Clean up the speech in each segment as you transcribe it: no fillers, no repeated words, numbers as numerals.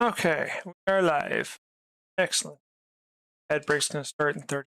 Okay, we are live. Excellent. Ad break's going to start in 30.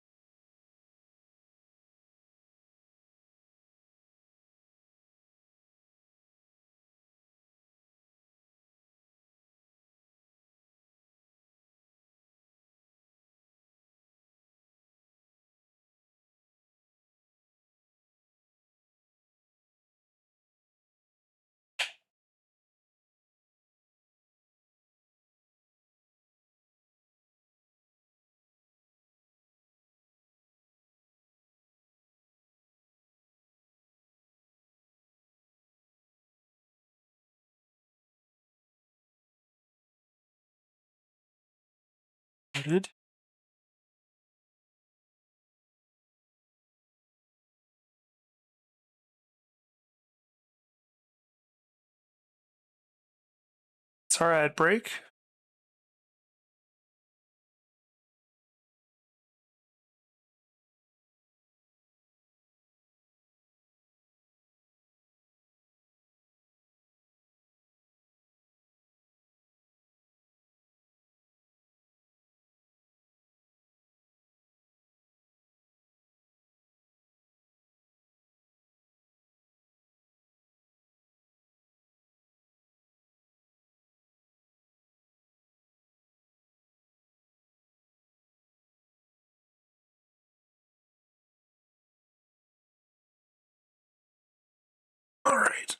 Started. It's our ad break. All right.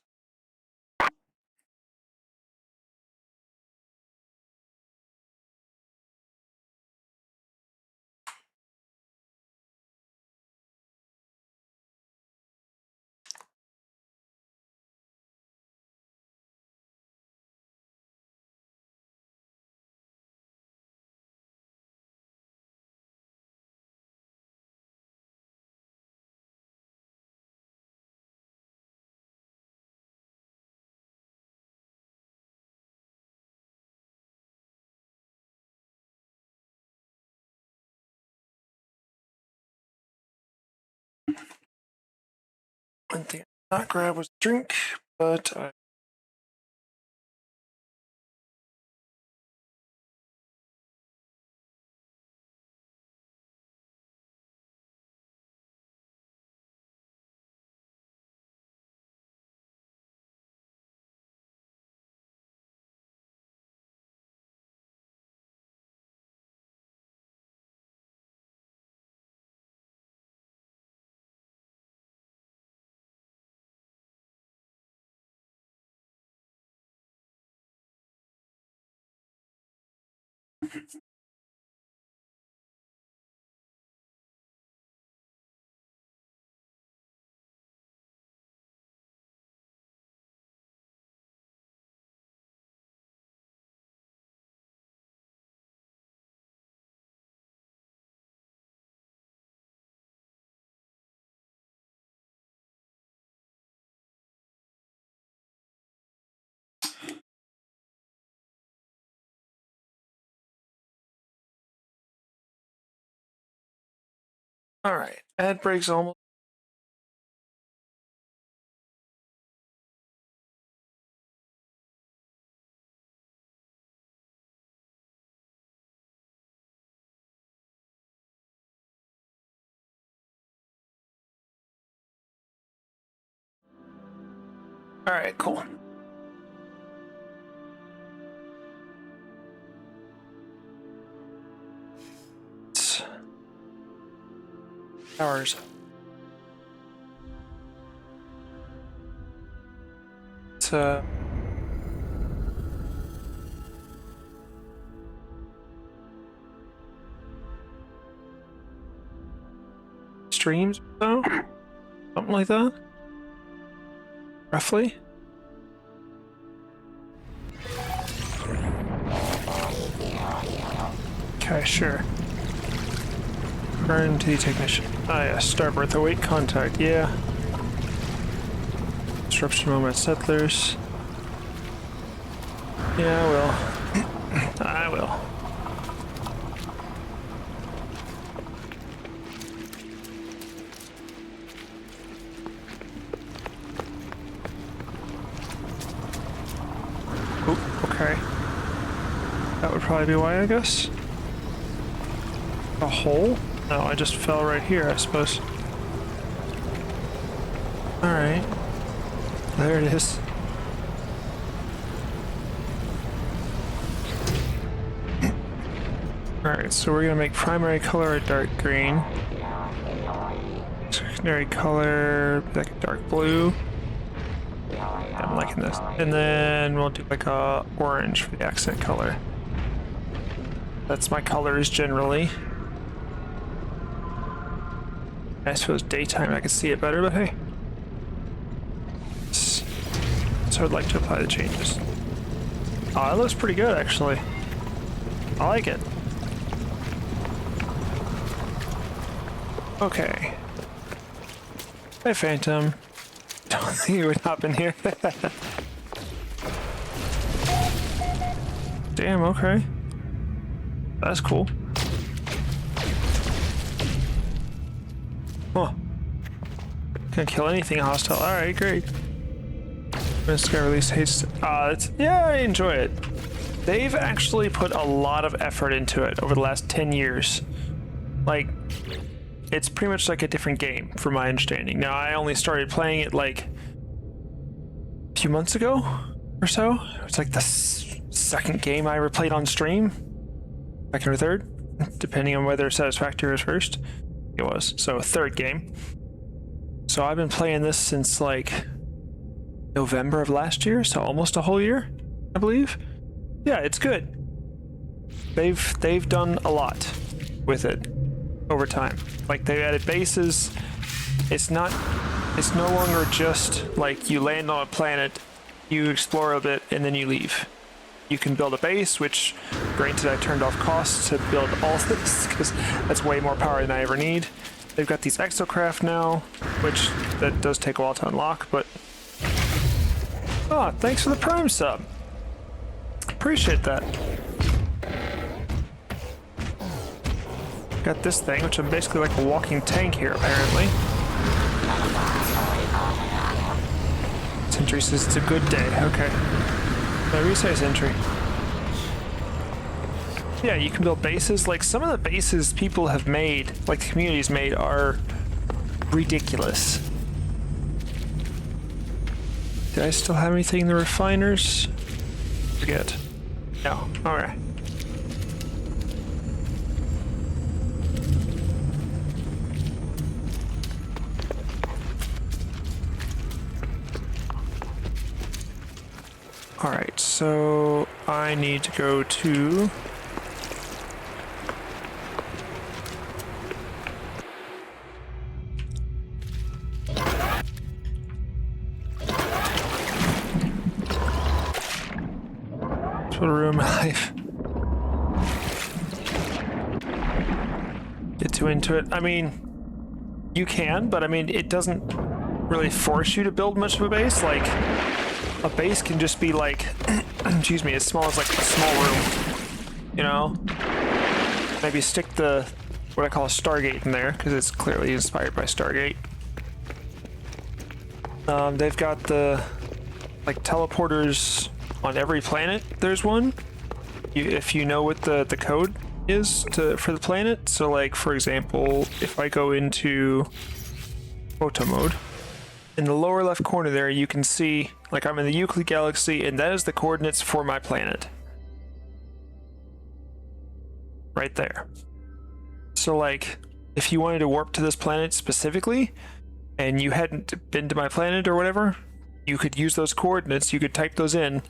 One thing I did not grab was a drink, but I. All right. Ad break's almost. All right, cool. It's hours. It's streams or so, something like that, roughly. Okay, sure. Turn to the technician. Ah, yeah. Starboard await contact. Yeah. Disruption moment settlers. Yeah, I will. I will. Oh, okay. That would probably be why, I guess. A hole? No, I just fell right here, I suppose. Alright. There it is. Alright, so we're gonna make primary color a dark green. Secondary color, like a dark blue. I'm liking this. And then we'll do like a orange for the accent color. That's my colors generally. I suppose daytime I can see it better, but hey. So I'd like to apply the changes. Oh, it looks pretty good actually. I like it. Okay. Hey, Phantom. Don't think you would hop in here. Damn, okay. That's cool. Huh. Can't kill anything hostile. Alright, great. This guy release haste. Yeah, I enjoy it. They've actually put a lot of effort into it over the last 10 years. Like, it's pretty much like a different game, from my understanding. Now, I only started playing it like a few months ago or so. It's like the second game I ever played on stream. Second or third, depending on whether Satisfactory was first. It was. So, third game. So, I've been playing this since like November of last year, so almost a whole year, I believe. Yeah, it's good. They've done a lot with it over time. Like, they added bases. It's no longer just like you land on a planet, you explore a bit, and then you leave. You can build a base, which, granted, I turned off costs to build all of this because that's way more power than I ever need. They've got these Exocraft now, which that does take a while to unlock, but oh, thanks for the Prime sub. Appreciate that. Got this thing, which I'm basically like a walking tank here, apparently. Sentry says it's a good day. Okay. Resize entry. Yeah, you can build bases. Like, some of the bases people have made, like the community's made, are ridiculous. Did I still have anything in the refiners? Forget. No. Alright. Alright, so I need to go to put a room life. Get too into it. I mean, you can, but I mean, it doesn't really force you to build much of a base. Like, a base can just be like, excuse me, as small as like a small room, you know? Maybe stick the, what I call a Stargate in there, because it's clearly inspired by Stargate. They've got the, like, teleporters on every planet, there's one. If you know what the code is for the planet. So, like, for example, if I go into photo mode, in the lower left corner there, you can see, like, I'm in the Euclid galaxy, and that is the coordinates for my planet. Right there. So, like, if you wanted to warp to this planet specifically, and you hadn't been to my planet or whatever, you could use those coordinates, you could type those in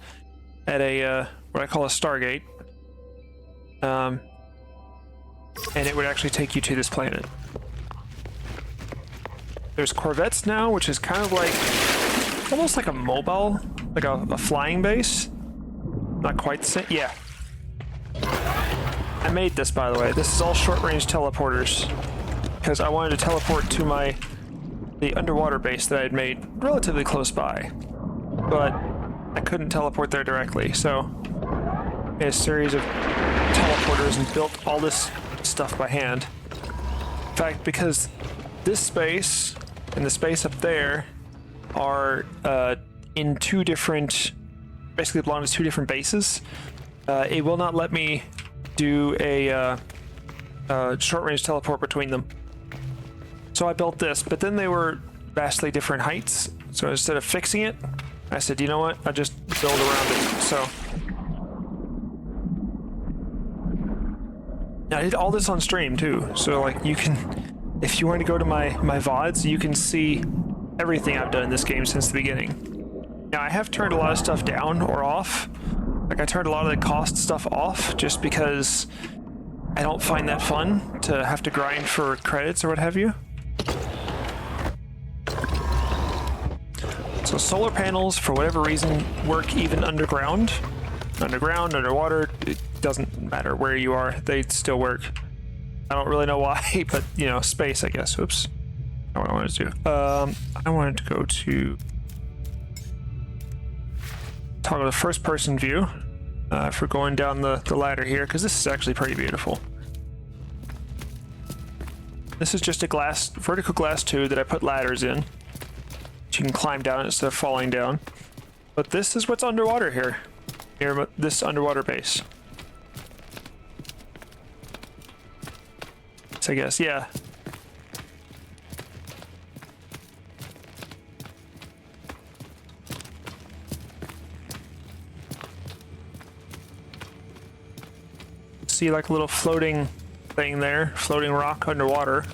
at a, what I call a Stargate, and it would actually take you to this planet. There's Corvettes now, which is kind of like, almost like a mobile, like a flying base. Not quite the same, yeah. I made this, by the way. This is all short-range teleporters, because I wanted to teleport to the underwater base that I had made relatively close by, but I couldn't teleport there directly, so I made a series of teleporters and built all this stuff by hand. In fact, because this space and the space up there are in two different, basically belong to two different bases. it will not let me do a short-range teleport between them. So I built this, but then they were vastly different heights. So instead of fixing it, I said, you know what? I'll just build around it. So I did all this on stream too. So like you can, if you want to go to my VODs, you can see everything I've done in this game since the beginning. Now I have turned a lot of stuff down or off. Like I turned a lot of the cost stuff off just because I don't find that fun to have to grind for credits or what have you. So solar panels, for whatever reason, work even underground. Underground, underwater, it doesn't matter where you are, they still work. I don't really know why, but you know, space, I guess. Oops. Not what I wanted to do. I wanted to go to toggle the first person view for going down the ladder here, because this is actually pretty beautiful. This is just a vertical glass tube that I put ladders in. You can climb down instead of falling down. But this is what's underwater here. Near this underwater base. So I guess, yeah. See like a little floating thing there, floating rock underwater.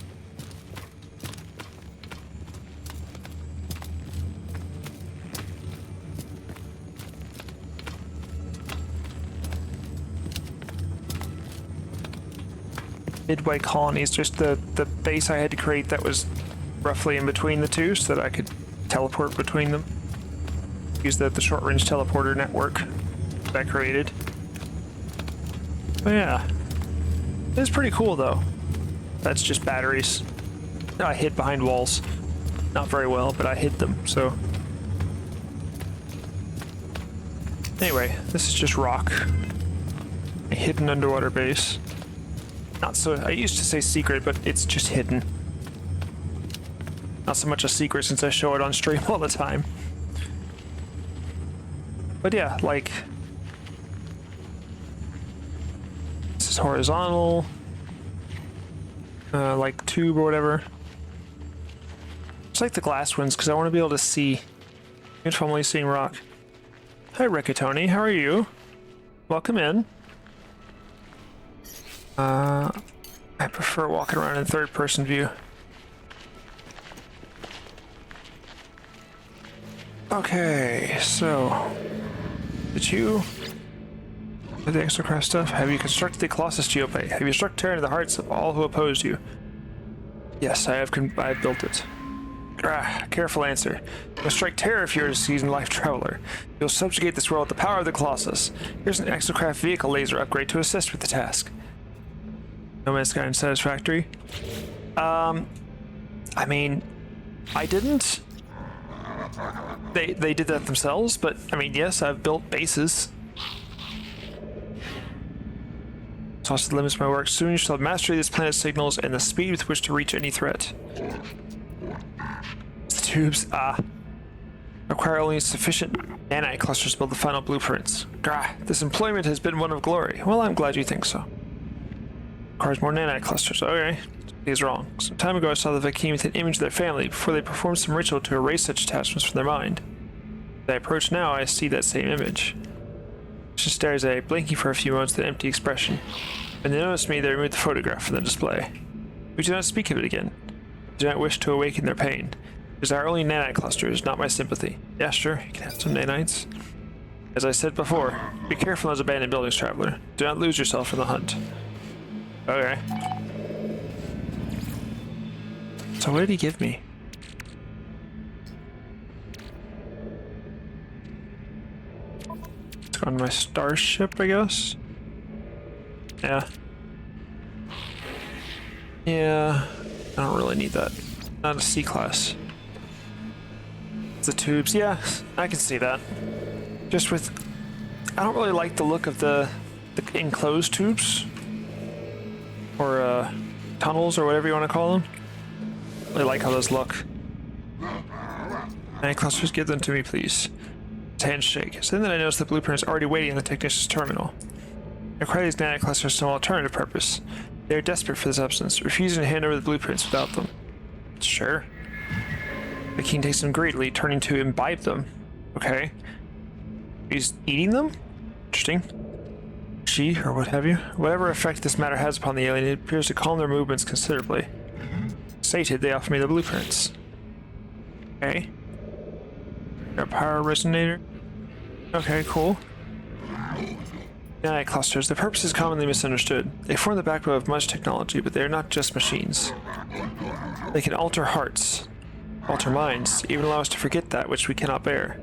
Midway colonies, just the base I had to create that was roughly in between the two so that I could teleport between them. Use the short-range teleporter network that I created. But yeah, it's pretty cool though. That's just batteries. I hid behind walls. Not very well, but I hid them, so. Anyway, this is just rock. A hidden underwater base. Not so, I used to say secret, but it's just hidden. Not so much a secret since I show it on stream all the time. But yeah, like, this is horizontal, like tube or whatever. It's like the glass ones because I want to be able to see if I'm only seeing rock. Hi Ricatoni, how are you? Welcome in. I prefer walking around in third-person view. Okay, so did you do the Exocraft stuff? Have you constructed the Colossus Geopay? Have you struck terror into the hearts of all who opposed you? Yes, I have built it. Careful answer. You'll strike terror if you're a seasoned life traveler. You'll subjugate this world with the power of the Colossus. Here's an Exocraft vehicle laser upgrade to assist with the task. No Man's Sky unsatisfactory. I mean, I didn't. They did that themselves, but I mean, yes, I've built bases. Toss the limits of my work. Soon you shall have mastery of this planet's signals and the speed with which to reach any threat. The tubes, require only sufficient nanite clusters to build the final blueprints. This employment has been one of glory. Well, I'm glad you think so. Requires more nanite clusters. Okay. He's wrong. Some time ago I saw the Vakim with an image of their family before they performed some ritual to erase such attachments from their mind. As I approach now, I see that same image. She stares at it, blinking for a few moments with an empty expression. When they notice me, they remove the photograph from the display. We do not speak of it again. I do not wish to awaken their pain. Because our only nanite clusters, not my sympathy. Yeah, sure, you can have some nanites. As I said before, be careful as abandoned buildings, traveler. Do not lose yourself in the hunt. Okay. So what did he give me? It's on my starship, I guess? Yeah. Yeah, I don't really need that. Not a C-class. The tubes, yeah, I can see that. Just with, I don't really like the look of the enclosed tubes. Or tunnels, or whatever you want to call them. I really like how those look. Any clusters, give them to me, please. His hands shake. So then I noticed the blueprint is already waiting in the technician's terminal. Acquire these nanoclusters for some alternative purpose. They are desperate for the substance, refusing to hand over the blueprints without them. Sure. The king takes them greatly, turning to imbibe them. Okay. He's eating them? Interesting. She, or what have you. Whatever effect this matter has upon the alien, it appears to calm their movements considerably. Sated, they offer me the blueprints. Okay. A power resonator. Okay, cool. Nanite clusters. Their purpose is commonly misunderstood. They form the backbone of much technology, but they are not just machines. They can alter hearts, alter minds, even allow us to forget that which we cannot bear.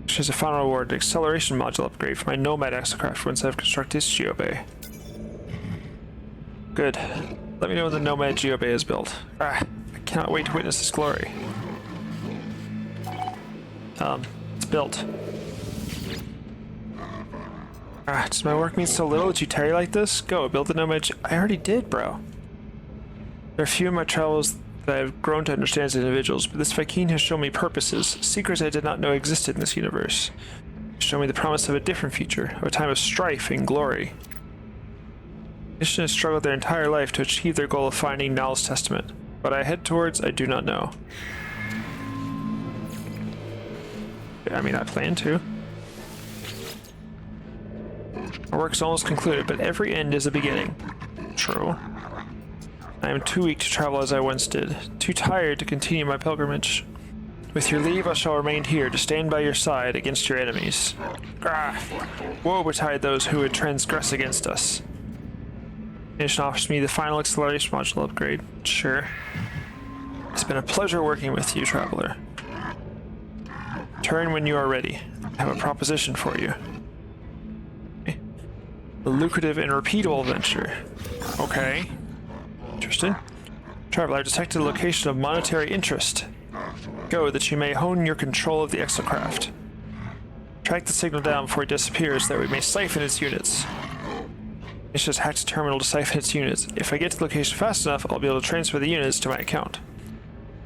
There's a final reward, an acceleration module upgrade for my Nomad Exocraft once I've constructed this geobay. Good. Let me know when the Nomad geobay is built. I cannot wait to witness this glory. It's built. Does my work mean so little that you tarry like this? Go, build the Nomad I already did, bro. There are few in my travels that I have grown to understand as individuals, but this Vy'keen has shown me purposes, secrets I did not know existed in this universe. It's shown me the promise of a different future, of a time of strife and glory. The nation has struggled their entire life to achieve their goal of finding Nal's testament. What I head towards, I do not know. I mean, I plan to. Our work's almost concluded, but every end is a beginning. True. I am too weak to travel as I once did, too tired to continue my pilgrimage. With your leave, I shall remain here to stand by your side against your enemies. Woe betide those who would transgress against us. Nation offers me the final acceleration module upgrade. Sure. It's been a pleasure working with you, traveler. Turn when you are ready. I have a proposition for you. A lucrative and repeatable venture. Okay. Interesting. Traveler, I detected a location of monetary interest. Go, that you may hone your control of the Exocraft. Track the signal down before it disappears, so that we may siphon its units. It's just hacked a terminal to siphon its units. If I get to the location fast enough, I'll be able to transfer the units to my account.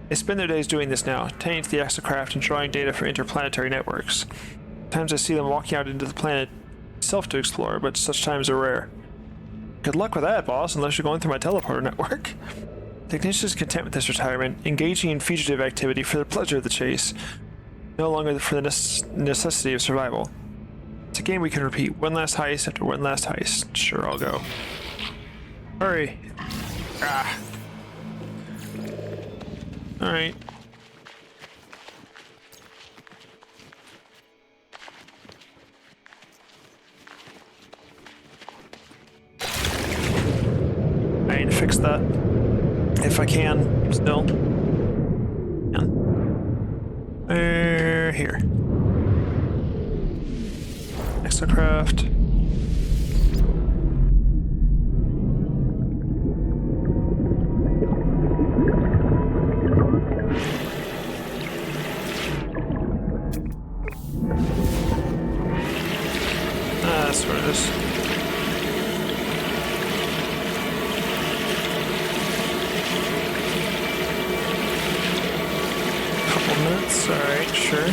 They spend their days doing this now, tending to the Exocraft and drawing data for interplanetary networks. Sometimes I see them walking out into the planet itself to explore, but such times are rare. Good luck with that, boss, unless you're going through my teleporter network. Technician is content with this retirement, engaging in fugitive activity for the pleasure of the chase, no longer for the necessity of survival. It's a game we can repeat one last heist after one last heist. Sure, I'll go. Hurry. Alright. I need to fix that. If I can, still. Here. Exocraft. That's what it is. Couple minutes, alright, sure.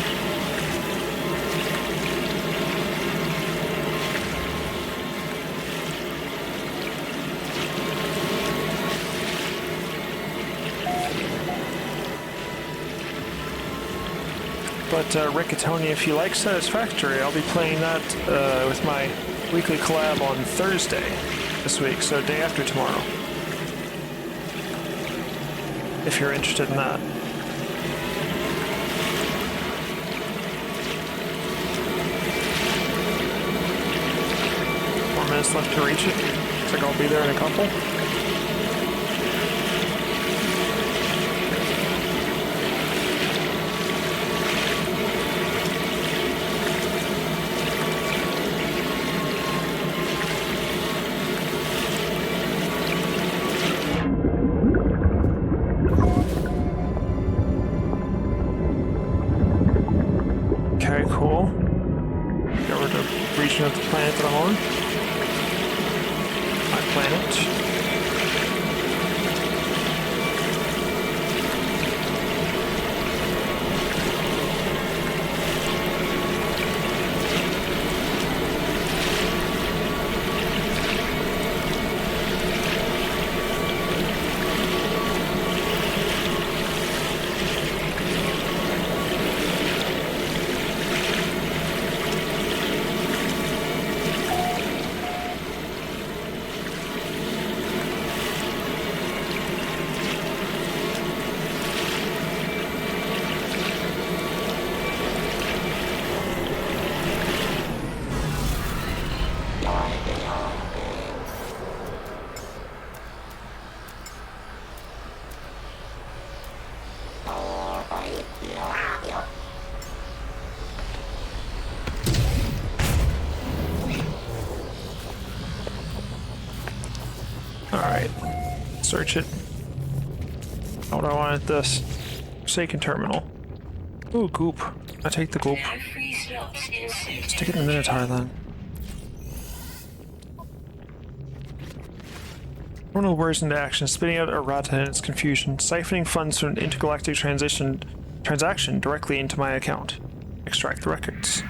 But Riccatoni, if you like Satisfactory, I'll be playing that with my weekly collab on Thursday this week, so day after tomorrow. If you're interested in that. 4 minutes left to reach it. Looks like I'll be there in a couple. Okay, cool. Go over to the region of the planet that I'm on. My planet. Search it. Not what I wanted. This Forsaken terminal. Ooh, goop. I take the goop. Stick it in the Minotaur then. Terminal words into action, spitting out errata in its confusion, siphoning funds from an intergalactic transaction directly into my account. Extract the records.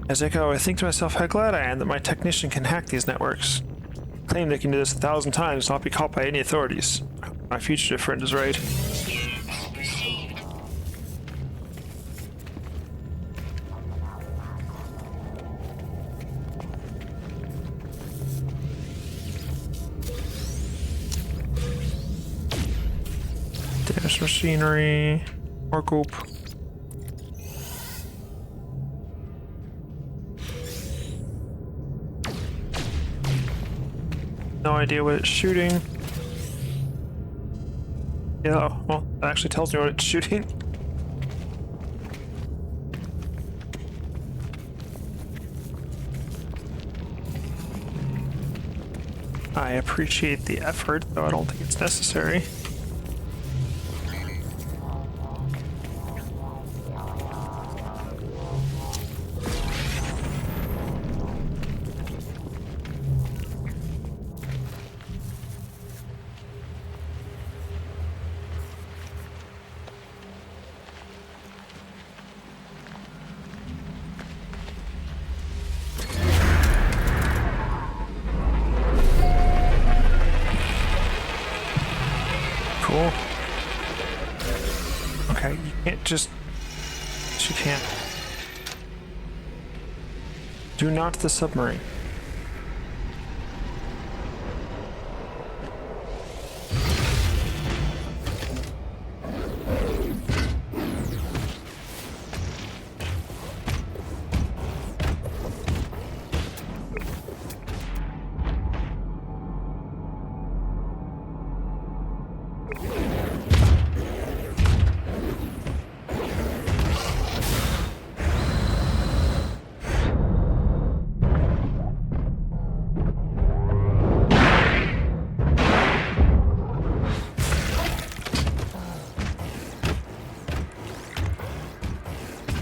As I go, I think to myself how glad I am that my technician can hack these networks. Claim they can do this 1,000 times, not be caught by any authorities. My fugitive friend is right. Damaged machinery. More goop. No idea what it's shooting. Yeah, well, that actually tells me what it's shooting. I appreciate the effort, though I don't think it's necessary. Cool. Okay, you can't just... She can't. Do not the submarine.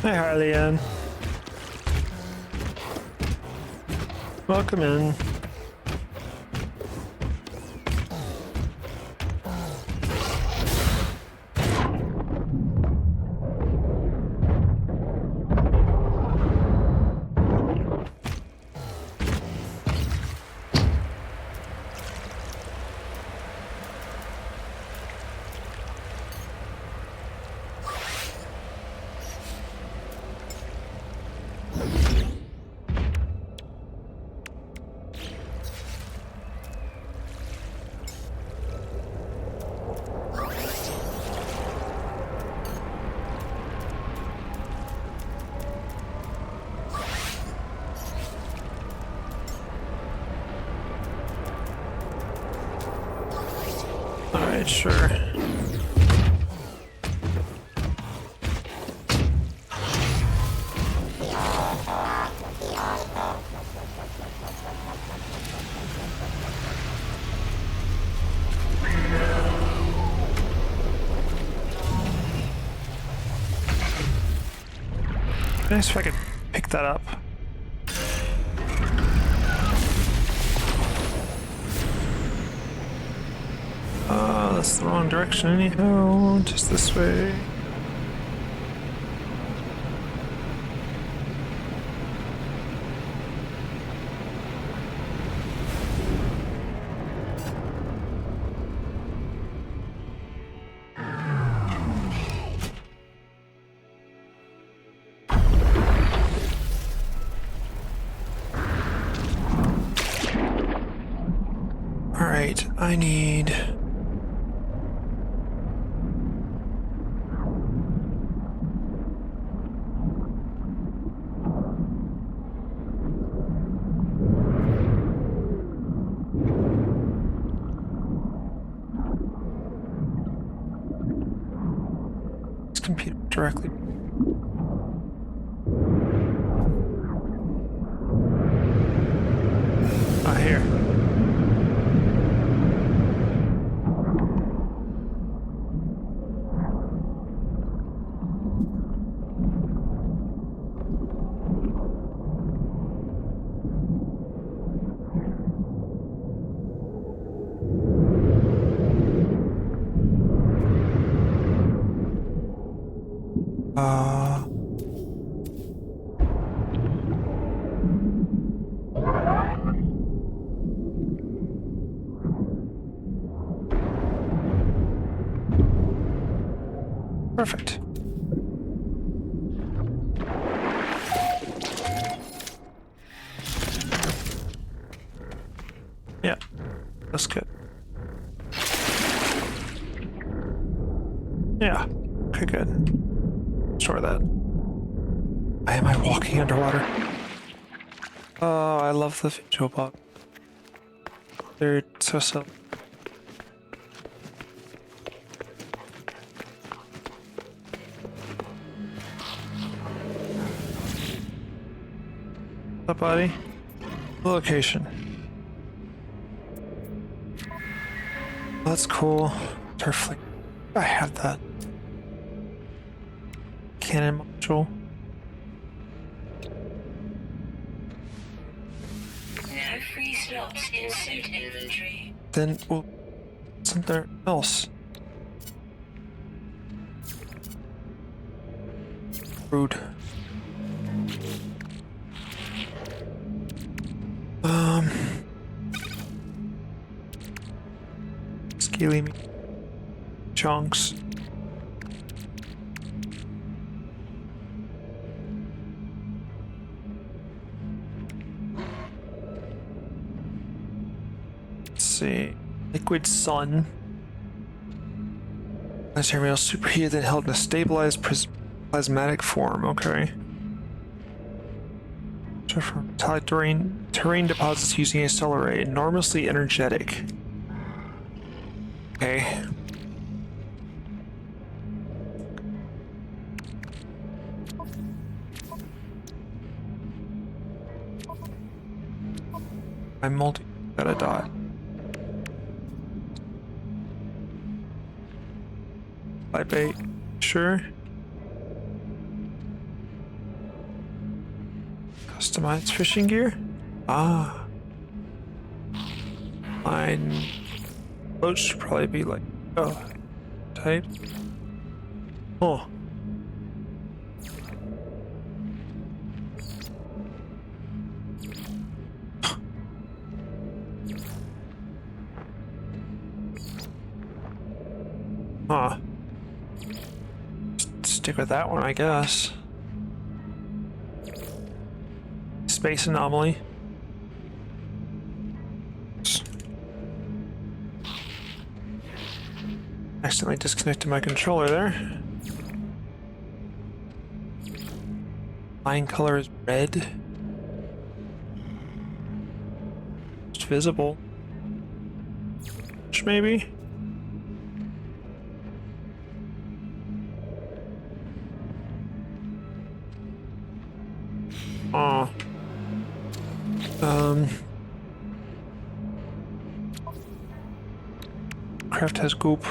Hi, Harley-Ann. Welcome in. Alright, sure. Nice if I could pick that up. That's the wrong direction anyhow, just this way. All right, I need... compete directly. Here. Uh, Perfect. Yeah, that's good. Yeah, okay, good. Store that. Why am I walking underwater? Oh, I love the visual bug. They're so silly. What's up, buddy? Location. That's cool. Turfling. I have that. Cannon module. No free slots in suit inventory. Then, well, something else. Rude. Scaly meat. Chunks. Let's see. Liquid sun. Planetary superheated and held in a stabilized plasmatic form. Okay. From terrain deposits using a solar ray. Enormously energetic. Okay. I'm multi got a dot. Light bait. Sure. Customized fishing gear? Ah. Mine. Boat should probably be like, oh, type. Oh. Huh. Stick with that one, I guess. Space anomaly. Accidentally disconnected my controller there. Line color is red. It's visible. Which maybe? Oh. Craft has goop.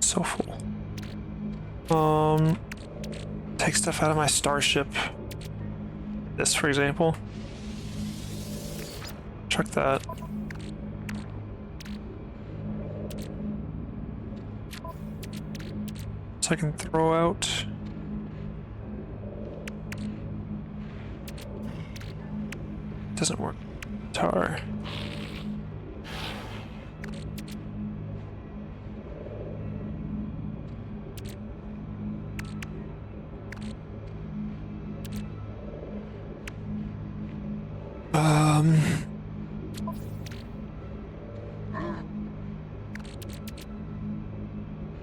So full. Take stuff out of my starship. This, for example. Check that. So I can throw out. Doesn't work. Tar.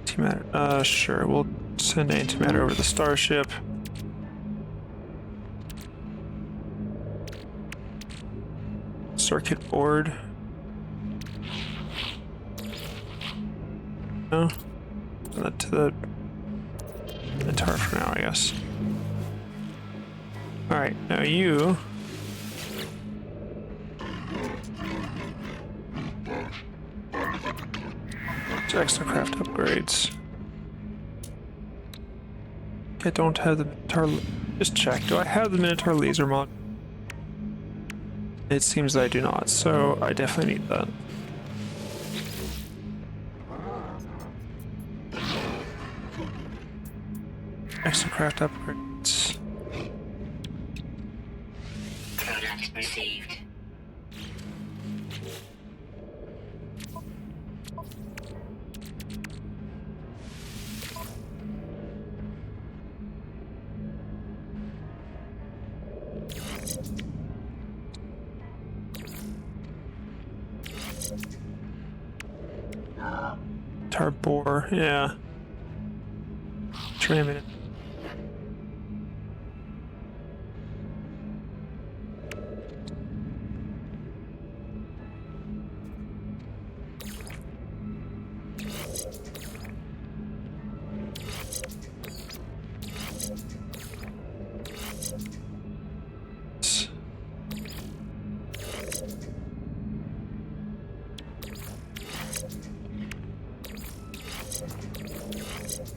Antimatter. Sure. We'll send antimatter over the starship. Circuit board. No. Send that to the tar for now, I guess. All right. Now you. Exocraft upgrades. I don't have the Minotaur. Just check. Do I have the Minotaur laser mod? It seems that I do not, so I definitely need that. Exocraft upgrades. Product received. Tar bore, yeah. Try a minute.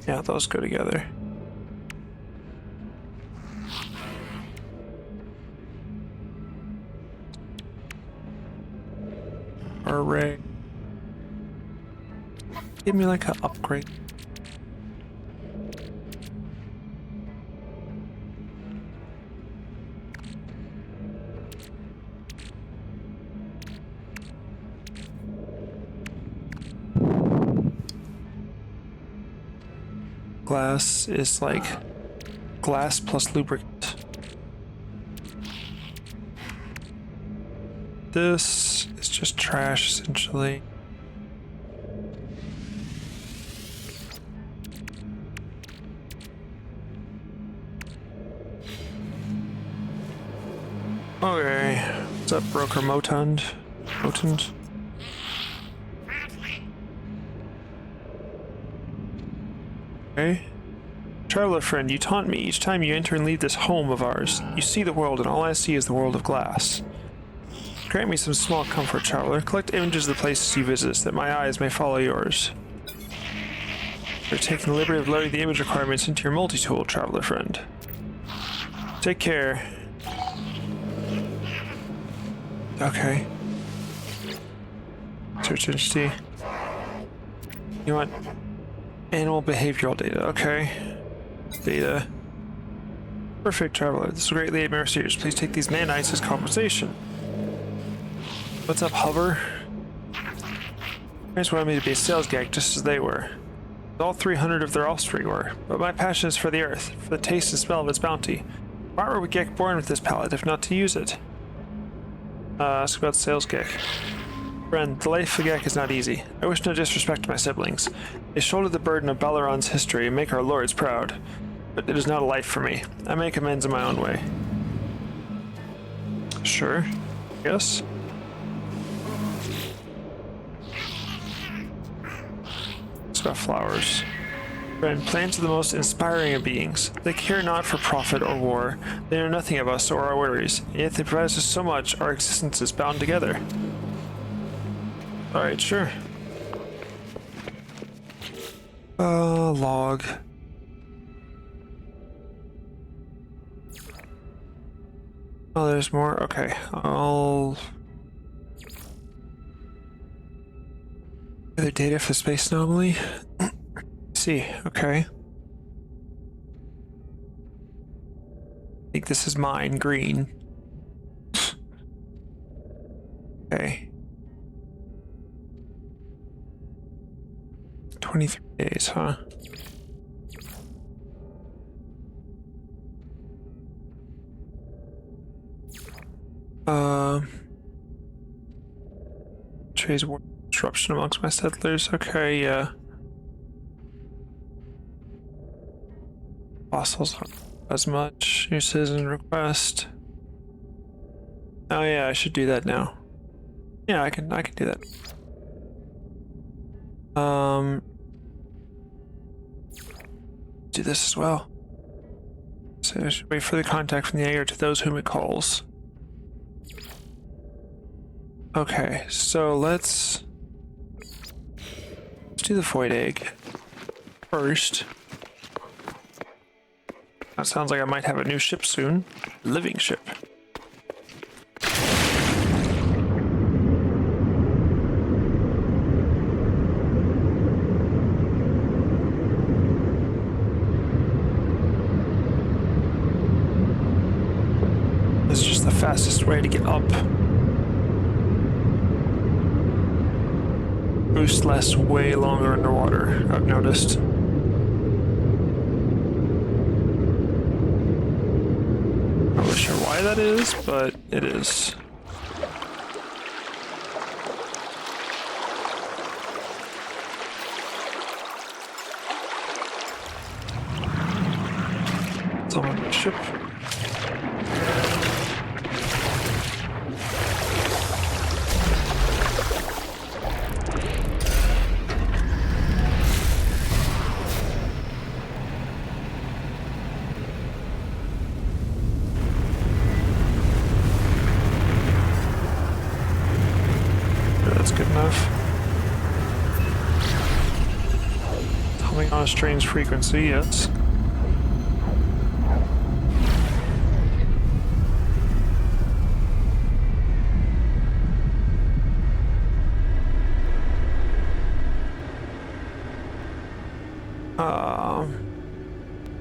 Yeah, those go together. Array. Give me like an upgrade. Glass is like glass plus lubricant. This is just trash essentially. Okay, what's up, broker Motund? Motund? Okay. Traveler friend, you taunt me each time you enter and leave this home of ours. You see the world, and all I see is the world of glass. Grant me some small comfort, traveler. Collect images of the places you visit, so that my eyes may follow yours. You're taking the liberty of loading the image requirements into your multi-tool, traveler friend. Take care. Okay. Search entity. You want animal behavioral data? Okay. Data. Perfect, traveler. This will greatly aid my research. Please take these nanites as compensation. What's up, Hover? Parents wanted me to be a sales gag just as they were. All 300 of their offspring were. But my passion is for the earth, for the taste and smell of its bounty. Why were we Gek born with this palate if not to use it? Ask about sales Gek. Friend, the life of Gek is not easy. I wish no disrespect to my siblings. They shoulder the burden of Balaron's history and make our lords proud. But it is not a life for me. I make amends in my own way. Sure. Yes. It's about flowers. Friend, plants are the most inspiring of beings. They care not for profit or war. They know nothing of us or our worries. And yet they provide us with so much, our existence is bound together. Alright, sure. Log. Oh, there's more? Okay. I'll... Other data for space anomaly? See, okay. I think this is mine, green. Okay. 23 days, huh? Trade war disruption amongst my settlers. Okay, yeah. Fossils aren't as much. New citizen request. Oh yeah, I should do that now. Yeah, I can do that. Do this as well. So I should wait for the contact from the Jaeger to those whom it calls. Okay, so let's do the void egg first. That sounds like I might have a new ship soon. Living ship. fastest way to get up. Boost lasts way longer underwater, I've noticed. Not really sure why that is, but it is. It's on the ship. That's good enough. Humming on a strange frequency, yes.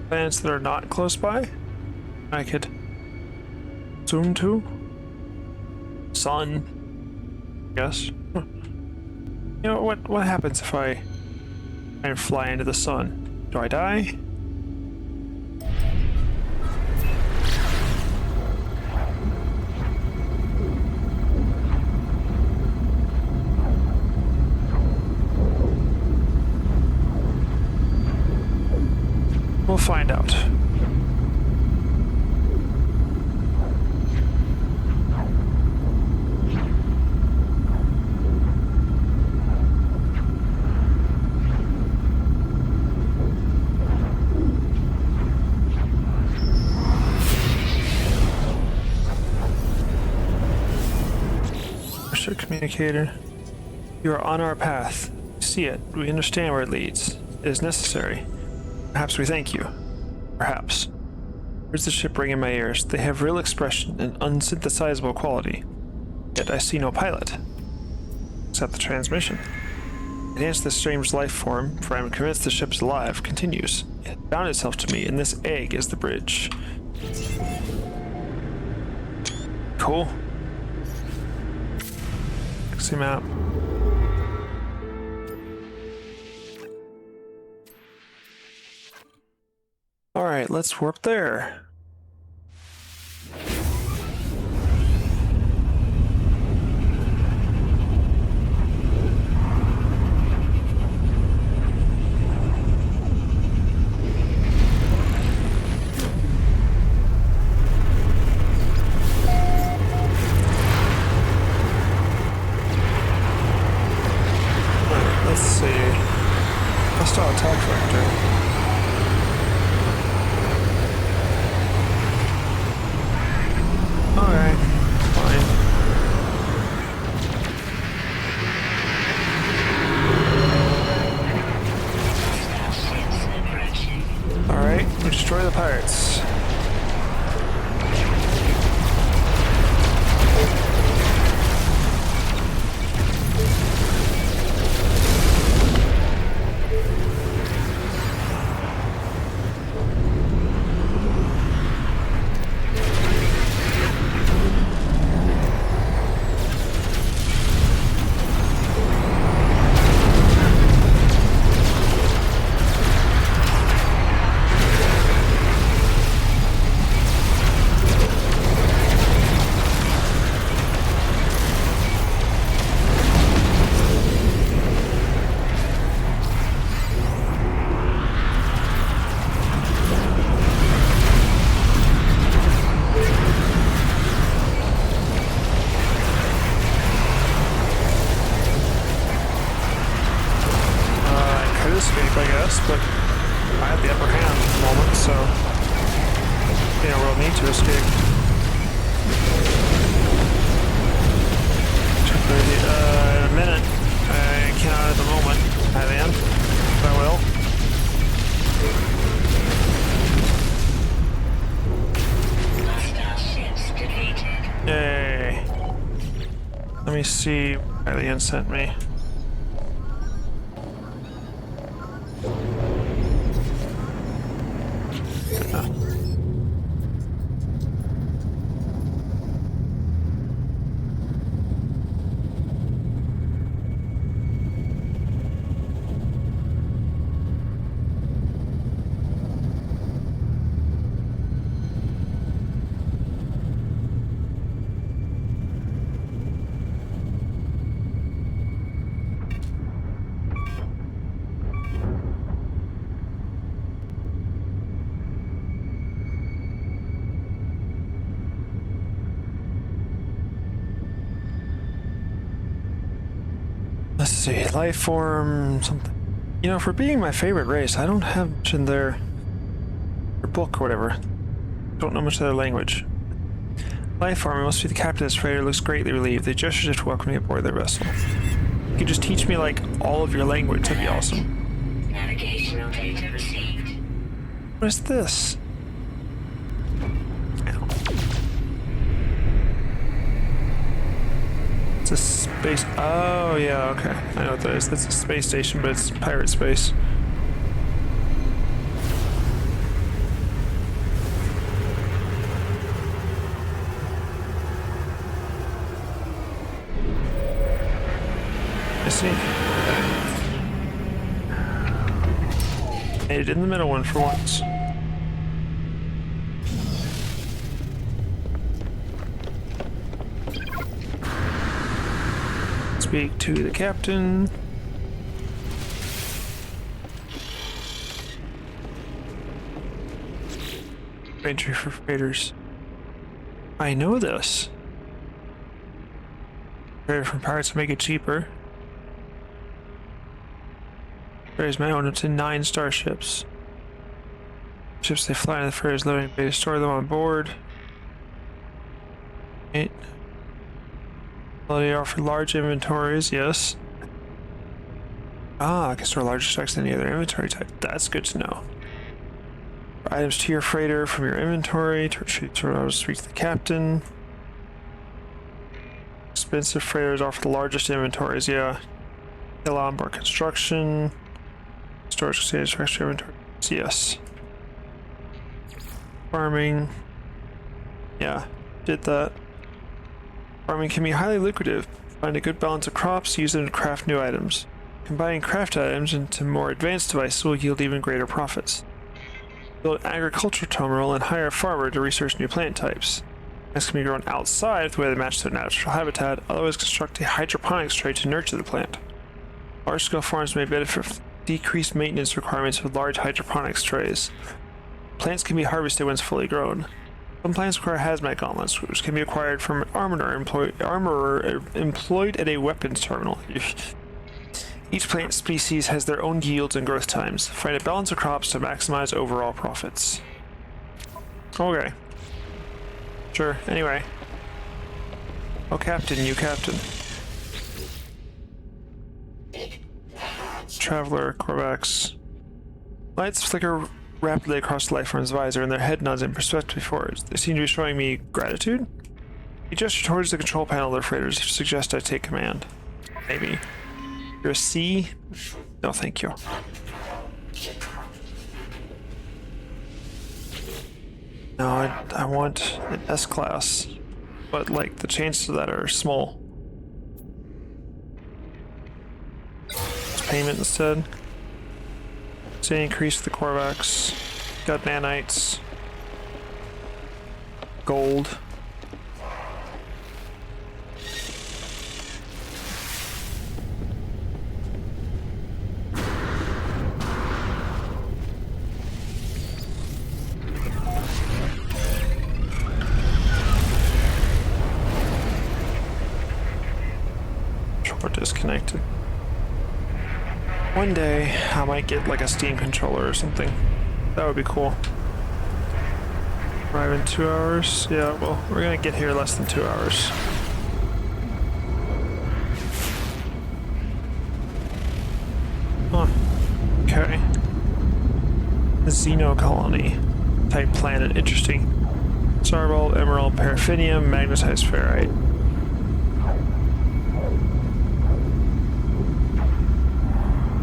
Planets that are not close by, I could zoom to. Sun, I guess. Huh. You know what happens if I try and fly into the sun? Do I die? We'll find out. Ship communicator. You are on our path. We see it. We understand where it leads. It is necessary. Perhaps we thank you. Perhaps. Words the ship ring in my ears. They have real expression and unsynthesizable quality. Yet I see no pilot. Except the transmission. It answers the strange life form, for I am convinced the ship is alive, continues. It bound itself to me, and this egg is the bridge. Cool. Galaxy map. Alright, let's warp there. Let's see. Hostile attack vector. Alright, fine. Alright, we destroy the pirates. Escape, I guess, but I have the upper hand at the moment, so you know, we'll need to escape. In a minute. I cannot at the moment. I am. I will. Yay. Let me see what Alien sent me. Life form, something. You know, for being my favorite race, I don't have much in their book or whatever. Don't know much of their language. Life form, it must be the captain's freighter, looks greatly relieved. They gesture as if to welcome me aboard their vessel. You could just teach me, like, all of your language. That'd be awesome. Navigational data received. What is this? Ow. It's a space. Oh, yeah, okay. I know what that is. That's a space station, but it's pirate space. I see. Made it in the middle one for once. Speak to the captain. Entry for freighters. I know this. Freighter from pirates to make it cheaper. Freighters may own up to 9 starships. Ships they fly in the freighters loading bay, store them on board. 8. They offer large inventories, yes. Ah, I can store larger stocks than any other inventory type. That's good to know. For items to your freighter from your inventory. To speak to the captain. Expensive freighters offer the largest inventories, yeah. Kill onboard construction. Storage containers for extra inventory. Yes. Farming. Yeah, did that. Farming can be highly lucrative. Find a good balance of crops, use them to craft new items. Combining craft items into more advanced devices will yield even greater profits. Build an agricultural terminal and hire a farmer to research new plant types. Plants can be grown outside with the way they match their natural habitat, otherwise construct a hydroponics tray to nurture the plant. Large-scale farms may benefit from decreased maintenance requirements with large hydroponics trays. Plants can be harvested once fully grown. Some plants require hazmat gauntlets, which can be acquired from an armorer employed at a weapons terminal. Each plant species has their own yields and growth times. Find a balance of crops to maximize overall profits. Okay. Sure, anyway. Oh, Captain, you Captain. Traveler, Corvax. Lights flicker rapidly across the lifeform's visor, and their head nods in perspective forwards. They seem to be showing me gratitude. He gestured towards the control panel of their freighters to suggest I take command. Maybe. You're a C? No, thank you. No, I want an S class, but like the chances of that are small. Payment instead. Say increase the Corvax. Got nanites. Gold. Short disconnected. One day, I might get like a Steam controller or something. That would be cool. Arrive in 2 hours? Yeah, well, we're gonna get here less than 2 hours. Huh. Okay. The Xeno colony. Type planet. Interesting. Starbulb, emerald, paraffinium, magnetized ferrite.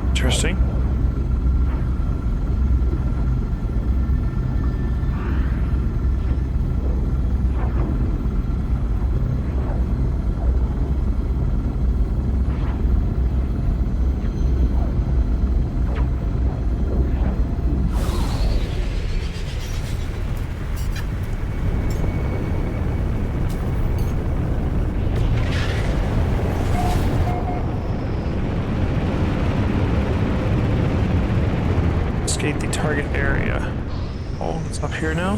Interesting. The target area. Oh, it's up here now.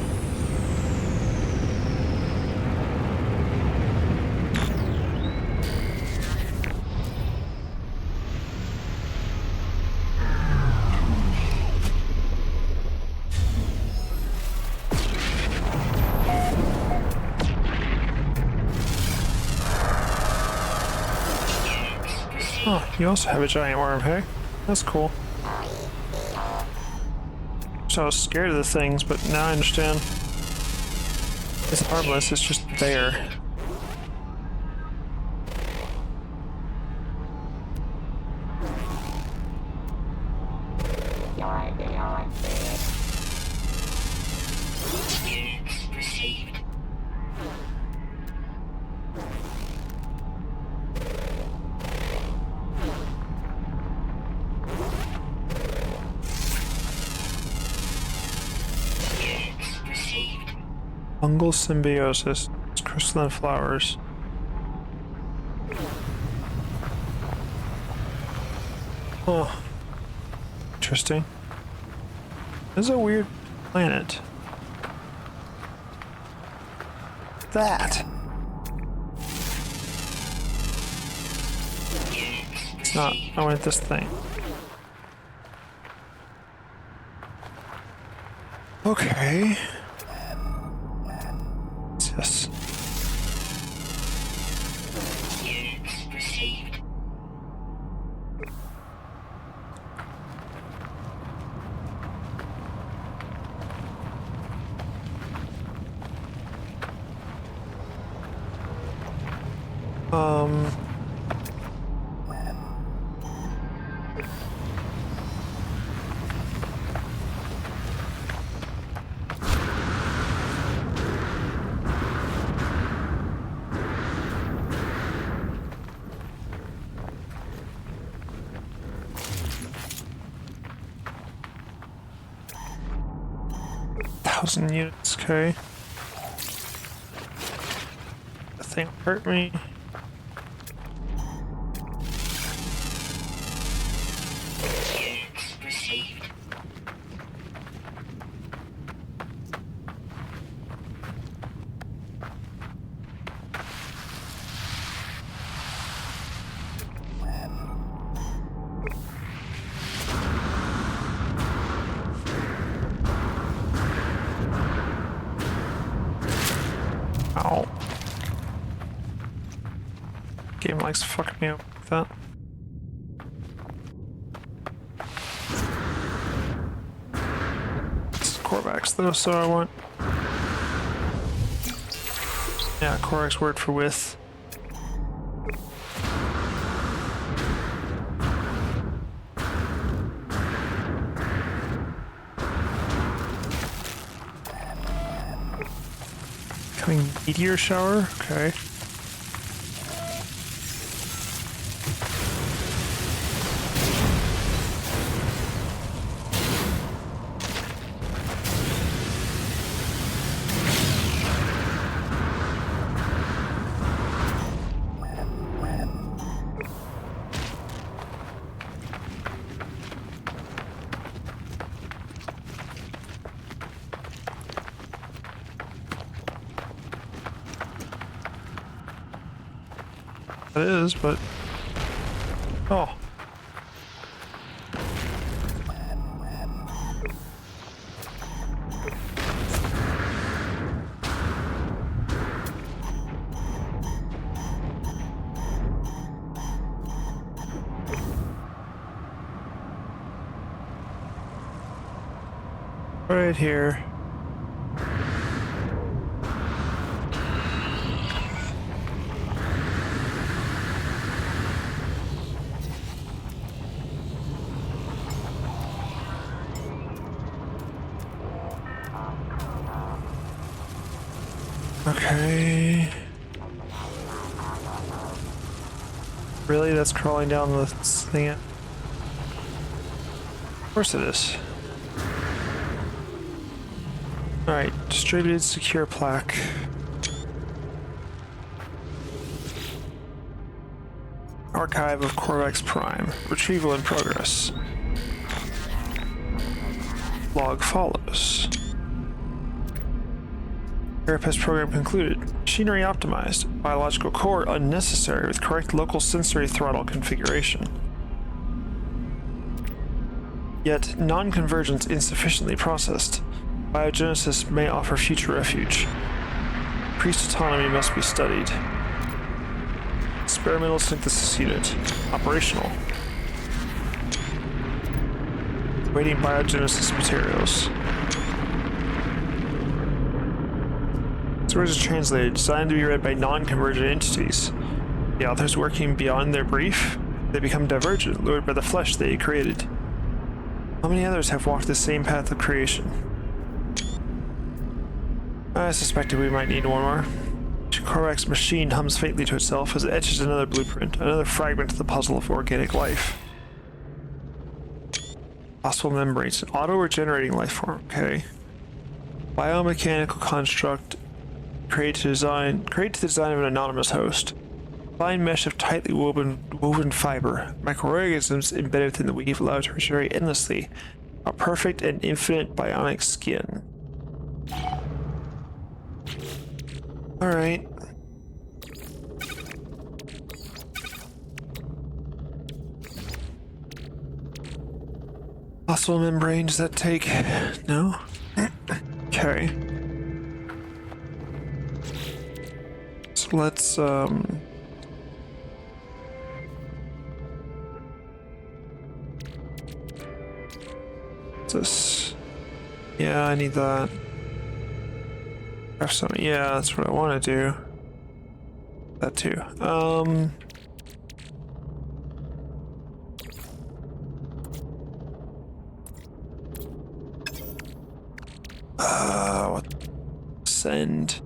You also have a giant worm, hey? That's cool. So I was scared of the things, but now I understand. It's harmless, it's just there. Units received. Units received. Fungal symbiosis. It's crystalline flowers. Oh. Interesting. This is a weird planet. That. It's not. I want this thing. Okay. What's this? Units received. Um. Thousand units, okay. The thing hurt me. Units received. Ow. Game likes fucking me up like that. It's Korvax though, so I want. Yeah, Korvax word for with. Coming meteor shower? Okay. It is, but oh, right here. Okay. Really? That's crawling down the thing? Of course it is. Alright, distributed secure plaque. Archive of Korvax Prime. Retrieval in progress. Log follows. Carapace program concluded. Machinery optimized. Biological core unnecessary with correct local sensory throttle configuration. Yet, non-convergence insufficiently processed. Biogenesis may offer future refuge. Priest autonomy must be studied. Experimental synthesis unit. Operational. Waiting biogenesis materials. Stories are translated, designed to be read by non-convergent entities. The authors working beyond their brief, they become divergent, lured by the flesh they created. How many others have walked the same path of creation? I suspected we might need one more. Korvac's machine hums faintly to itself as it etches another blueprint, another fragment of the puzzle of organic life. Possible membranes, an auto-regenerating life form, okay. Biomechanical construct, create to the design of an anonymous host. Fine mesh of tightly woven fiber. Microorganisms embedded within the weave allow it to regenerate endlessly. A perfect and infinite bionic skin. Alright. Possible membrane, does that take? No? Okay. So let's, what's this? Yeah, I need that. Craft something. Yeah, that's what I want to do. That too. What? Send.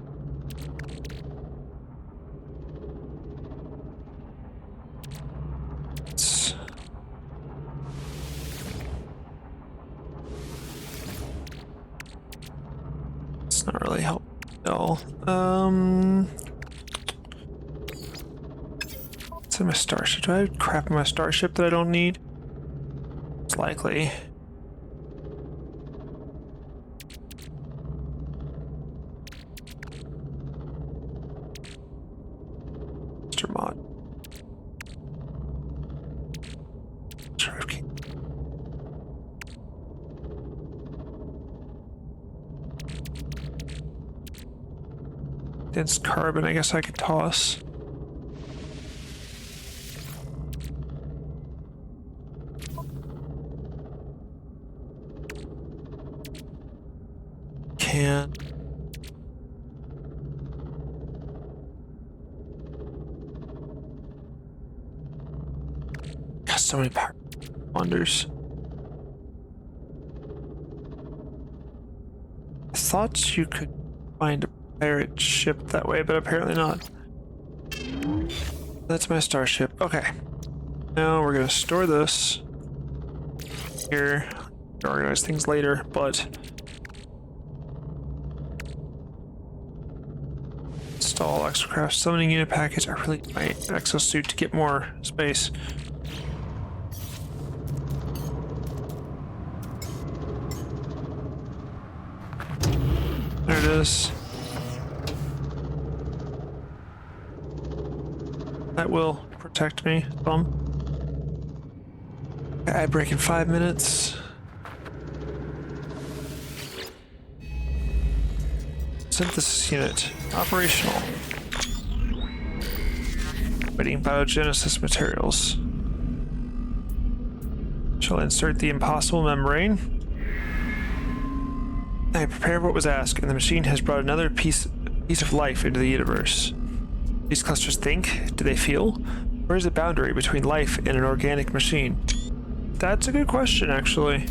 It's not really helpful at all. What's in my starship? Do I have crap in my starship that I don't need? It's likely. Mr. Mod. Dense carbon, I guess I could toss. Can. Got so many power wonders. I thought you could find a pirate ship that way, but apparently not. That's my starship. Okay. Now we're gonna store this here. Organize things later, but install Exocraft summoning unit package. I really need my exosuit to get more space. There it is. That will protect me some. I break in 5 minutes. Synthesis unit operational. Waiting biogenesis materials. Shall insert the impossible membrane. I prepared what was asked, and the machine has brought another piece of life into the universe. These clusters think? Do they feel? Where is the boundary between life and an organic machine? That's a good question, actually.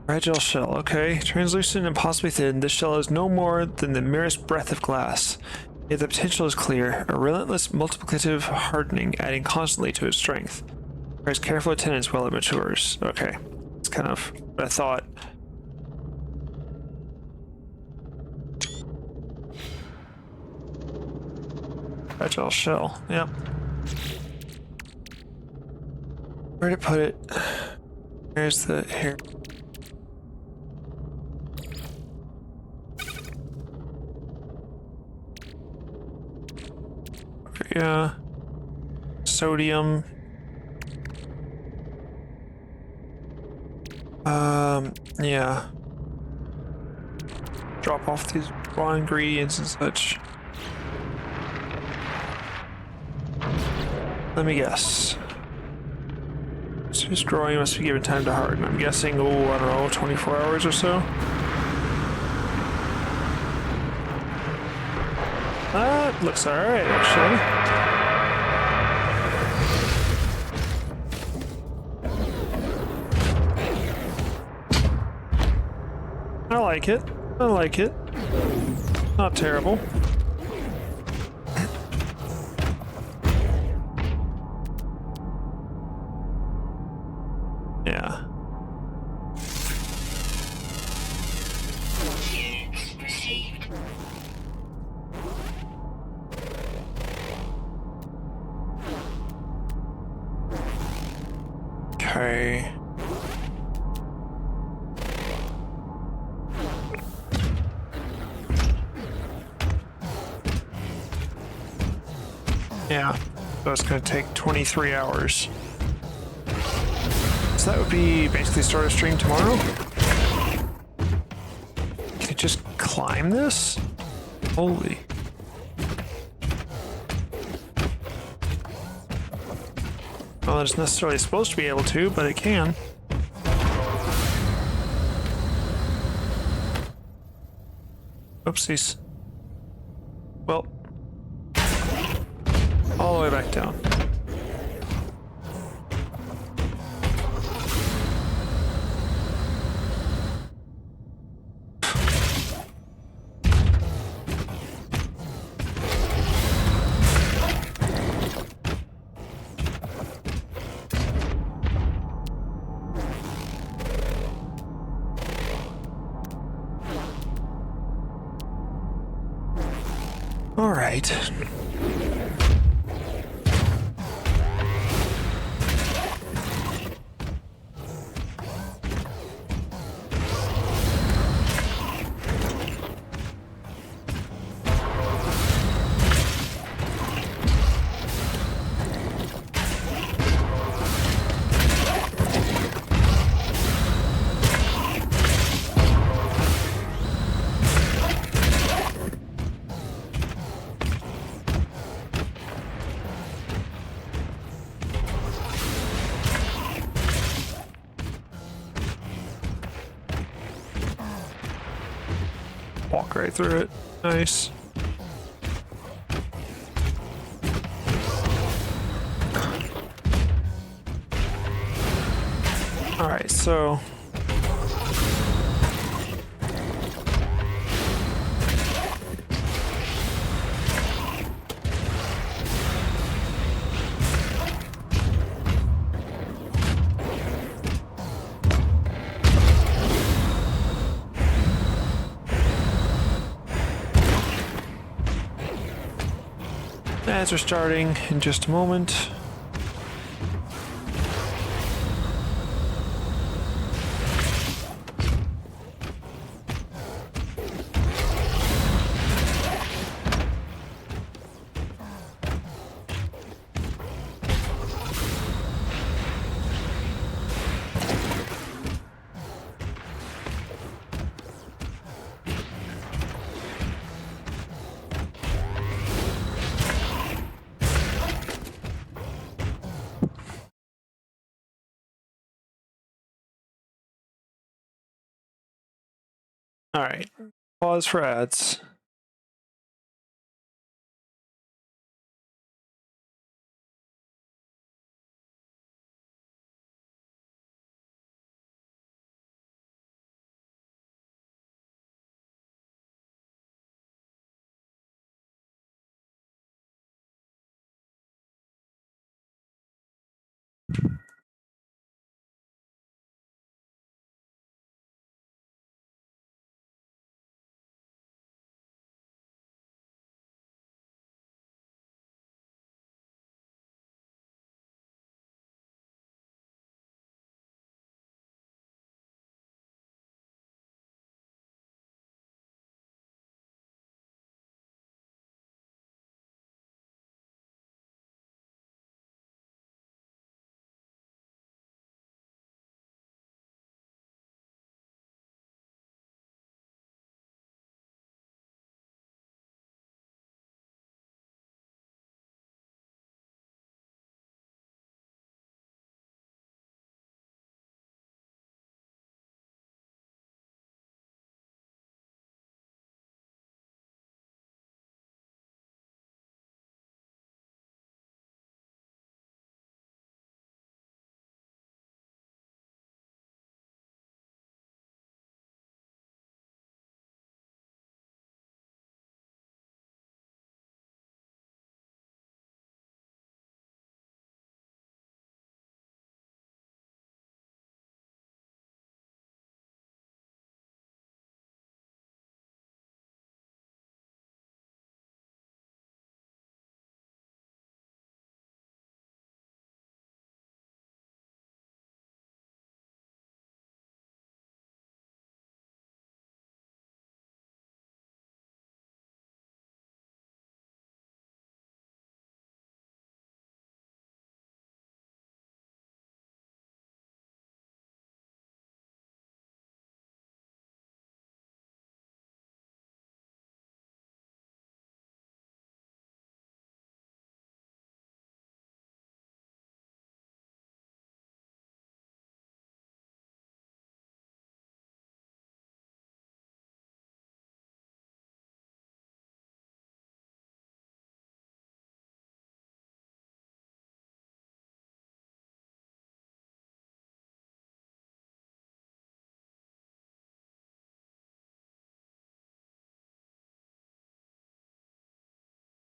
Fragile shell, okay. Translucent and possibly thin, this shell is no more than the merest breath of glass. Yet the potential is clear, a relentless multiplicative hardening, adding constantly to its strength. Requires careful attendance while it matures. Okay. It's kind of what I thought. Fragile shell, yep. Where'd it put it? There's the hair. Okay, yeah. Sodium. Yeah. Drop off these raw ingredients and such. Let me guess. So Just growing must be given time to harden. I'm guessing, oh, I don't know, 24 hours or so. That looks alright, actually. I like it. I like it. Not terrible. Yeah. Units received. Okay. Yeah. So it's going to take 23 hours. So that would be basically start a stream tomorrow. Can you just climb this? Holy. Well, it's necessarily supposed to be able to, but it can. Oopsies. Well, all the way back down. All right. Walk right through it. Nice. All right, so ads are starting in just a moment. All right, pause for ads.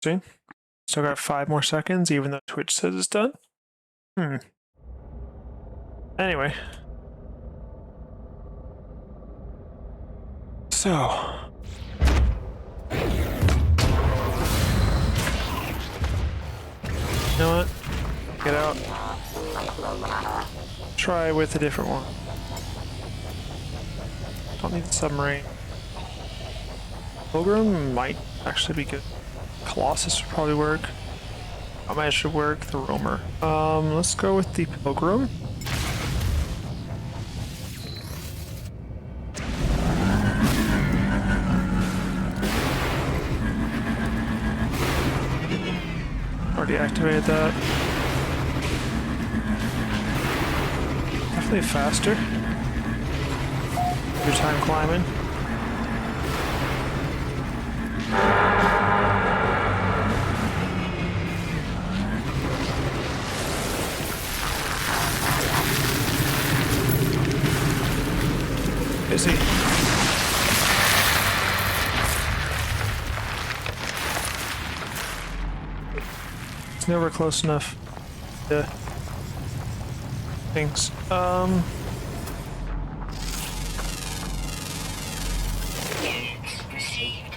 See? Still got 5 more seconds, even though Twitch says it's done. Anyway. So. You know what? Get out. Try with a different one. Don't need the submarine. Pilgrim might actually be good. Colossus would probably work. I might should work the roamer. Let's go with the Pilgrim. Already activated that. Definitely faster. Your time climbing. Busy. It's never close enough to things. Units received.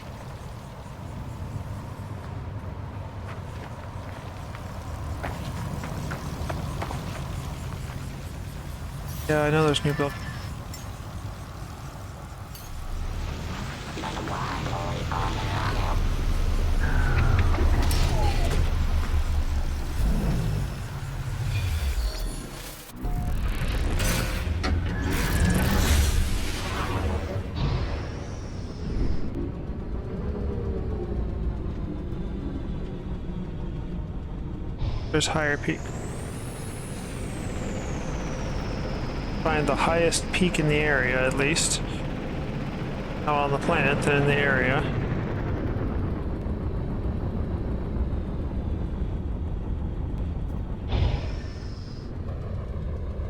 Yeah, I know there's new build. There's higher peak. Find the highest peak in the area, at least. Not on the planet, then in the area.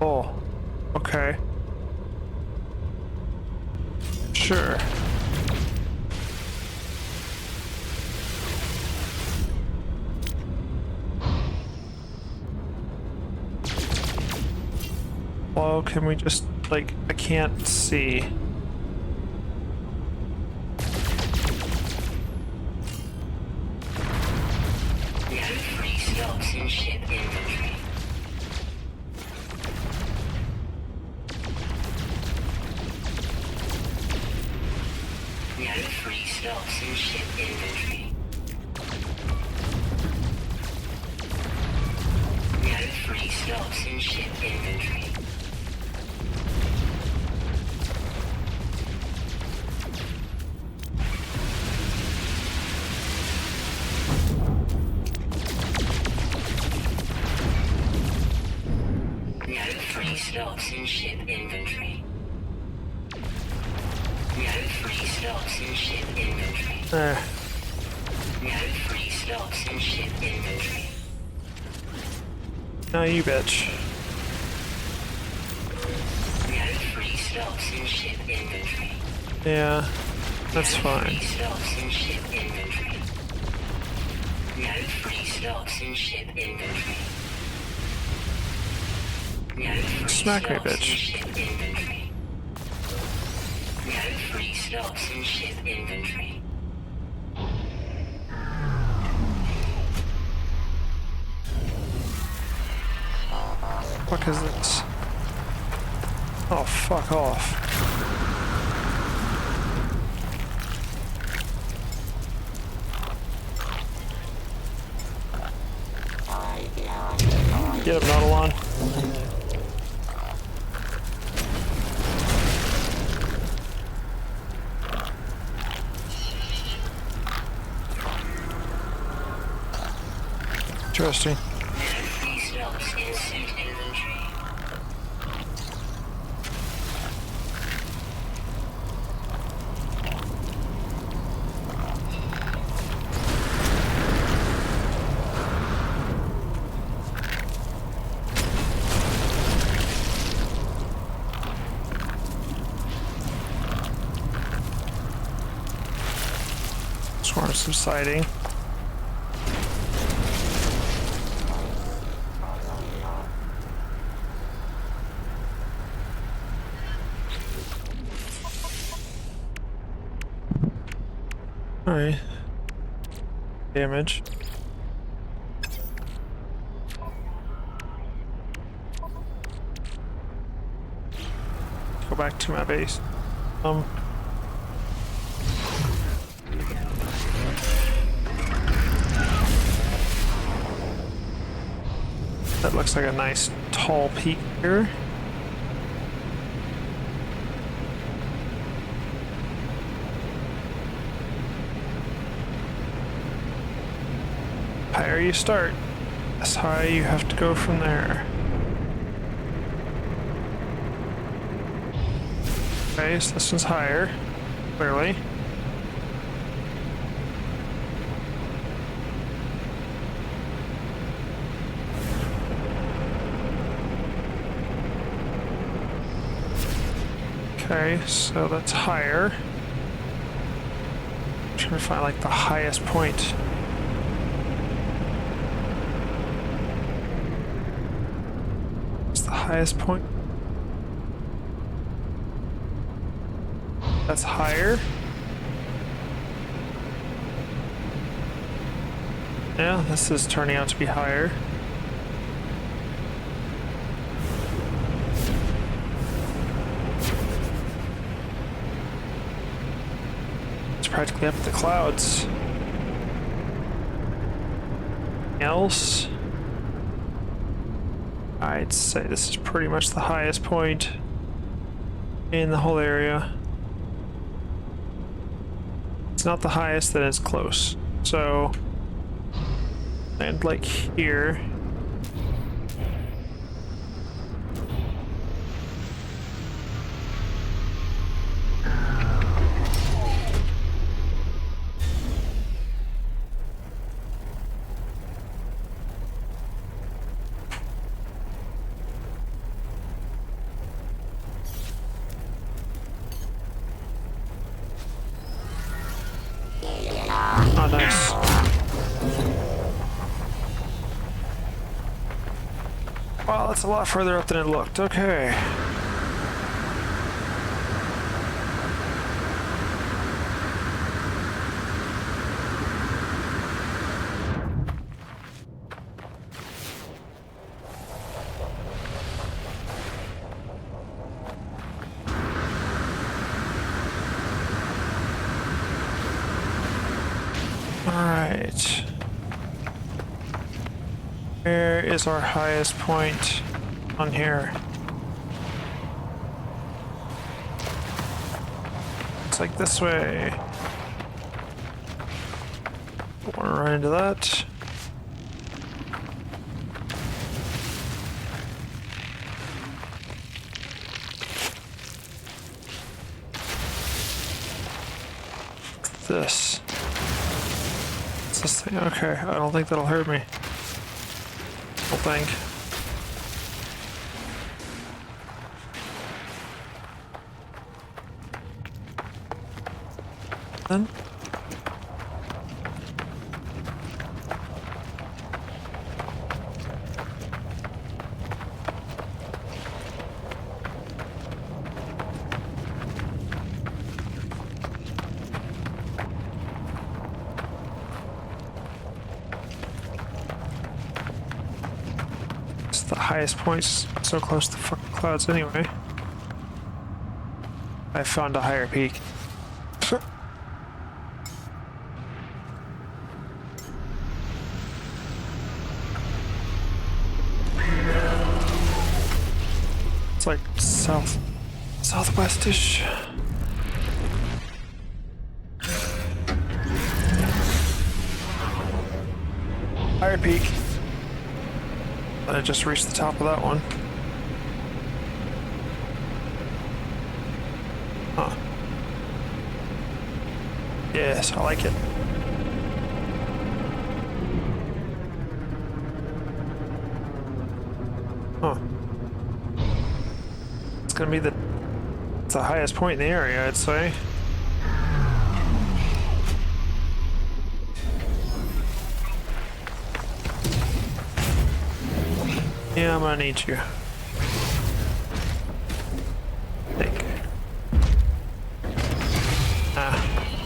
Oh, okay. Sure. Well, can we just, like, I can't see. No free slots in ship inventory. No free slots in ship inventory. No free slots in ship inventory. No free slots in ship inventory. No free slots in ship inventory. No free slots in ship inventory. No, you bitch. No free slots in ship inventory. Yeah, that's No fine. free slots in ship inventory. No free slots in ship inventory. No free Smack me, slots in bitch. ship inventory. No free slots in ship inventory. Fuck is this? Oh, fuck off. Get him, Nautilon. Interesting. No free slots in suit inventory. Swarm subsiding. Alright. Damage. Go back to my base. That looks like a nice tall peak here. Higher you start, as high you have to go from there. Okay, so this one's higher, clearly. Okay, so that's higher. I'm trying to find like the highest point. What's the highest point? That's higher. Yeah, this is turning out to be higher. It's practically up the clouds. Anything else? I'd say this is pretty much the highest point in the whole area. It's not the highest, then it's close. So, and like here. Oh, nice. Wow, that's a lot further up than it looked. Okay. Alright. Where is our highest point on here? It's like this way. Don't want to run into that. What's this? This thing? Okay, I don't think that'll hurt me. I don't think. Then? The highest points so close to the fucking clouds anyway. I found a higher peak. It's like southwestish. Higher peak. I just reached the top of that one. Huh. Yes, I like it. Huh. It's gonna be the highest point in the area, I'd say. Yeah, I'm gonna need you. Think. Ah,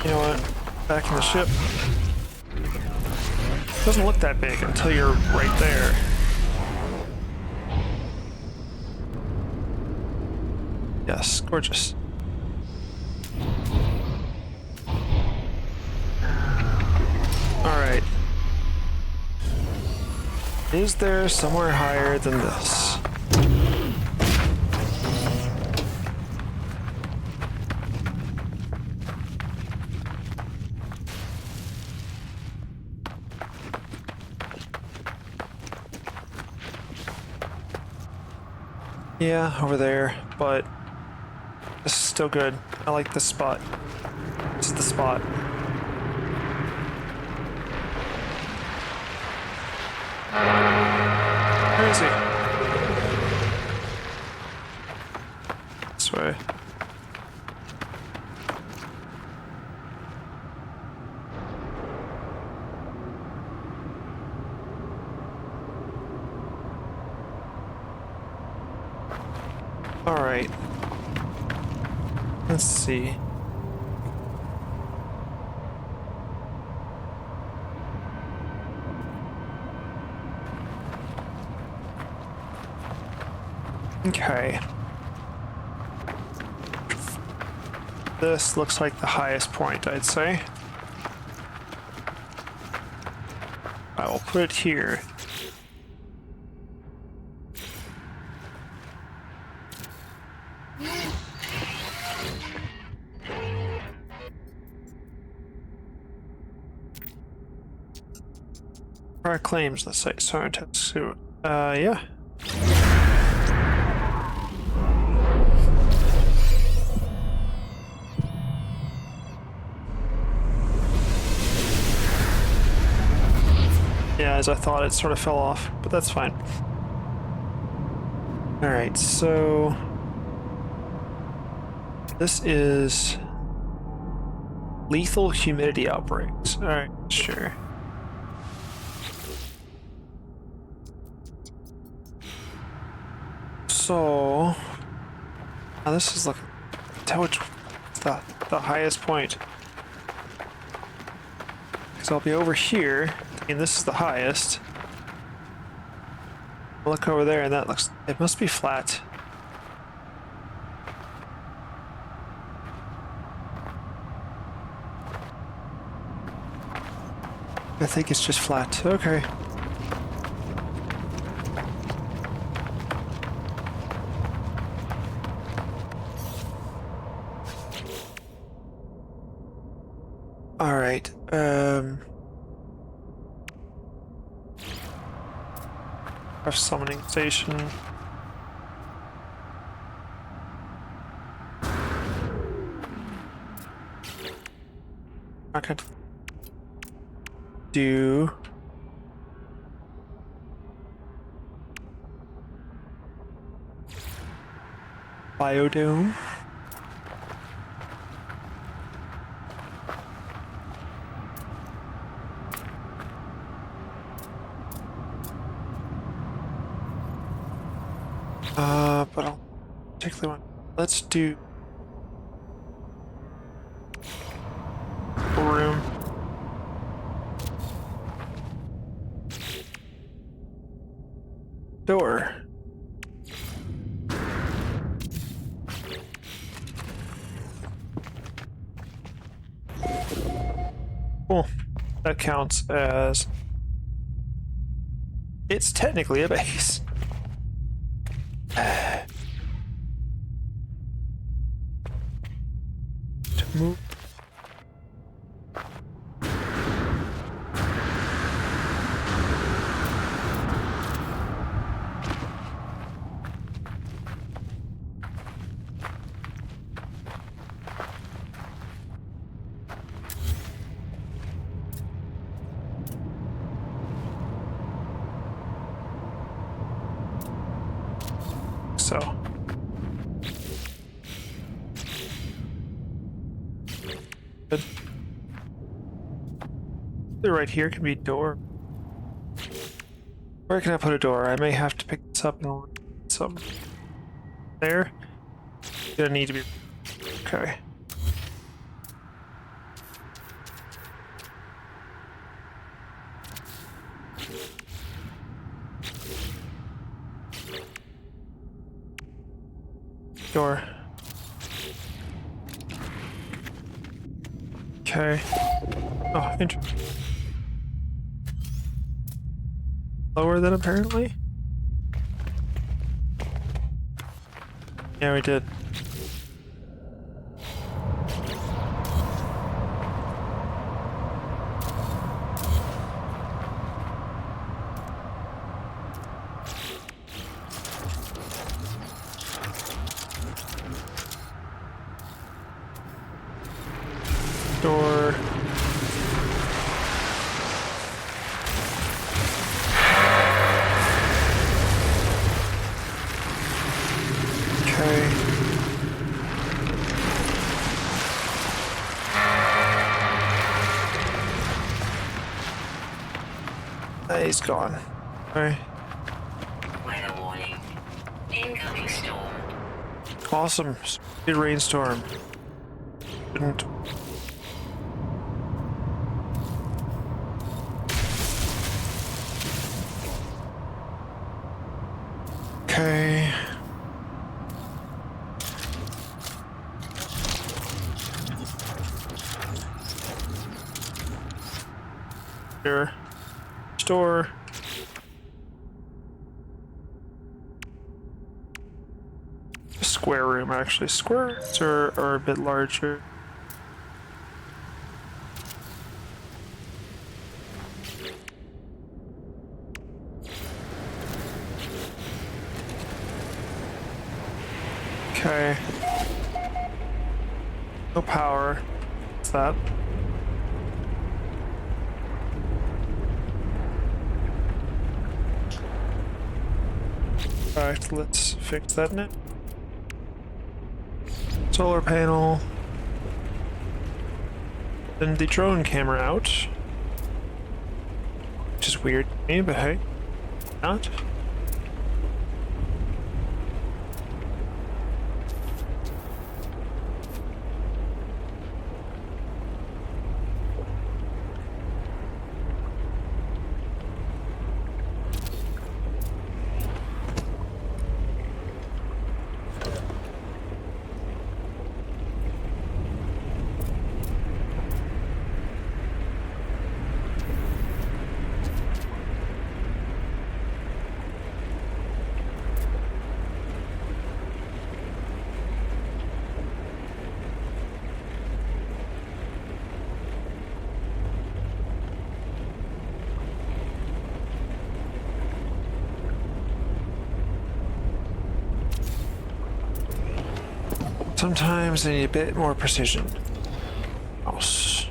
you know what? Back in the ship. Doesn't look that big until you're right there. Yes, gorgeous. Alright. Is there somewhere higher than this? Yeah, over there, but this is still good. I like this spot. This is the spot. Where is he? This way. All right. Let's see. Okay. This looks like the highest point, I'd say. I will put it here. Our claims the site scientists who, yeah. Yeah, as I thought, it sort of fell off, but that's fine. Alright, so this is lethal humidity outbreaks. Alright, sure. So now this is looking, tell which the highest point. Because I'll be over here, and this is the highest. Look over there, and that looks, it must be flat. I think it's just flat. Okay. All right. Our summoning station. I could do biodome. But I'll particularly want. Let's do room. Door. Cool. That counts as. It's technically a base. To move. So. Good. Right here can be a door. Where can I put a door? I may have to pick this up and some there. Gonna need to be okay. door. Okay. Oh, interesting. Lower than apparently? Yeah, we did. Door. Okay. He's gone. Alright. Weather warning. Incoming storm. Awesome. Big rainstorm. Didn't. Okay. Here. Store. Square room, actually. Squares are a bit larger. Okay. No power. What's that? Alright, let's fix that now. Solar panel. Then the drone camera out. Which is weird to me, but hey. Not. Sometimes they need a bit more precision. Mouse.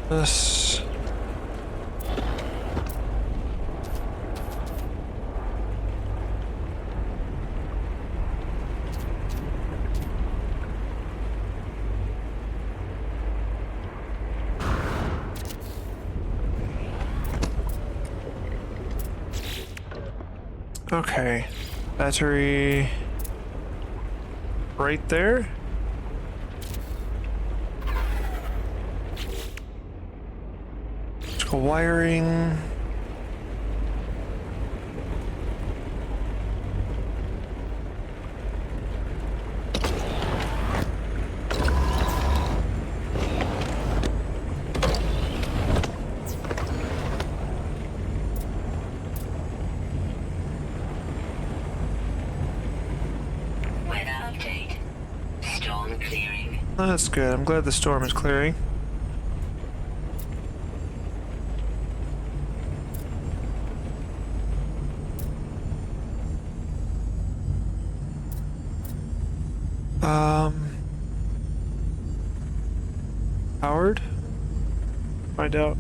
This. Okay, battery right there. Electrical wiring. That's good. I'm glad the storm is clearing. Howard? Find out.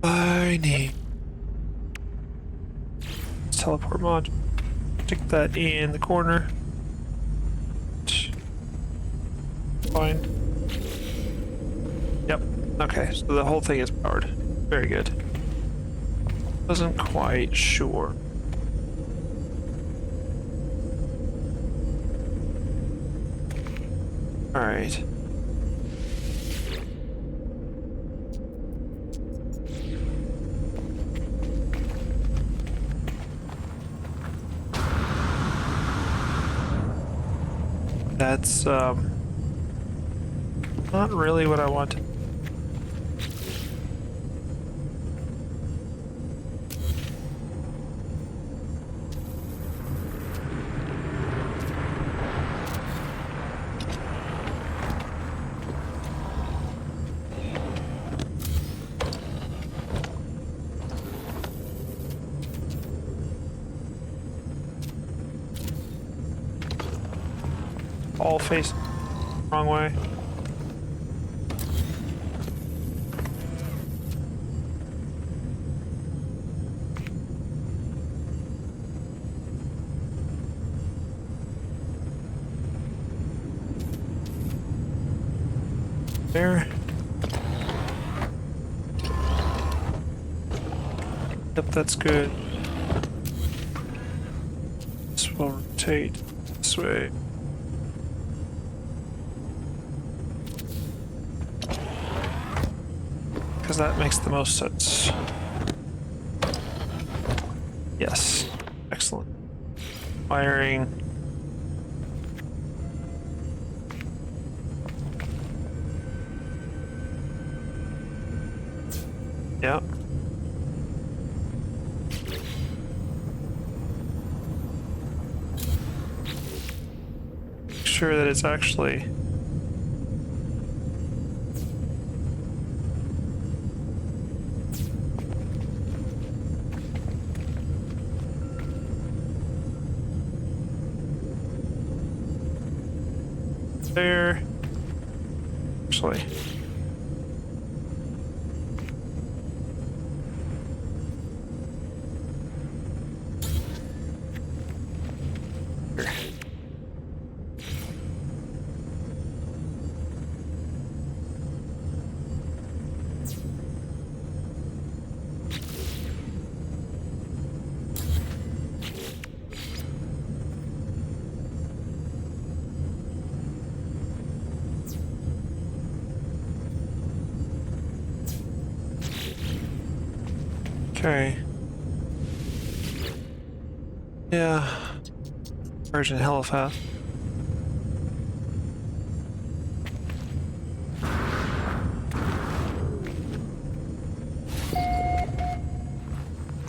I need teleport mod. Stick that in the corner. Fine. Yep. Okay, so the whole thing is powered. Very good. Wasn't quite sure. All right. That's not really what I want. All face wrong way. There. Yep, that's good. This will rotate this way. Because that makes the most sense. Yes. Excellent. Wiring. Yep. Make sure that it's actually there. Actually. Here. Okay. Yeah. Version hella fast.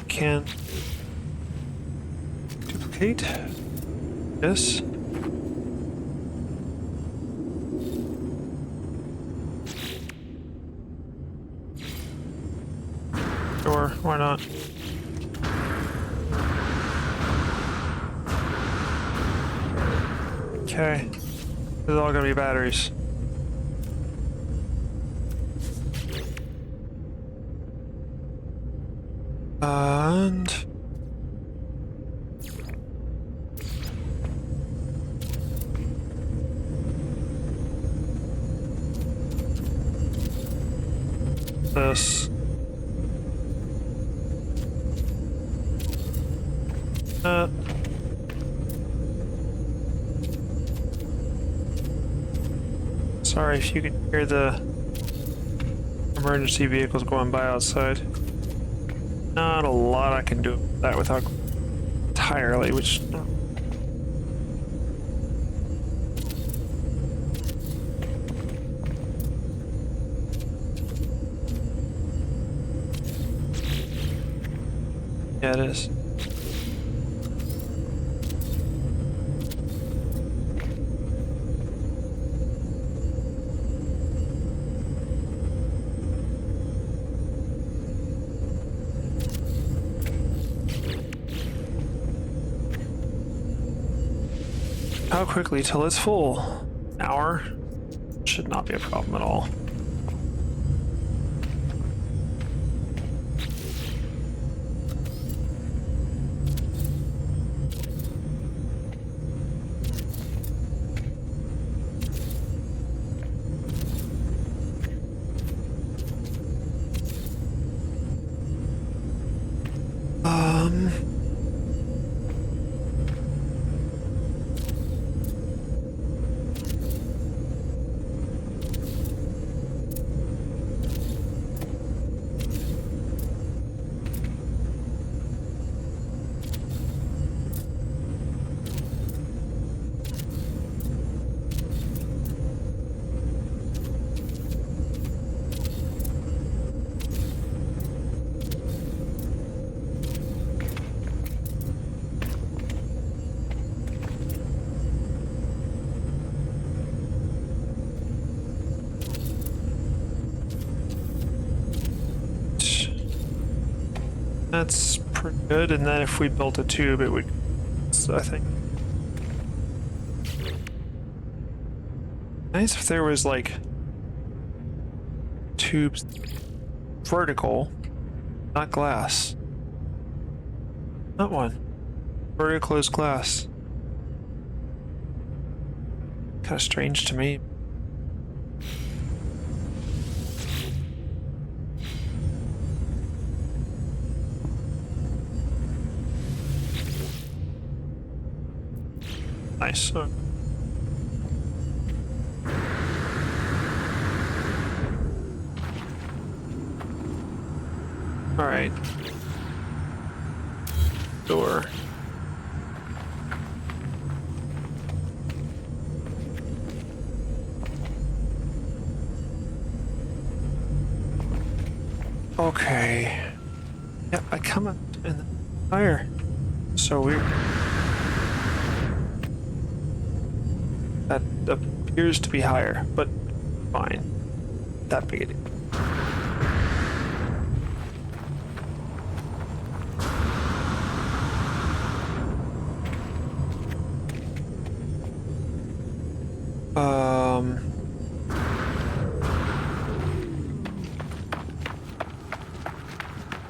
Can duplicate this. Sure, why not? Okay. This is all gonna be batteries. And this. Sorry if you can hear the emergency vehicles going by outside. Not a lot I can do that without entirely, which yeah, it is. How quickly till it's full? An hour? Should not be a problem at all. That's pretty good. And then if we built a tube, it would, so I think. Nice if there was like tubes vertical, not glass. Not one. Vertical is glass. Kind of strange to me. Nice. All right. Door. Okay. Yep, I come up in the fire. So weird. That appears to be higher, but fine. That big a deal.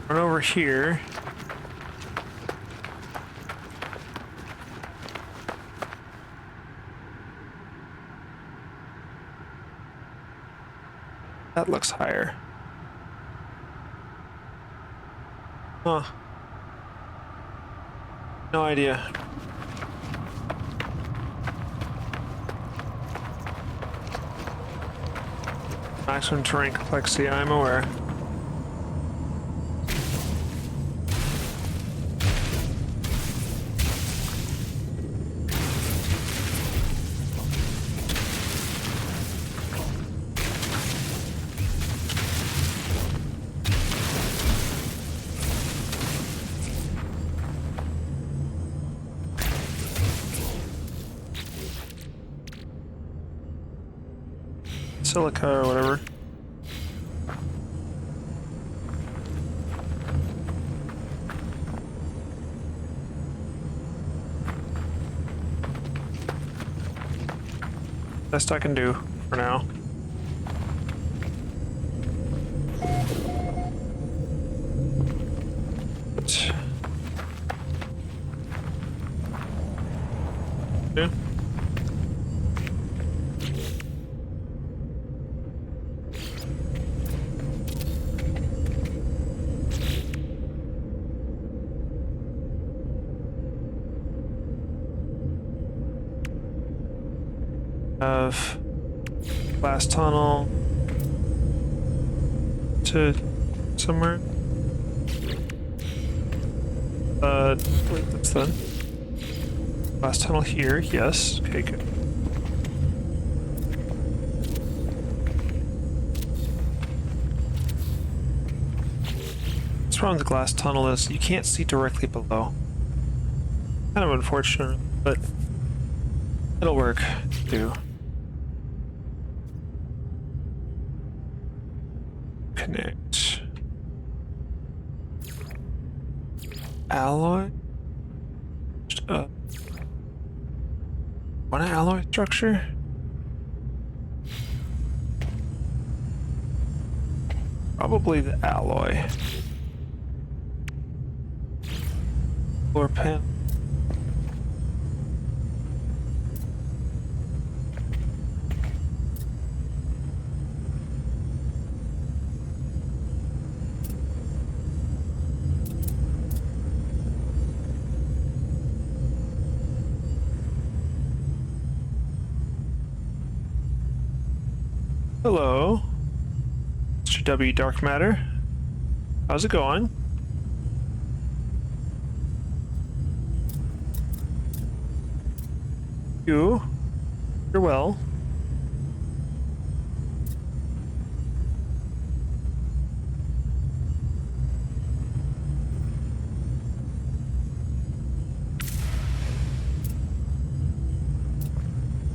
Run over here. That looks higher. Huh. No idea. Maximum terrain complexity, I'm aware. Silica or whatever. Best I can do for now. Yeah. Of glass tunnel to somewhere. Wait, what's that? Glass tunnel here, yes. Okay, good. What's wrong with the glass tunnel is you can't see directly below. Kind of unfortunate, but it'll work too. Connect. Alloy? What an alloy structure? Probably the alloy. Floor pan. Hello, Mr. W. Dark Matter. How's it going? You're well.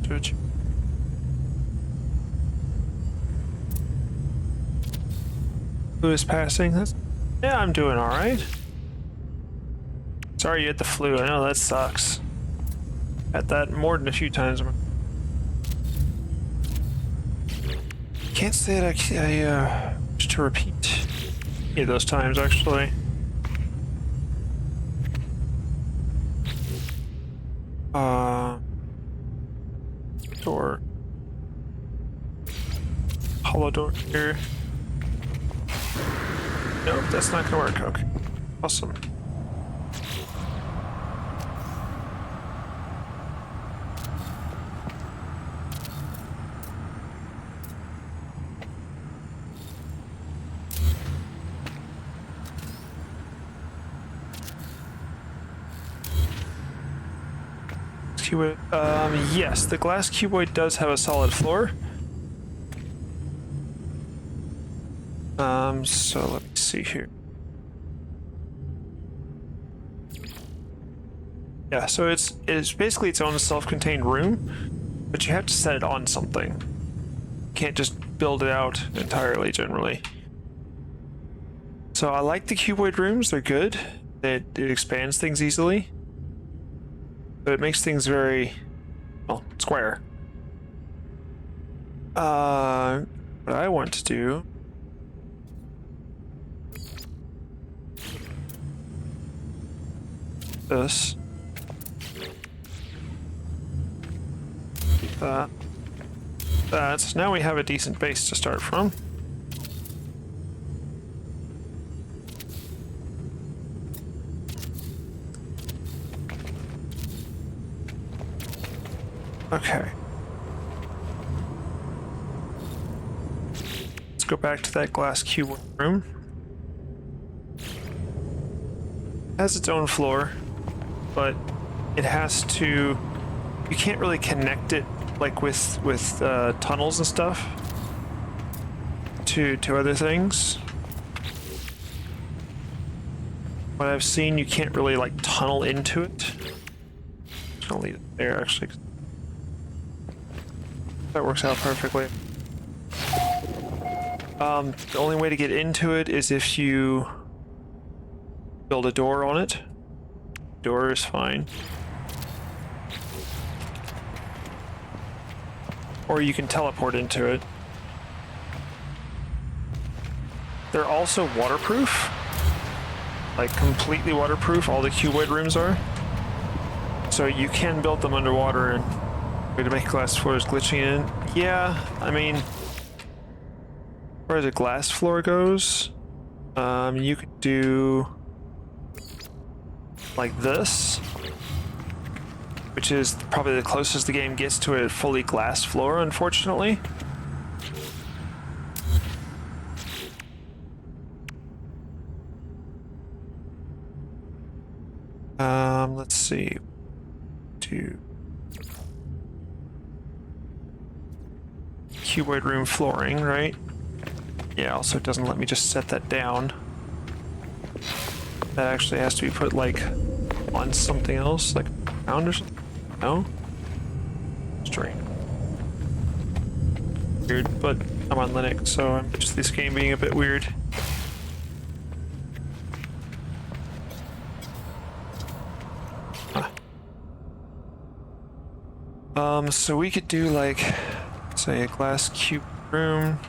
Switch. Who is passing this? Yeah, I'm doing all right. Sorry you had the flu. I know that sucks. Had that more than a few times. Can't say that I wish to repeat any of those times, actually. Door. Hollow door here. Nope, that's not gonna work. Okay. Awesome. Cuboid. Yes, the glass cuboid does have a solid floor. So let me see here. Yeah, so it's basically its own self-contained room, but you have to set it on something. You can't just build it out entirely, generally. So I like the cuboid rooms, they're good. It expands things easily. So it makes things very, well, square. What I want to do this. That. Now we have a decent base to start from. Okay. Let's go back to that glass cube room. It has its own floor, but it has to. You can't really connect it like with tunnels and stuff to other things. What I've seen, you can't really like tunnel into it. Just gonna leave it there actually. That works out perfectly. The only way to get into it is if you build a door on it. Door is fine. Or you can teleport into it. They're also waterproof. Like completely waterproof, all the cuboid rooms are. So you can build them underwater and way to make glass floors glitching in. Yeah, I mean, as far as a glass floor goes, you could do like this, which is probably the closest the game gets to a fully glass floor, unfortunately. Let's see. Cuboid room flooring, right? Yeah, also it doesn't let me just set that down. That actually has to be put like on something else, like ground or something. No? Strange. Weird, but I'm on Linux, so I'm just this game being a bit weird. Huh. So we could do like, say, a glass cube room.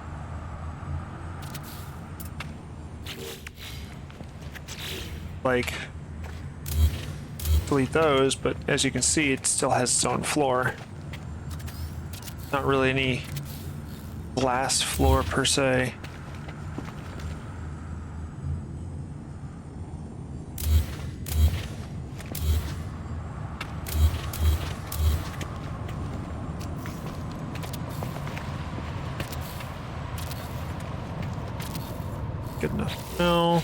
Like, delete those, but as you can see, it still has its own floor. Not really any glass floor per se. Good enough. No.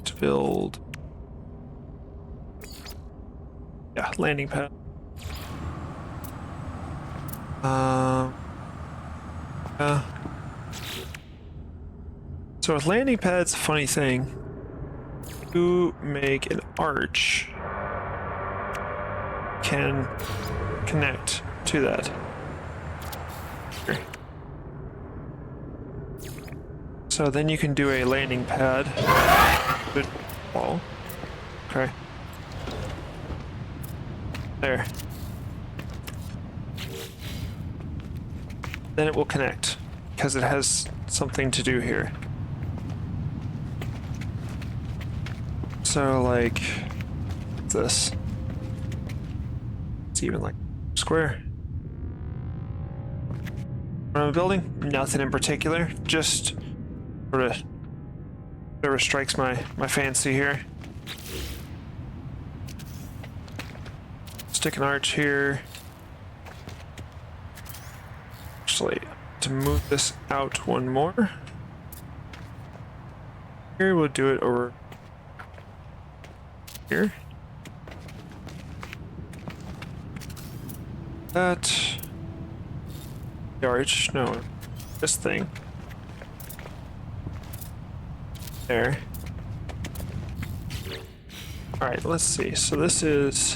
To build. Yeah, landing pad. So with landing pads, funny thing. You make an arch. Can connect to that. Here. So then you can do a landing pad. Good. Wall. Okay. There. Then it will connect because it has something to do here. So like this. It's even like square. What am I building? Nothing in particular. Just sort of whatever strikes my fancy here. Stick an arch here. Actually, to move this out one more. Here we'll do it over here. That the arch, no, this thing. There. Alright, let's see. So this is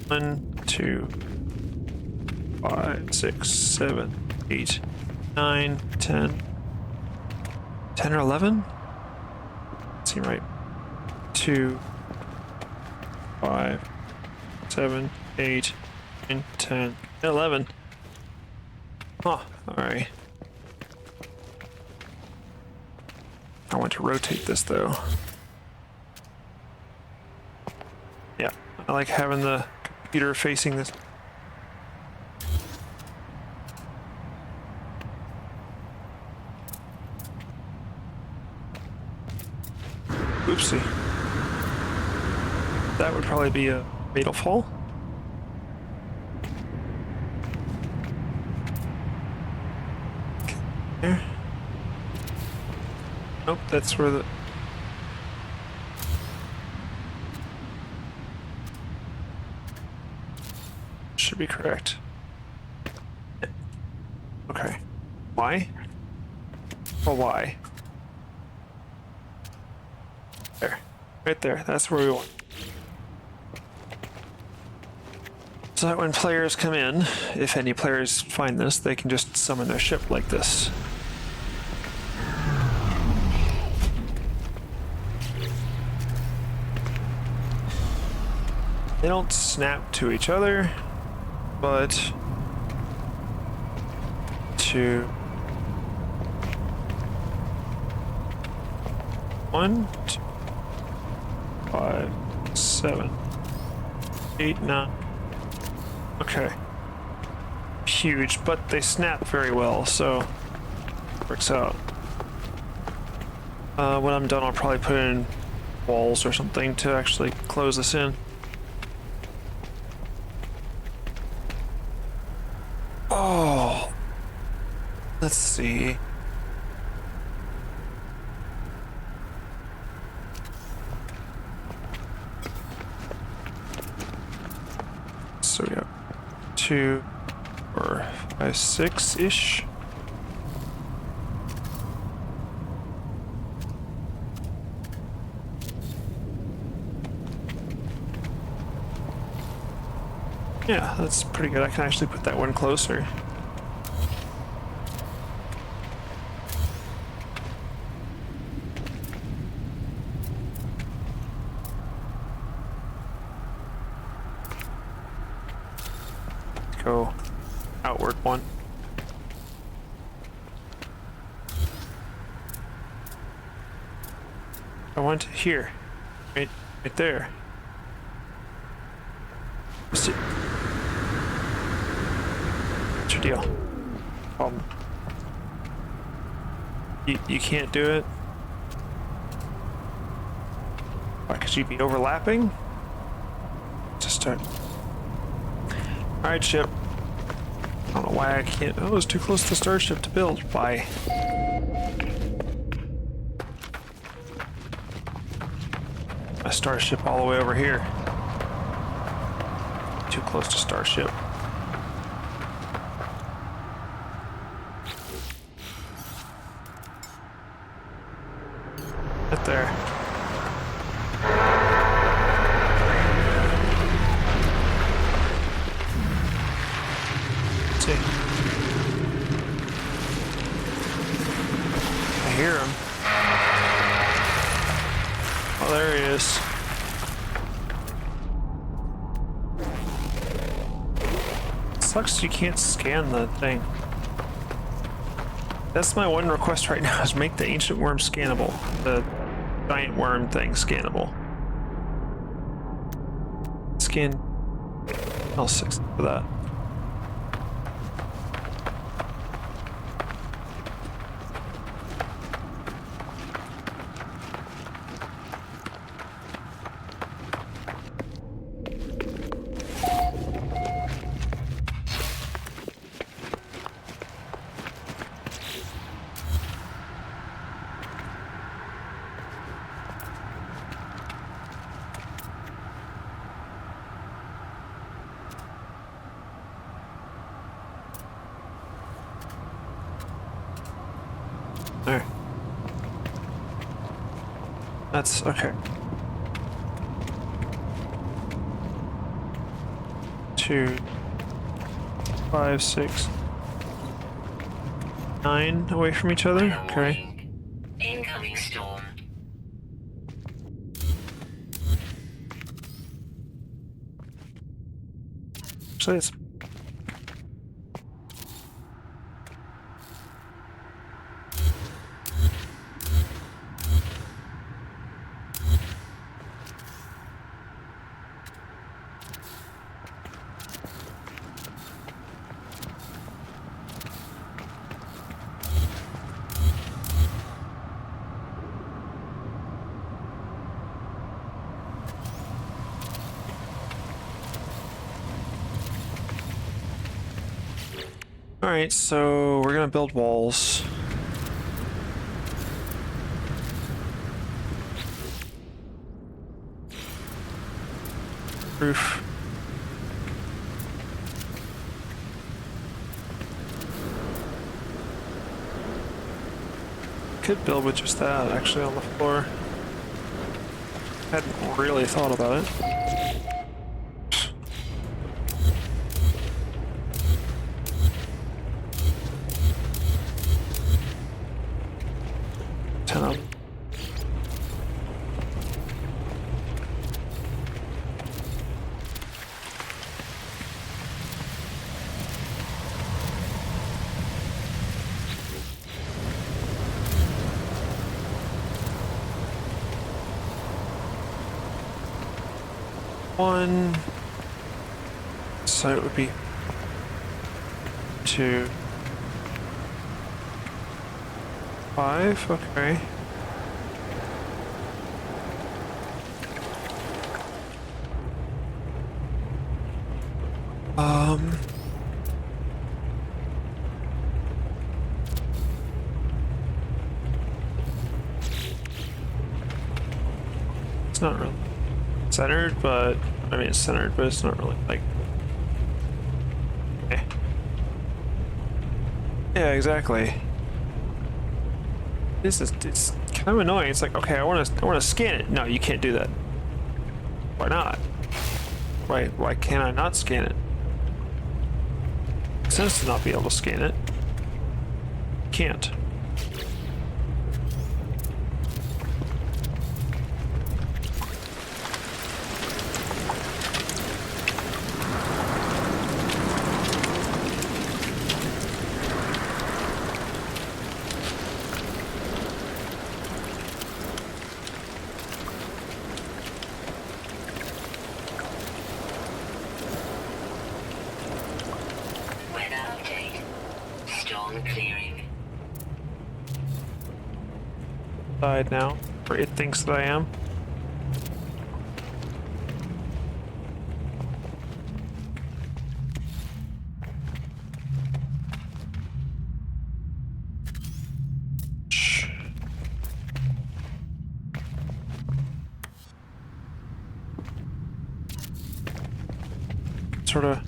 1, 2, 5, 6, 7, 8, 9, 10. 10 or 11? Let's see, right. 2, 5, 7, 8, 9, 10, 11. Huh, alright. I want to rotate this though. Yeah, I like having the computer facing this. Oopsie. That would probably be a fatal fall. Okay. There. Nope, that's where the... Should be correct. Okay. Why? Well, why? There. Right there. That's where we want. So that when players come in, if any players find this, they can just summon their ship like this. They don't snap to each other, but to 1, 2, 5, 7, 8, 9. Okay. Huge, but they snap very well, so works out. When I'm done, I'll probably put in walls or something to actually close this in. Oh, let's see. So we have 2, 4, 5, 6-ish. Yeah, that's pretty good. I can actually put that one closer. Go outward one. I want it here. Right there. What's your deal? You can't do it? Why, could you be overlapping? Just start. Alright, ship. I don't know why I can't. Oh, it's too close to the starship to build. Why? My starship all the way over here. Too close to starship. Right there. Let's see. I hear him. Oh, there he is. Sucks you can't scan the thing. That's my one request right now, is make the ancient worm scannable. The giant worm thing scannable. Scan L6 for that. There. That's okay. 2, 5, 6, 9 away from each other. Okay. Incoming storm. Actually, it's all right. So we're gonna build walls. Roof. Could build with just that actually on the floor. Hadn't really thought about it. Ten up. One, so it would be 2, 5, okay. It's not really centered, but I mean it's centered, but it's not really like. Eh. Yeah, exactly. This is it's kind of annoying. It's like, okay, I want to scan it. No, you can't do that. Why not? Why can't I not scan it? Makes sense to not be able to scan it. Can't. Weather update. Storm clearing. Side now, or it thinks that I am. Shh. Sort of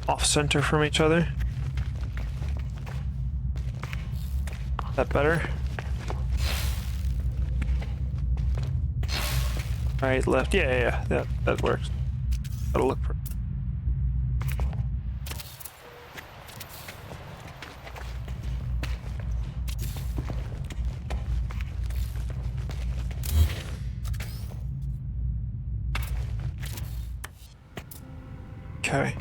off center from each other. That better? Right, left. Yeah. That works. That'll look pretty. Okay.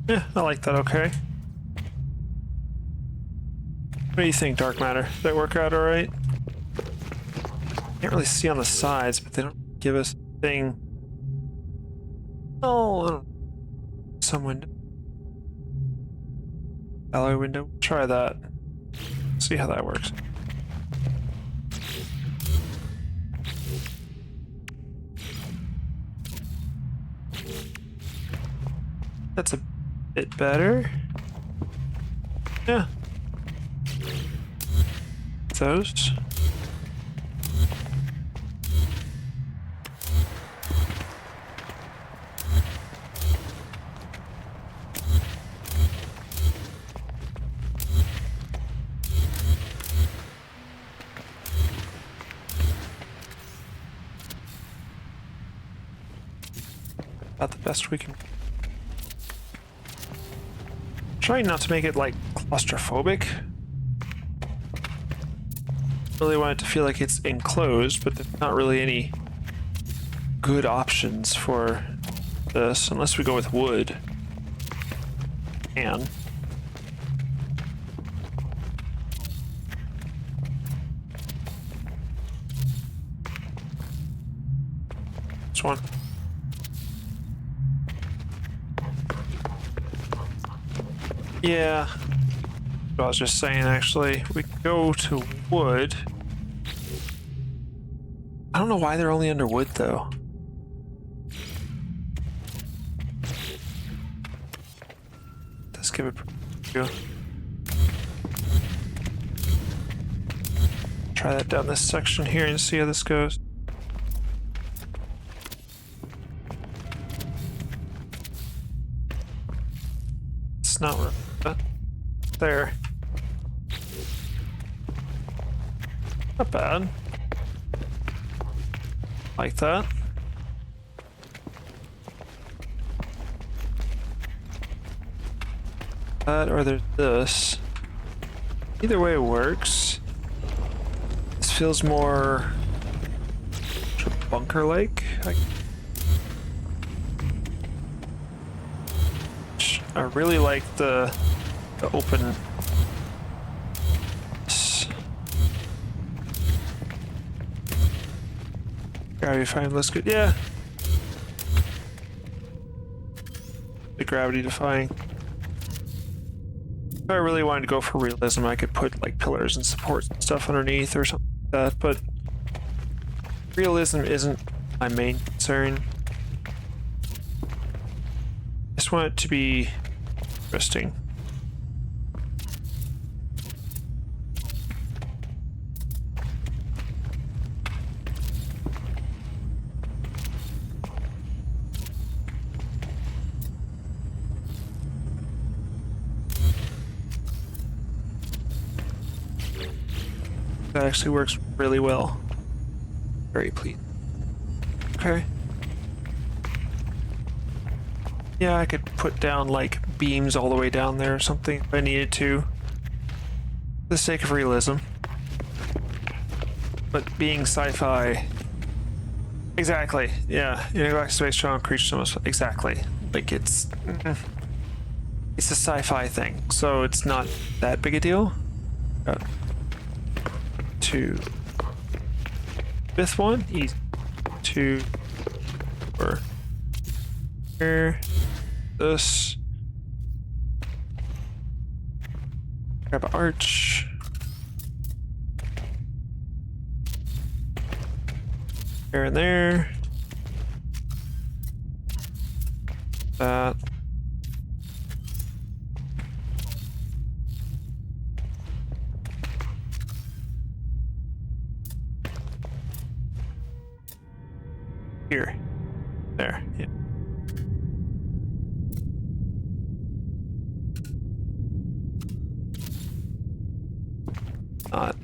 Yeah, I like that. Okay. What do you think, Dark Matter? Did that work out all right? Can't really see on the sides, but they don't give us a thing. Oh, I don't know. Some window. Alloy window. Try that. See how that works. That's a bit better. Yeah. Those. About the best we can. Trying not to make it like claustrophobic. Really want it to feel like it's enclosed, but there's not really any good options for this unless we go with wood. And this one. Yeah. I was just saying, actually, we go to wood. I don't know why they're only under wood, though. Let's give it a go. Try that down this section here and see how this goes. It's not there. Not bad. Like that. That or there's this. Either way works. This feels more bunker-like. I really like the open. Gravity 5 looks good. Yeah. The gravity defying. If I really wanted to go for realism, I could put like pillars and supports and stuff underneath or something like that, but realism isn't my main concern. I just want it to be interesting. That actually works really well. Very pleased. Okay. Yeah, I could put down like beams all the way down there or something if I needed to. For the sake of realism. But being sci-fi. Exactly. Yeah. Intergalactic space strong creatures almost exactly. Like it's a sci-fi thing, so it's not that big a deal. To fifth one, easy. 2 or here. This. Grab an arch. Here and there. That. Here. There. Yeah. Not.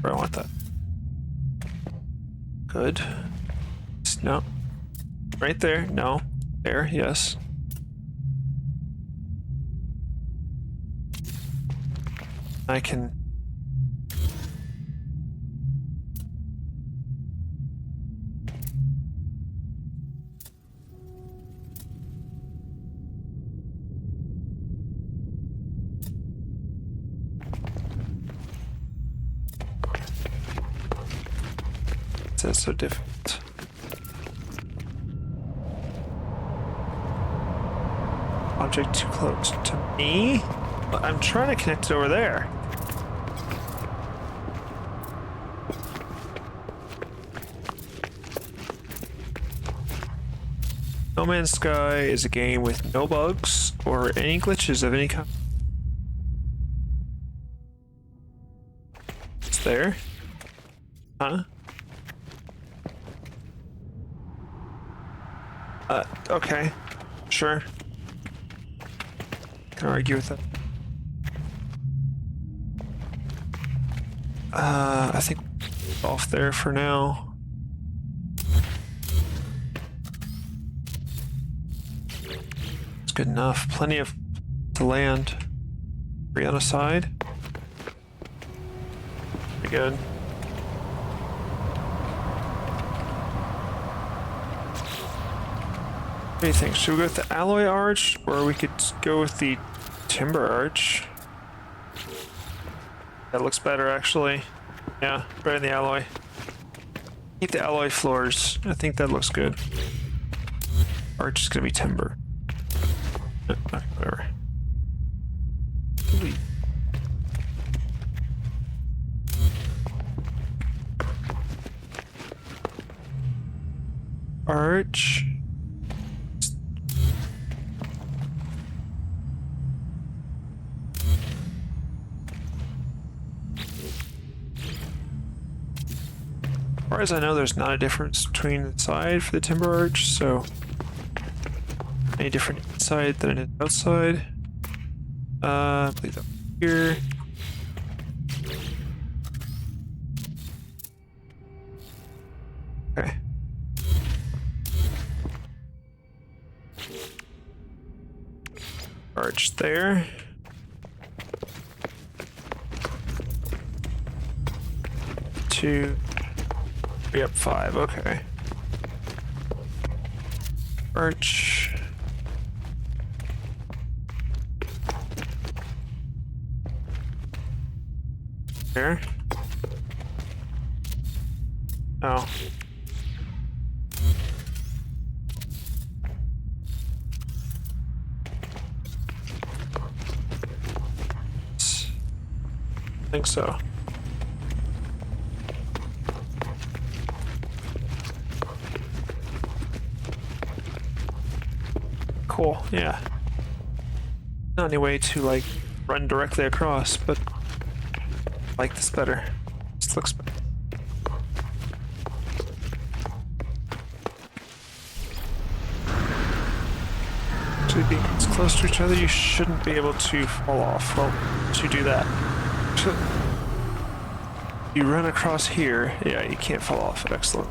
Where I want that. Good. No. Right there. No. There. Yes. I can. That's so difficult. Object too close to me? I'm trying to connect it over there. No Man's Sky is a game with no bugs or any glitches of any kind. It's there? Huh? Okay. Sure. Can argue with that. I think off there for now. It's good enough. Plenty of to land. Three on a side. Pretty good. What do you think? Should we go with the alloy arch, or we could go with the timber arch? That looks better, actually. Yeah, right in the alloy. Keep the alloy floors. I think that looks good. Arch is gonna be timber. Okay, whatever. Delete. Arch. As far as I know, there's not a difference between the side for the timber arch, so any different inside than it is outside. Leave that here. Okay. Arch there. Two. Yep, 5, okay. Arch. There. Oh. I think so. Cool, yeah. Not any way to like run directly across, but I like this better. This looks better. Actually, being this close to each other, you shouldn't be able to fall off. Well, once you do that, you run across here. Yeah, you can't fall off. Excellent.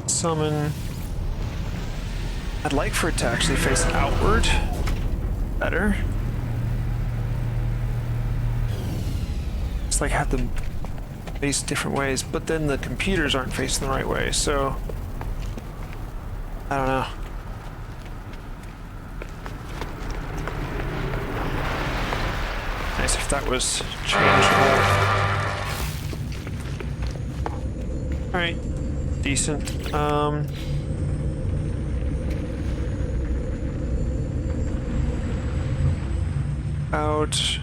Summon. I'd like for it to actually face outward better. It's like have them face different ways, but then the computers aren't facing the right way, so I don't know. Nice if that was changeable. Alright. Decent. Out.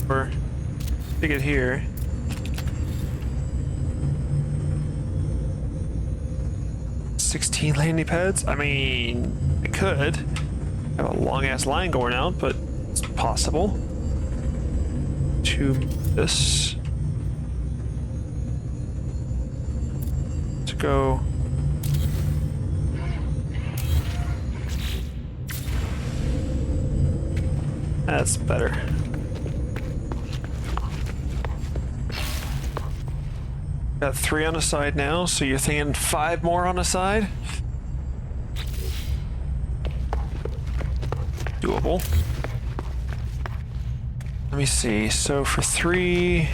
Or take it here. 16 landing pads? I mean, I could have a long ass line going out, but it's possible. To this. To go. That's better. Got 3 on the side now, so you're thinking 5 more on the side? Doable. Let me see. So for 3...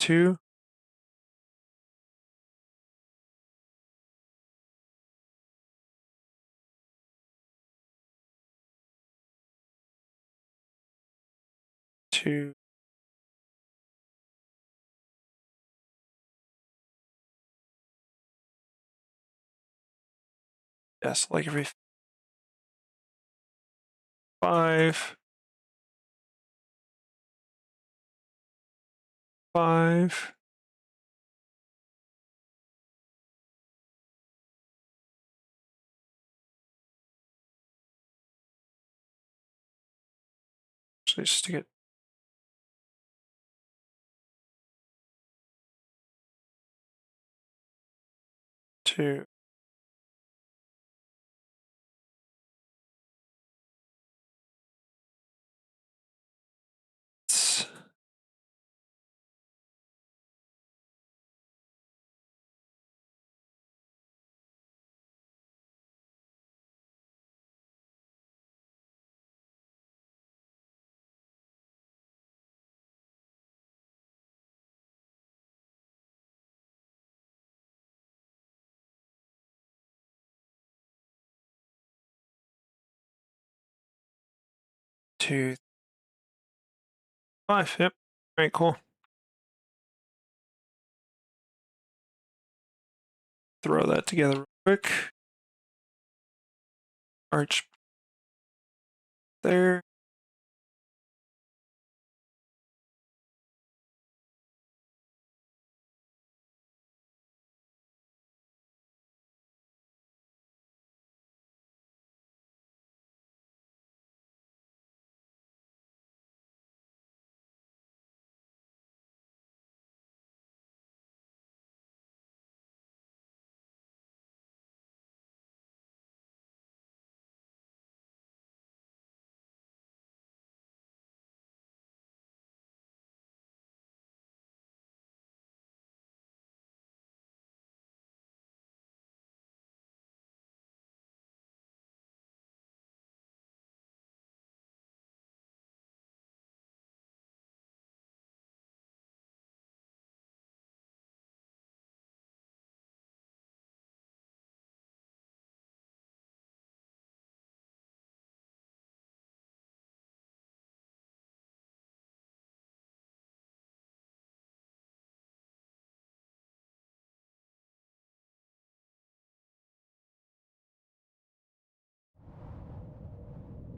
Two. Two. Yes, like every 5. 5. Actually, just to get 2. Two, 5. Yep. Very cool. Throw that together real quick. Arch there.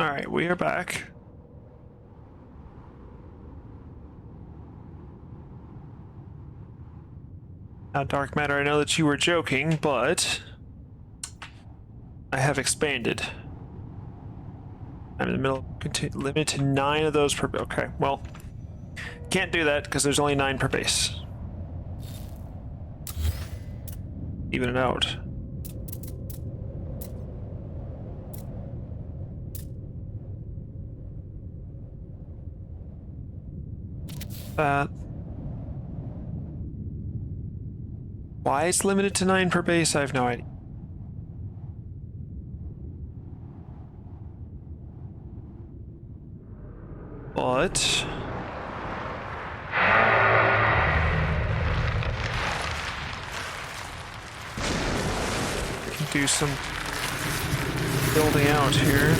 All right, we are back. Now, Dark Matter, I know that you were joking, but I have expanded. I'm in the middle. Limit to 9 of those per. Okay, well, can't do that because there's only 9 per base. Even it out. That. Why it's limited to 9 per base, I have no idea. But we can do some building out here.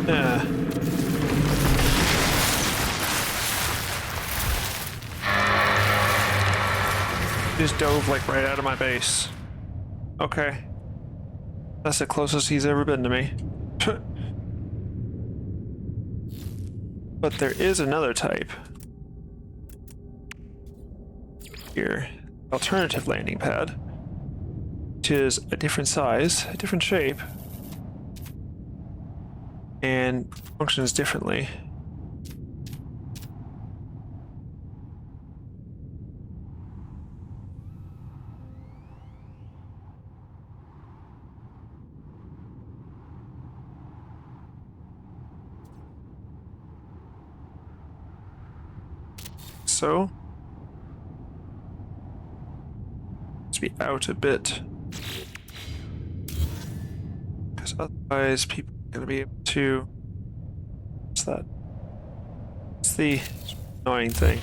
Yeah. Just dove like right out of my base. Okay. That's the closest he's ever been to me. But there is another type here, alternative landing pad, which is a different size, a different shape, and functions differently. So, let's be out a bit, because otherwise people are going to be able to. What's that? It's the annoying thing.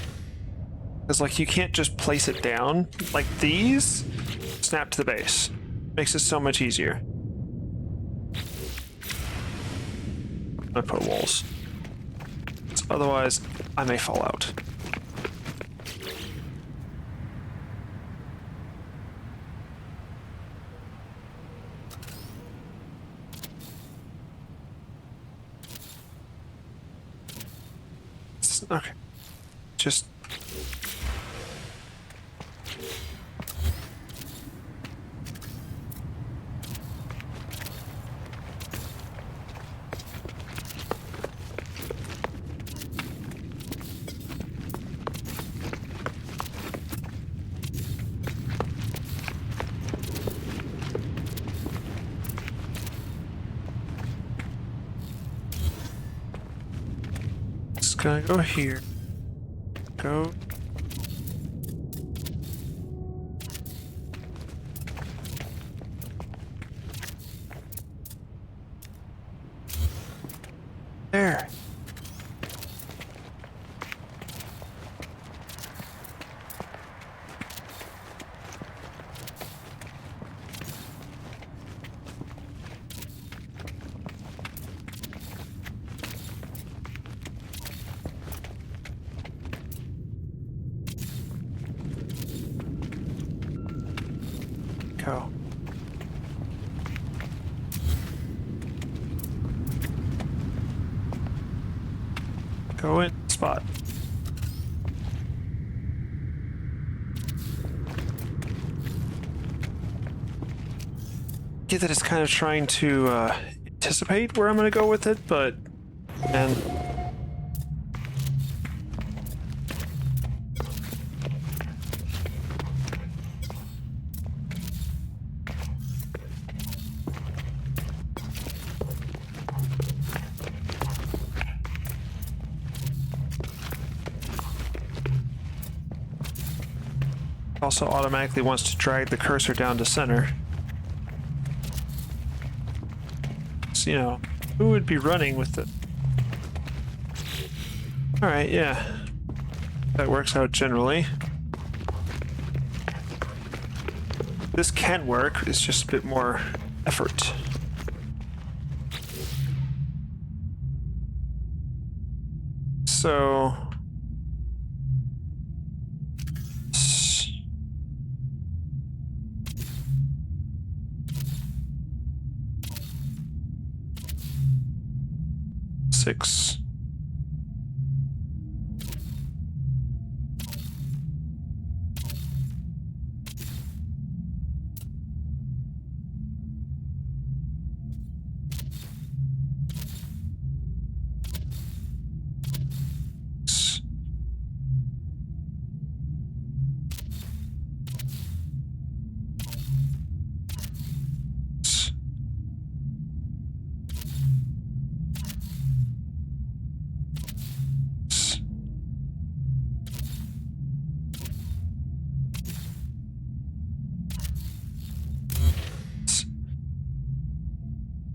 Because like you can't just place it down like these. Snap to the base. Makes it so much easier. I put walls. Otherwise, I may fall out. Okay. Just... It's gonna go here. Go. There. Go. Go in spot. Get that it's kind of trying to anticipate where I'm going to go with it, but and also automatically wants to drag the cursor down to center. So, you know, who would be running with it? Alright, yeah. That works out generally. This can work, it's just a bit more effort. So... Six.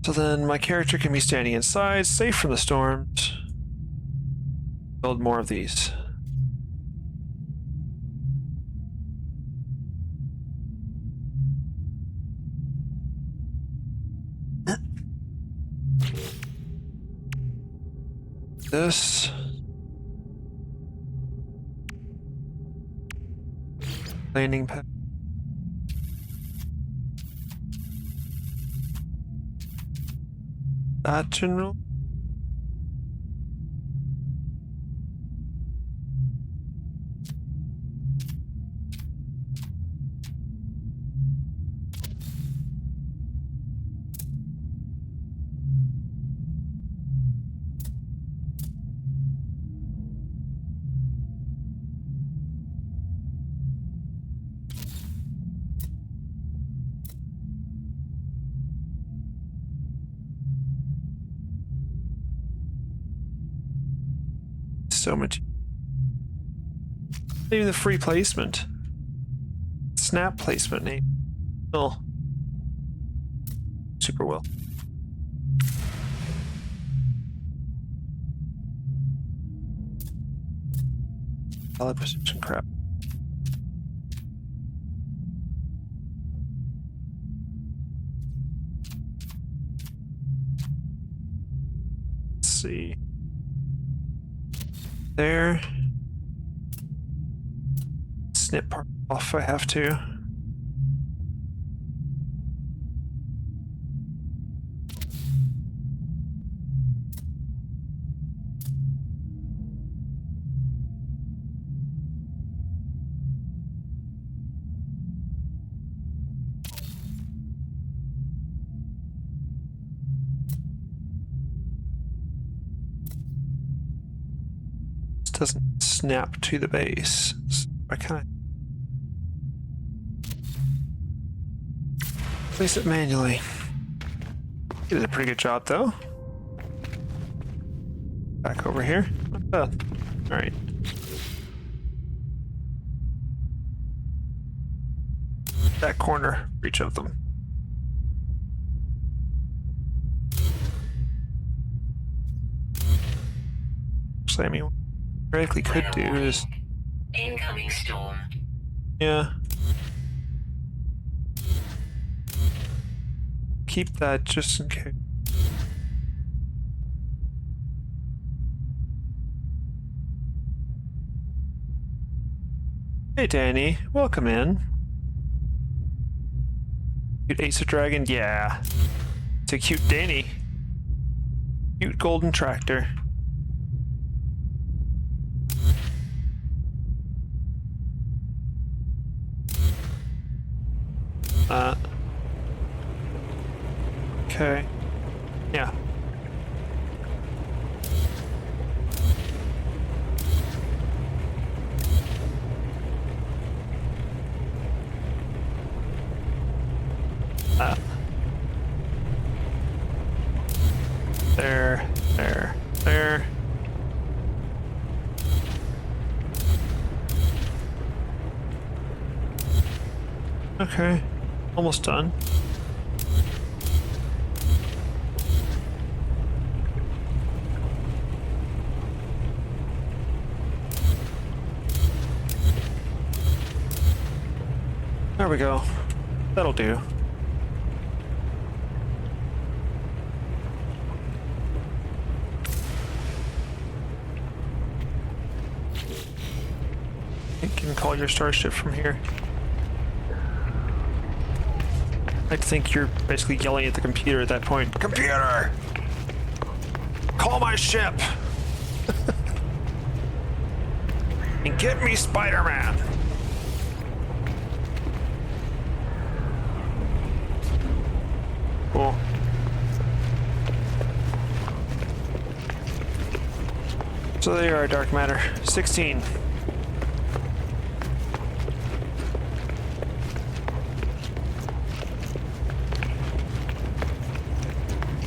So then my character can be standing inside, safe from the storms. Build more of these. This. Landing pad. That general. so much. Even the free placement. Snap placement name. Oh. Super well. Valid position crap. Let's see. There. Snip part off if I have to. This doesn't snap to the base. So I kind of place it manually. He did a pretty good job, though. Back over here. Not bad. All right. That corner for each of them. Actually, I mean, what I theoretically could do is. Incoming storm. Yeah. Keep that just in case. Hey Danny, welcome in. Cute Ace of Dragon, yeah. It's a cute Danny. Cute golden tractor. Okay. Yeah. There. Okay. Almost done. There we go. That'll do. You can call your starship from here. I think you're basically yelling at the computer at that point. Computer! Call my ship! And get me Spider-Man! Cool. So there you are, dark matter. 16.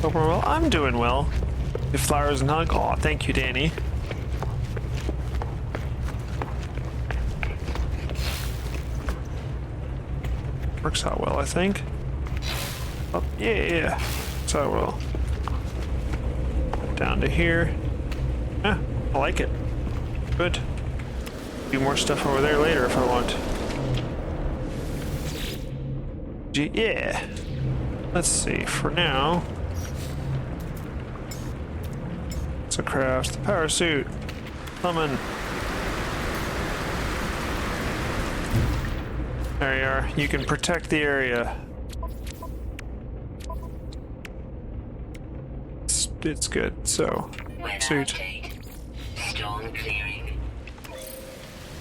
Hope we're well. I'm doing well. If flowers and hug. Aw, thank you, Danny. Works out well, I think. Oh, yeah. Works out well. Down to here. Yeah, I like it. Good. Do more stuff over there later if I want. Yeah. Let's see. For now. Exocraft, the power suit. Coming. There you are. You can protect the area. It's good. So, suit. Storm clearing.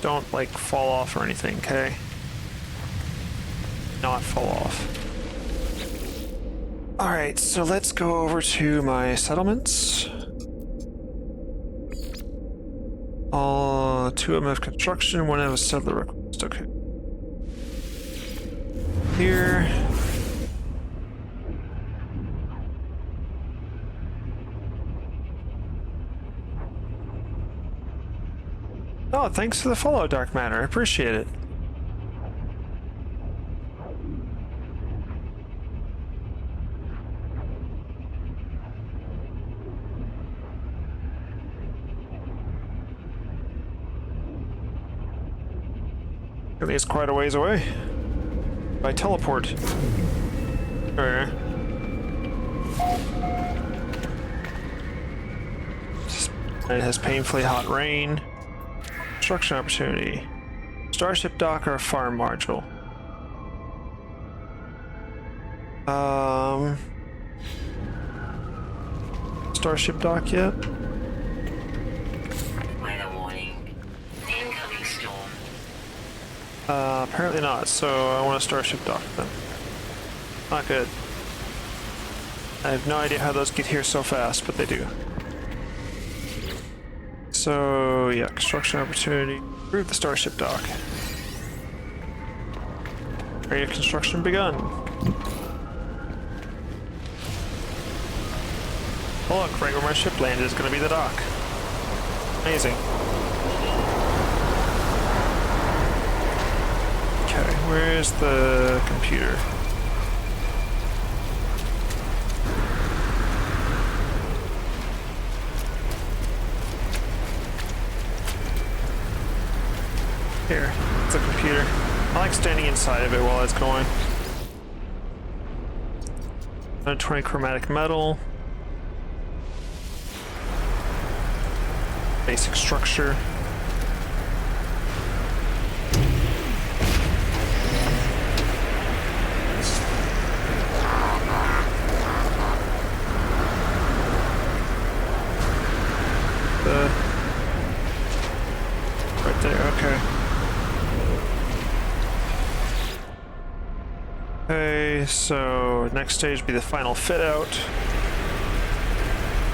Don't like fall off or anything, okay? Not fall off. All right, so let's go over to my settlements. Two of them have construction, one have a settler request. Okay. Here. Oh, thanks for the follow, Dark Matter. I appreciate it. At least quite a ways away. By teleport. There. It has painfully hot rain. Construction opportunity. Starship dock or a farm module. Starship dock yet? Weather warning. Incoming storm. Apparently not, so I want a starship dock then. Not good. I have no idea how those get here so fast, but they do. So, yeah, construction opportunity. Improve the starship dock. Area of construction begun. Oh look, right where my ship landed is going to be the dock. Amazing. Okay, where's the computer? Here, it's a computer. I like standing inside of it while it's going. 120 chromatic metal. Basic structure. Right there, okay. Okay, so next stage would be the final fit out.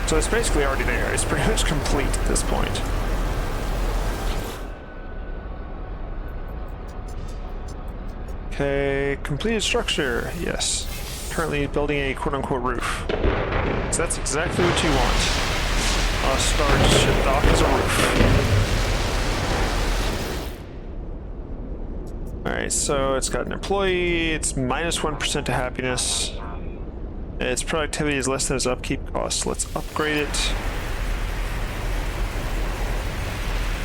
So it's basically already there. It's pretty much complete at this point. Okay, completed structure. Yes. Currently building a quote-unquote roof. So that's exactly what you want. A starship dock is a roof. Alright, so it's got an employee. It's -1% to happiness. Its productivity is less than its upkeep cost. Let's upgrade it.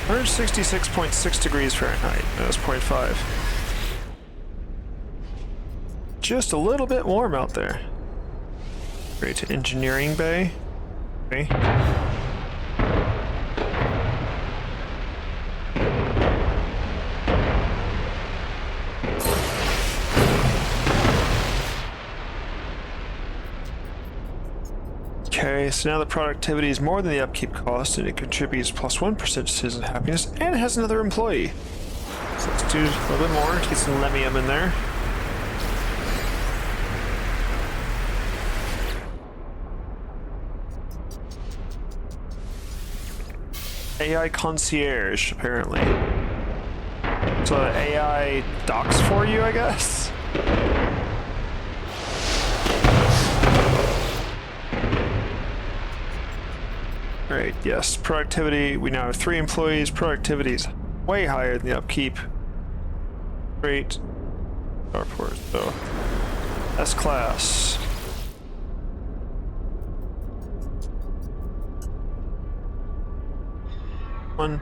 166.6 degrees Fahrenheit. That's 0.5. Just a little bit warm out there. Great to engineering bay. Okay. Okay, so now the productivity is more than the upkeep cost, and it contributes +1% to citizen happiness, and it has another employee. So let's do a little bit more to get some lemium in there. AI concierge, apparently. So AI docs for you, I guess? Right, yes, productivity, we now have 3 employees. Productivity is way higher than the upkeep. Great. Starport, so S-class. One.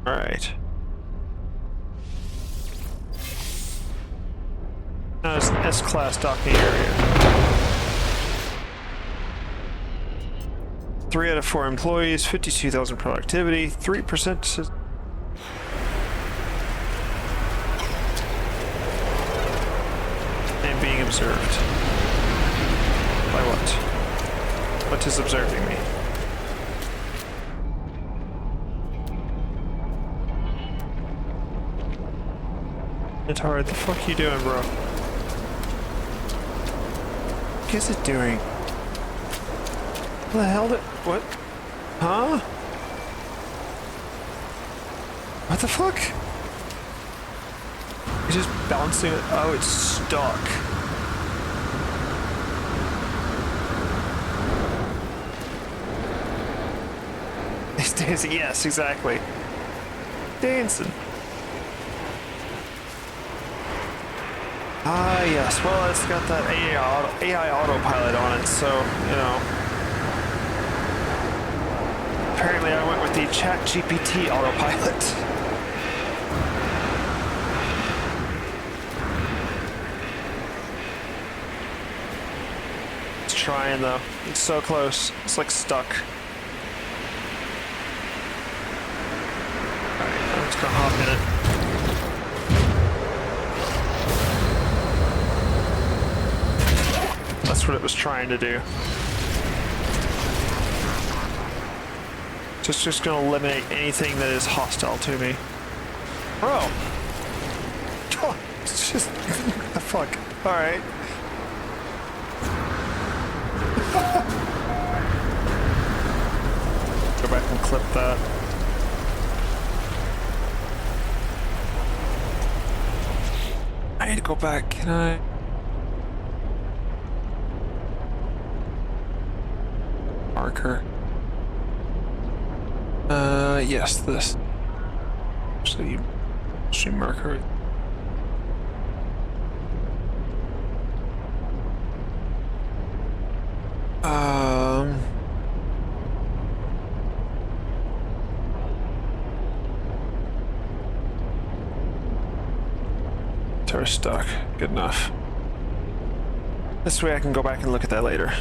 Alright. Now it's an S-class docking area. 3 out of 4 employees, 52,000 productivity, 3%. And being observed. By what? What is observing me? It's hard. The fuck you doing, bro? What is it doing? What the hell did... What? Huh? What the fuck? It's just bouncing... Oh, it's stuck. Yes, exactly. dancing. Ah, yes. Well, it's got that AI autopilot on it, so, you know. Apparently, I went with the ChatGPT autopilot. It's trying, though. It's so close. It's like stuck. Alright, I'm just gonna hop in it. That's what it was trying to do. Just gonna eliminate anything that is hostile to me. Bro! Oh, it's just... the fuck. Alright. Go back and clip that. I need to go back, can I? Marker. Yes, this. Actually, stream marker. Tower stock. Good enough. This way I can go back and look at that later.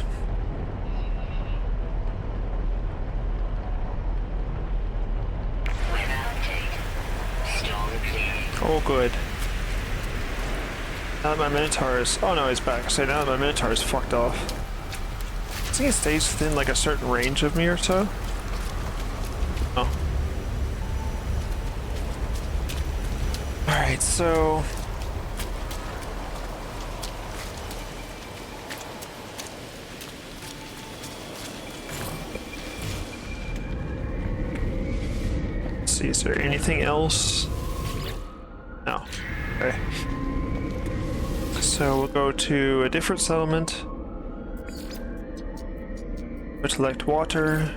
Oh, good. Now that my Minotaur is... Oh no, he's back. So now that my Minotaur is fucked off. I think it stays within like a certain range of me or so. Oh. Alright, so... Let's see, is there anything else? No. Okay. So we'll go to a different settlement. We'll collect water.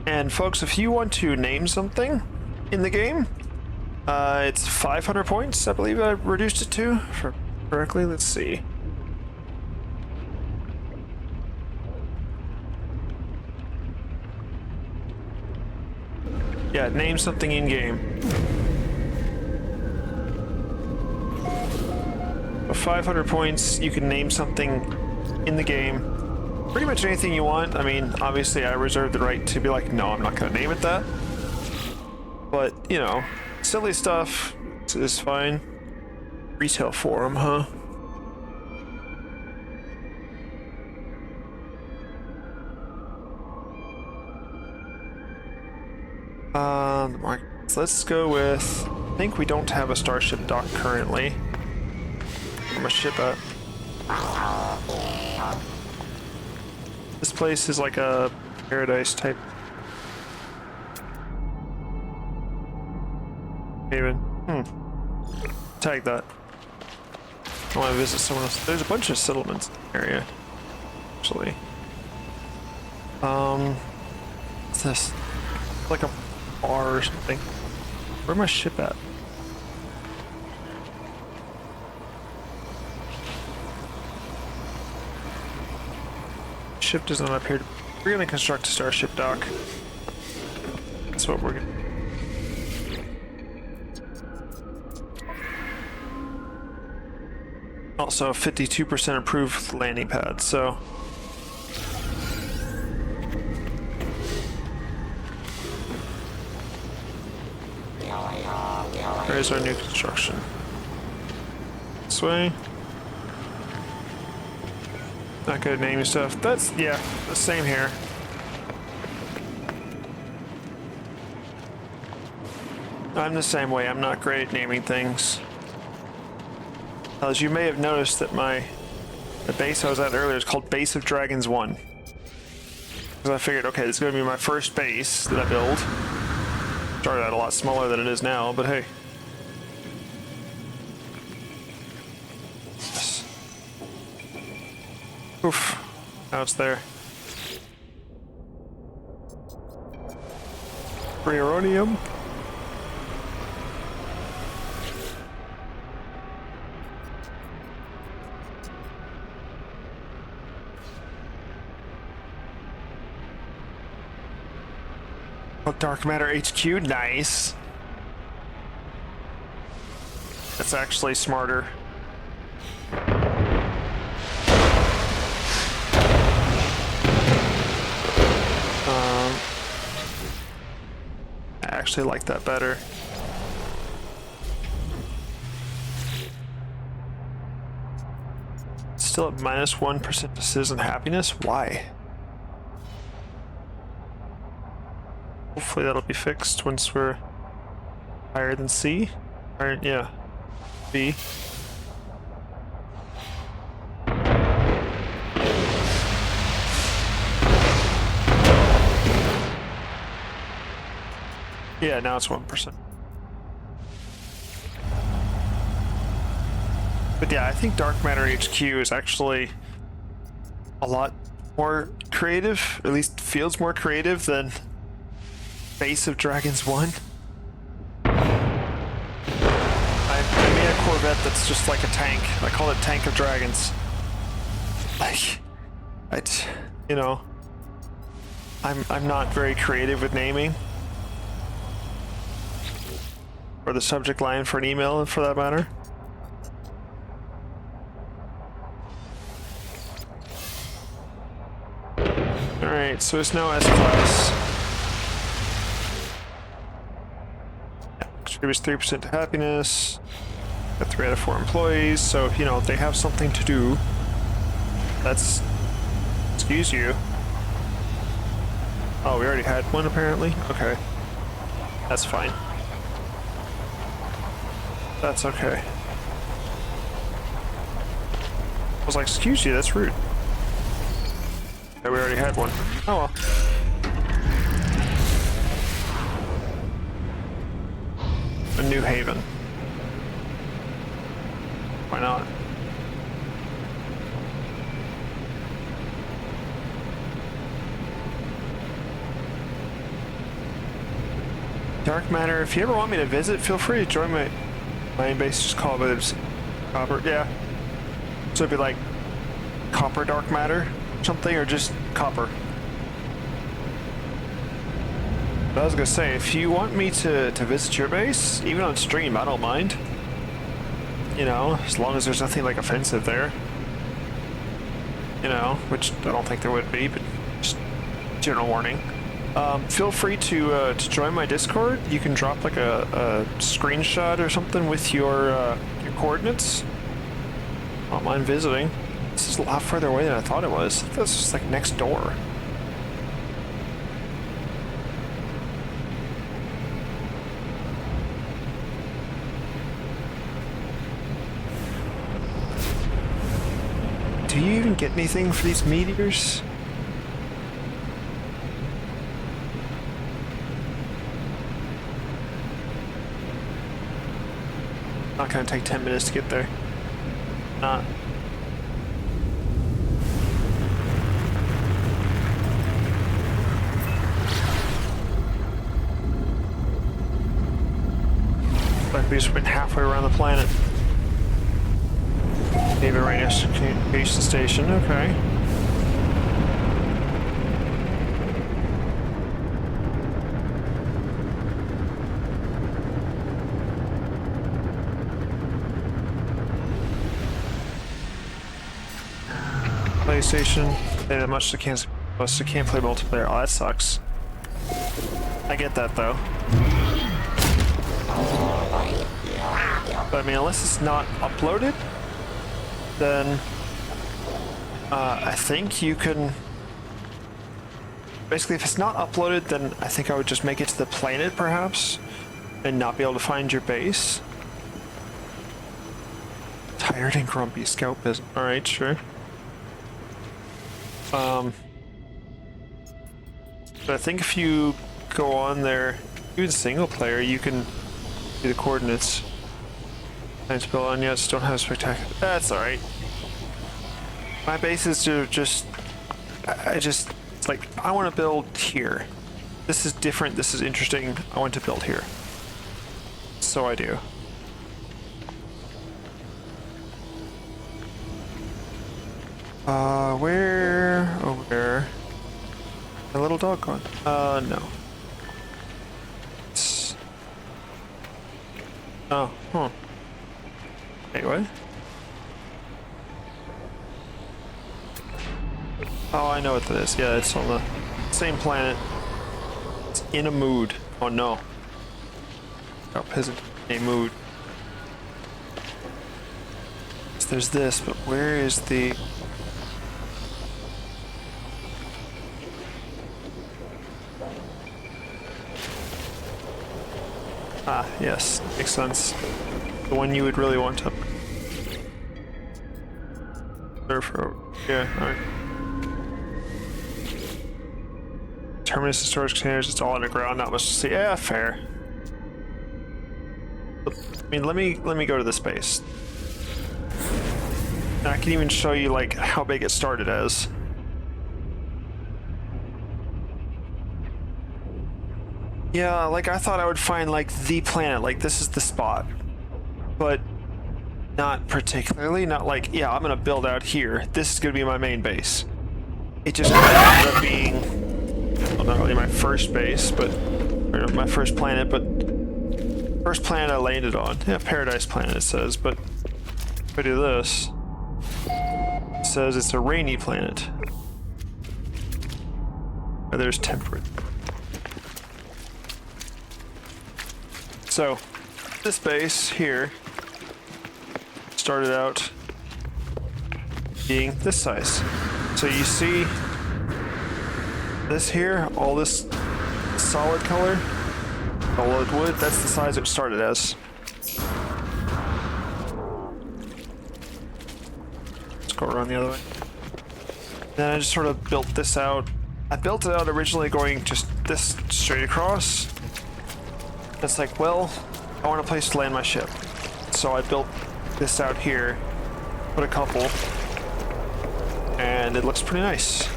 And folks, if you want to name something in the game, it's 500 points, I believe I reduced it to correctly. Let's see. Yeah, name something in game. 500 points, you can name something in the game. Pretty much anything you want. I mean, obviously I reserve the right to be like, no, I'm not gonna name it that. But, you know, silly stuff is fine. Retail forum, huh? Let's go with... I think we don't have a starship dock currently. Where's my ship at? This place is like a paradise type haven. Tag that. I want to visit someone else. There's a bunch of settlements in the area, actually. What's this? Like a bar or something. Where's my ship at? Ship does not appear to... We're gonna construct a starship dock. That's what we're gonna... Also, 52% improved landing pad, so... Where's our new construction? This way. Not good at naming stuff. That's, yeah, the same here. I'm the same way. I'm not great at naming things. As you may have noticed that the base I was at earlier is called Base of Dragons 1. Because I figured, okay, this is going to be my first base that I build. Started out a lot smaller than it is now, but hey. Yes. Oof. Now it's there. Rheoronium. Oh, Dark Matter HQ, nice. That's actually smarter. I actually like that better. Still at minus 1% to citizen happiness? Why? Hopefully that'll be fixed once we're higher than C. Or, yeah, B. Yeah, now it's 1%. But yeah, I think Dark Matter HQ is actually a lot more creative, or at least feels more creative than Base of Dragons 1. I made a Corvette that's just like a tank. I call it Tank of Dragons. Like, you know, I'm not very creative with naming. Or the subject line for an email, for that matter. Alright, so it's now S-Class. Contributes 3% to happiness. Got 3 out of 4 employees, so if, you know, they have something to do, that's... excuse you. Oh, we already had one, apparently? Okay. That's fine. That's okay. I was like, excuse you, that's rude. Yeah, we already had one. Oh well. A New Haven. Why not? Dark Matter, if you ever want me to visit, feel free to join my main base. Just call it Copper. Yeah. So it'd be like Copper Dark Matter or something, or just Copper. But I was gonna say, if you want me to visit your base, even on stream, I don't mind. You know, as long as there's nothing like offensive there. You know, which I don't think there would be, but just general warning. Feel free to join my Discord. You can drop like a screenshot or something with your coordinates. I don't mind visiting. This is a lot further away than I thought it was. I thought this was like next door. Do you even get anything for these meteors? Not gonna take 10 minutes to get there. Not. But we just went halfway around the planet. David right next to communication station, okay. PlayStation, they have much to can't play multiplayer. Oh, that sucks. I get that though. But I mean, unless it's not uploaded, then I think you can... Basically, if it's not uploaded, then I think I would just make it to the planet, perhaps, and not be able to find your base. Tired and grumpy scout business. Alright, sure. But I think if you go on there, even single player, you can see the coordinates. Time spell on, yes, don't have spectacular. That's alright. My base is just I just, it's like, I want to build here. This is different, this is interesting, I want to build here. So I do. Where? Over there. My little dog gone? No. It's... Oh, huh. Anyway. Oh, I know what that is. Yeah, it's on the same planet. It's in a mood. Oh no. Oh, peasant. A mood. So there's this, but where is the... Ah, yes, makes sense. The one you would really want to serve for. Yeah, alright. Terminus and storage containers, it's all underground, not much to see. Yeah, fair. I mean, let me go to the space. And I can even show you like how big it started as. Yeah, like I thought I would find like the planet, like this is the spot. But not particularly, not like, yeah, I'm gonna build out here. This is gonna be my main base. It just ended up being, well, not really my first base, but, or my first planet, but first planet I landed on. Yeah, Paradise Planet it says, but if I do this, it says it's a rainy planet. Or there's temperate. So, this base here started out being this size. So you see this here, all this solid color, solid wood, that's the size it started as. Let's go around the other way. Then I just sort of built this out. I built it out originally going just this straight across. It's like, well, I want a place to land my ship. So I built this out here, put a couple, and it looks pretty nice.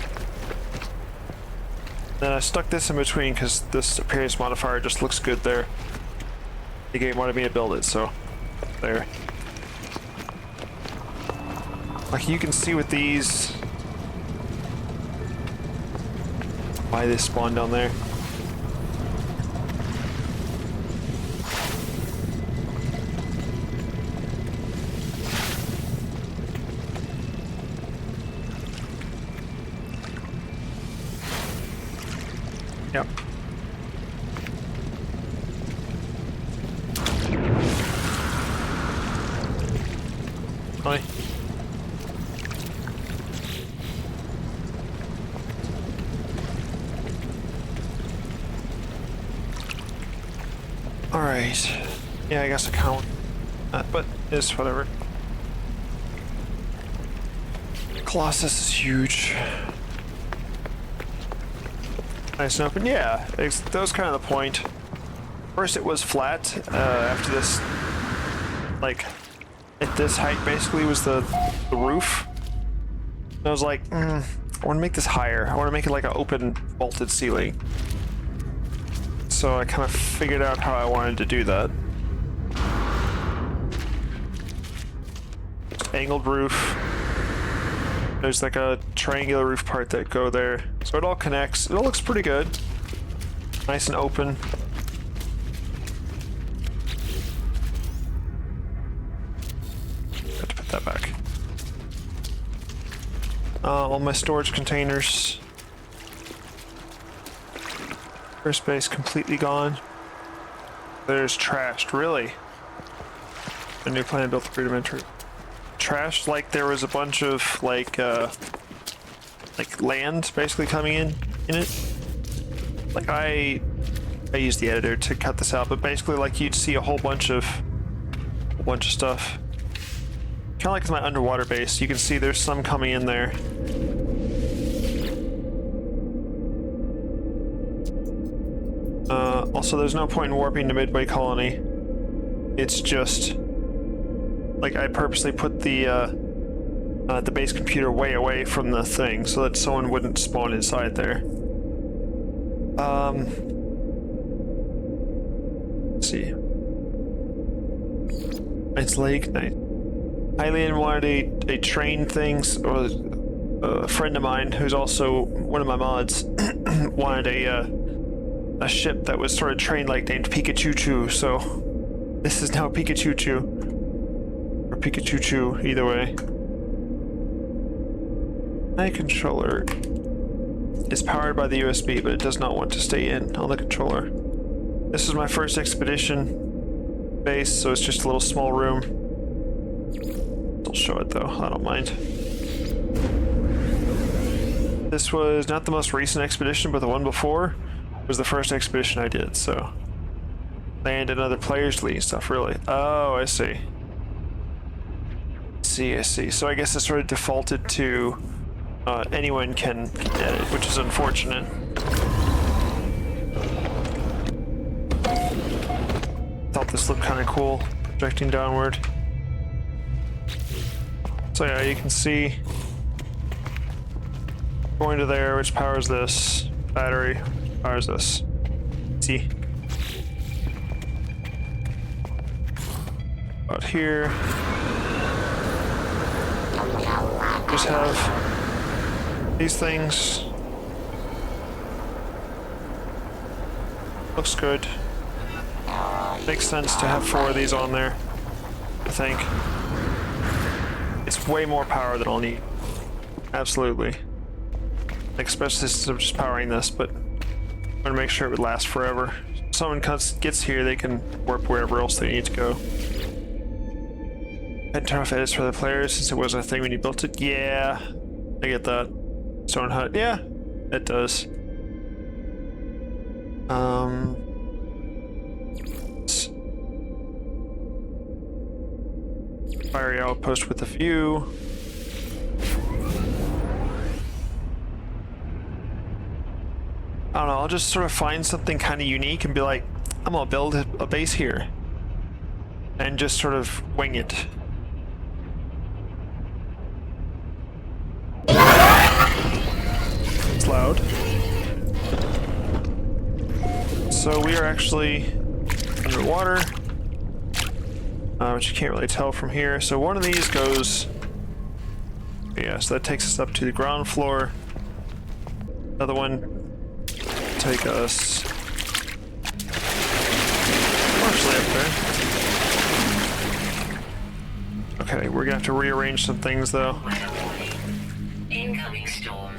Then I stuck this in between because this appearance modifier just looks good there. The game wanted me to build it, so there. Like you can see with these, why they spawn down there. Yep. Hi. Alright. Yeah, I guess I count that, but it's whatever. Colossus is huge. Nice and open. Yeah, that was kind of the point. First it was flat, after this, like, at this height basically was the roof. And I was like, I want to make this higher. I want to make it like an open vaulted ceiling. So I kind of figured out how I wanted to do that. Angled roof. There's like a triangular roof part that go there. So it all connects. It all looks pretty good. Nice and open. Got to put that back. All my storage containers. First base completely gone. There's trashed, really. A new planet built rudimentary. Trashed like there was a bunch of like land basically coming in it. Like I used the editor to cut this out, but basically like you'd see a whole bunch of stuff. Kind of like my underwater base, you can see there's some coming in there. Also, there's no point in warping to Midway Colony. It's just like I purposely put the the base computer way away from the thing so that someone wouldn't spawn inside there. Let's see. It's Lake Night. Hylian wanted a train thing, or a friend of mine who's also one of my mods wanted a ship that was sort of train-like named Pikachu-Choo, so this is now Pikachu-Choo. Or Pikachu-Choo, either way. My controller is powered by the USB, but it does not want to stay in on the controller. This is my first expedition base, so it's just a little small room. I'll show it though, I don't mind. This was not the most recent expedition, but the one before was the first expedition I did, so. Land and other players deleting stuff, really. Oh, I see. I see. So I guess it sort of defaulted to anyone can edit, which is unfortunate. Thought this looked kind of cool, projecting downward. So yeah, you can see going to there, which powers this battery, powers this. See? Out here, just have these things. Looks good. Makes sense to have 4 of these on there, I think. It's way more power than I'll need. Absolutely. Like, especially since I'm just powering this, but I'm gonna make sure it would last forever. If someone gets here, they can warp wherever else they need to go. And turn off edits for the players since it wasn't a thing when you built it. Yeah, I get that. Stone hut. Yeah, it does. Fiery outpost with a view. I don't know, I'll just sort of find something kind of unique and be like, I'm gonna build a base here. And just sort of wing it. It's loud. So we are actually underwater, which you can't really tell from here. So one of these goes, yeah, so that takes us up to the ground floor. Another one take us partially up there. Okay, we're gonna have to rearrange some things though. Incoming storm.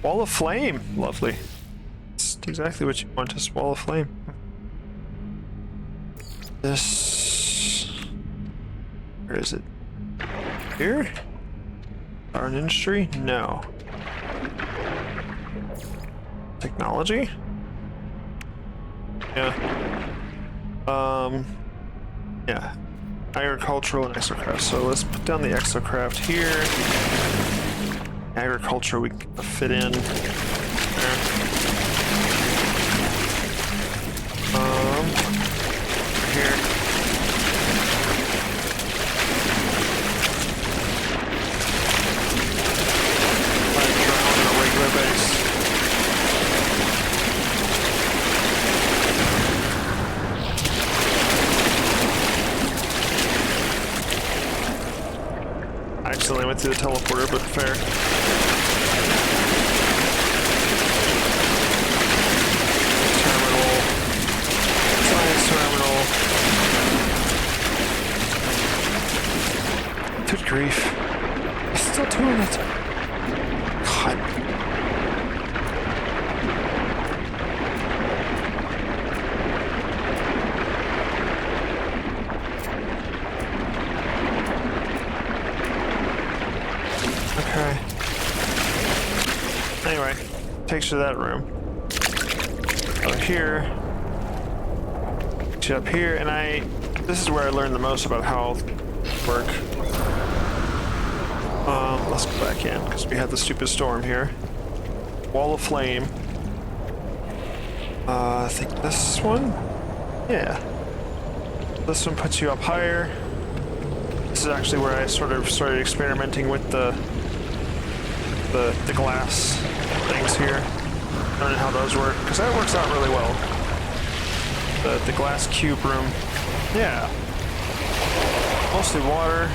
Wall of flame, lovely. It's exactly what you want, just wall of flame. This, where is it? Here? Power and industry? No. Technology? Yeah. Yeah. Agricultural and Exocraft. So let's put down the Exocraft here. Agriculture we can fit in there. Here. Like drown in a regular base. I accidentally went through the teleporter, but fair. Terminal. Good grief. He's still doing it. God. Okay. Anyway, takes you to that room. Over here. Up here, and this is where I learned the most about how it work. Let's go back in because we had the stupid storm here. Wall of flame. I think this one. Yeah. This one puts you up higher. This is actually where I sort of started experimenting with the glass things here. Learning how those work, because that works out really well. The glass cube room. Yeah. Mostly water.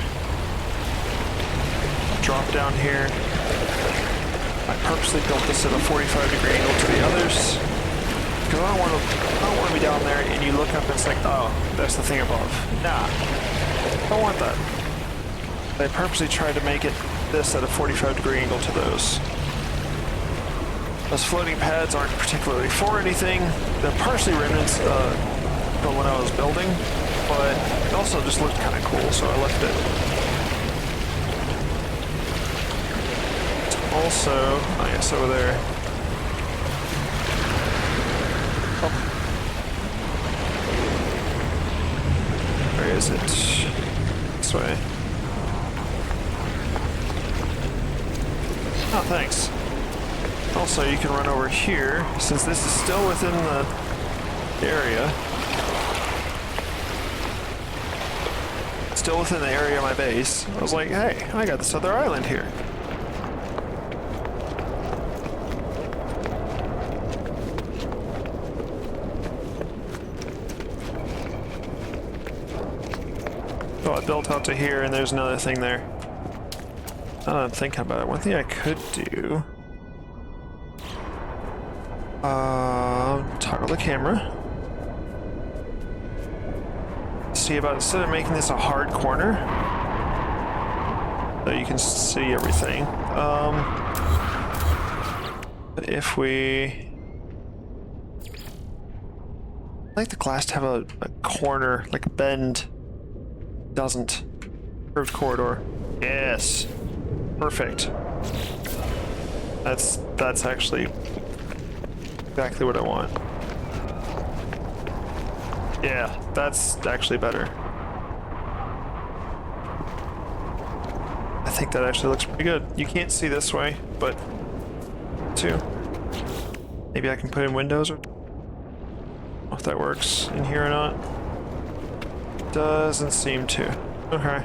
Drop down here. I purposely built this at a 45-degree angle to the others. Because I don't want to be down there and you look up and it's like, oh, that's the thing above. Nah. I don't want that. I purposely tried to make it this at a 45-degree angle to those. Those floating pads aren't particularly for anything. They're partially remnants from when I was building, but it also just looked kind of cool, so I left it. It's also, I guess over there. Oh. Where is it? This way. Oh, thanks. Also, you can run over here, since this is still within the area. Still within the area of my base. I was like, hey, I got this other island here. So I built out to here, and there's another thing there. Now that I'm thinking about it, one thing I could do... toggle the camera. See about instead of making this a hard corner, so you can see everything. But if we, I like the glass to have a corner, like a bend. Doesn't. Curved corridor. Yes. Perfect. That's actually exactly what I want. Yeah, that's actually better. I think that actually looks pretty good. You can't see this way, but too. Maybe I can put in windows or I don't know if that works in here or not. Doesn't seem to. Okay.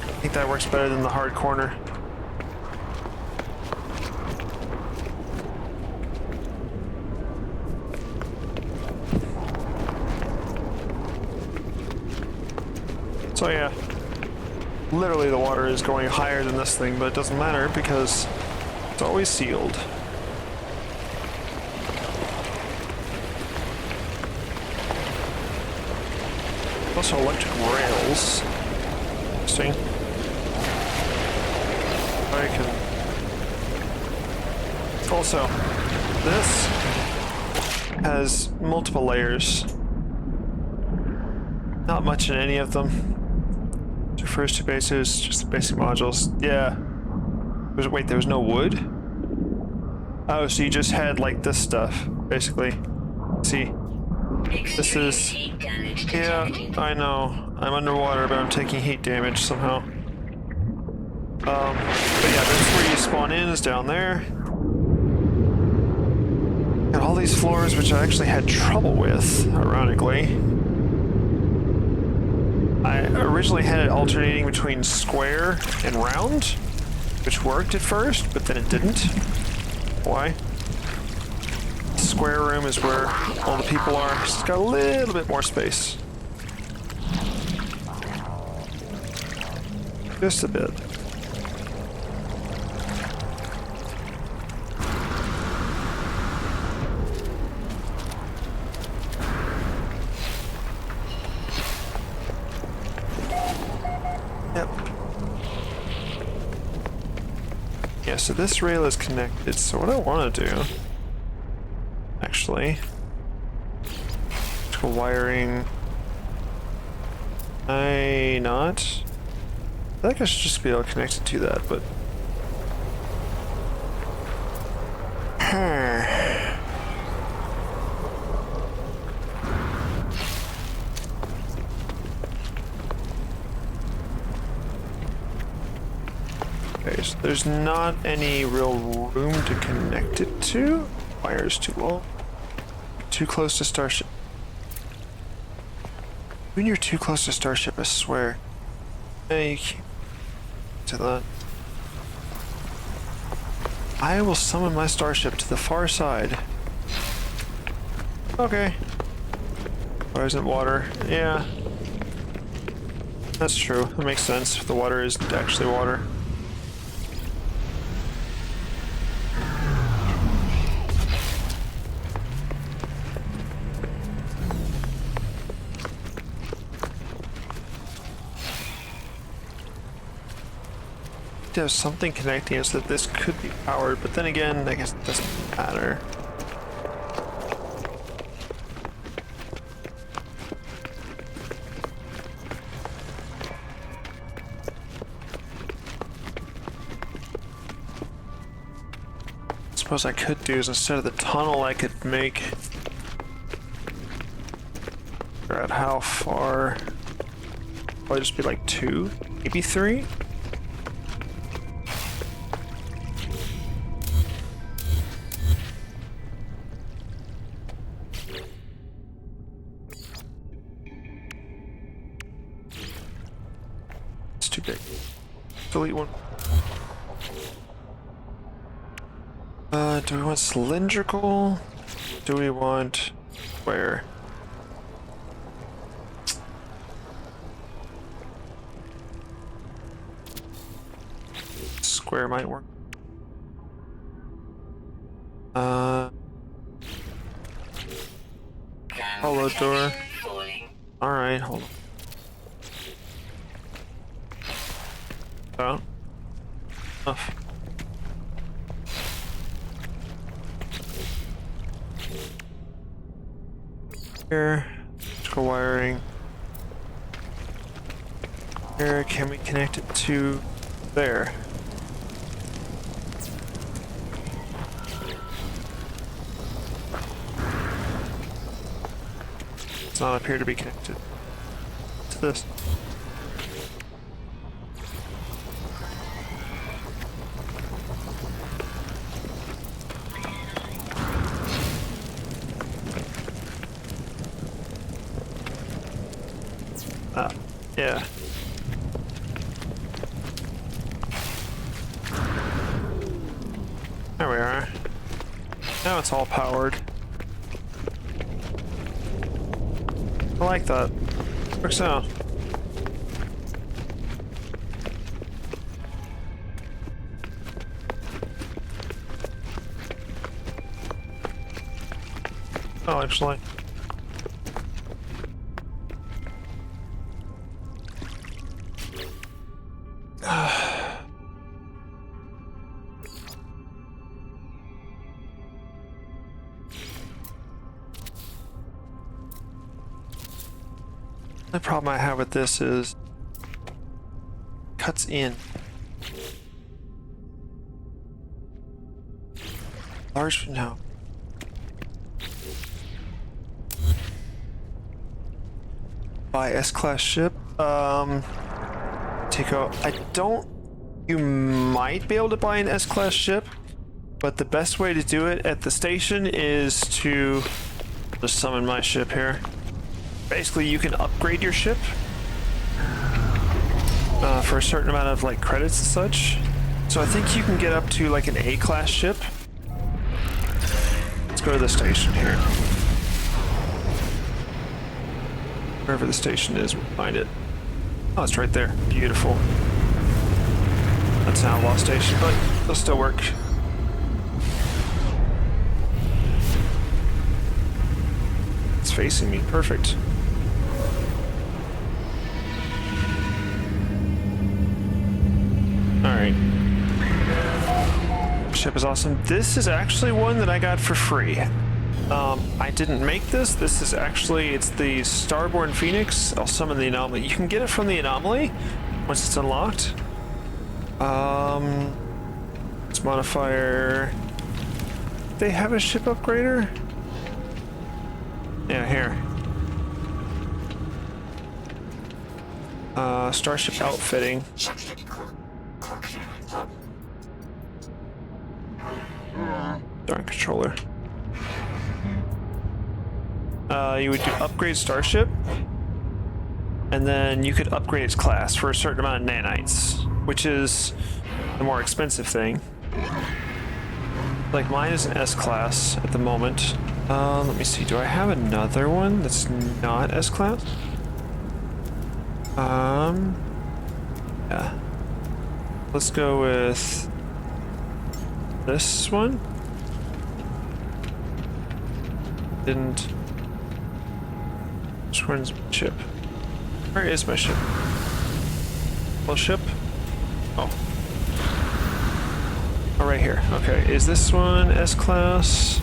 I think that works better than the hard corner. So yeah, literally the water is going higher than this thing, but it doesn't matter because it's always sealed. Also electric rails. Interesting. I can... Also, this has multiple layers. Not much in any of them. The first two bases, just the basic modules. Yeah. Wait, there was no wood? Oh, so you just had like this stuff, basically. See? This is... Yeah, I know. I'm underwater, but I'm taking heat damage somehow. But yeah, that's where you spawn in, is down there. Got all these floors, which I actually had trouble with, ironically. I originally had it alternating between square and round, which worked at first, but then it didn't. Why? Square room is where all the people are. It's got a little bit more space. Just a bit. Yep. Yeah, so this rail is connected, so what I want to do... Actually, wiring. Not. I think I should just be able to connect it to that, but. Okay, so there's not any real room to connect it to. Wire's too low. Too close to Starship. When you're too close to Starship, I swear. Hey, you can't to that. I will summon my Starship to the far side. Okay. Why isn't water? Yeah. That's true. That makes sense. The water is actually water. There's something connecting us that this could be powered, but then again, I guess it doesn't matter. Suppose I could do is instead of the tunnel, I could make. Figure out how far. Probably just be like 2, maybe 3. It's too big. Delete one. Do we want cylindrical? Do we want square? Square might work. Hollow door. Alright, hold on. Oh. Enough. Here, electrical wiring. Here, can we connect it to there? Does not appear to be connected to this. Yeah. There we are. Now it's all powered. I like that. Works out. Oh, actually. The problem I have with this is cuts in. Large, no. Buy S-class ship. Take out. I don't. You might be able to buy an S-class ship, but the best way to do it at the station is to just summon my ship here. Basically, you can upgrade your ship for a certain amount of like credits and such. So I think you can get up to like an A-class ship. Let's go to the station here. Wherever the station is, we'll find it. Oh, it's right there. Beautiful. That's an outlaw station, but it'll still work. It's facing me. Perfect. Alright. Ship is awesome. This is actually one that I got for free. I didn't make this. This is actually, it's the Starborn Phoenix. I'll summon the anomaly. You can get it from the anomaly once it's unlocked. It's modifier. They have a ship upgrader? Yeah, here. Starship outfitting. Darn controller. You would do upgrade starship. and then you could upgrade its class for a certain amount of nanites, which is the more expensive thing. Like mine is an S class at the moment. Let me see, do I have another one that's not S class? Yeah. Let's go with this one. Didn't. Which one's my ship? Where is my ship? Full ship? Oh. Oh, right here. Okay, is this one S class?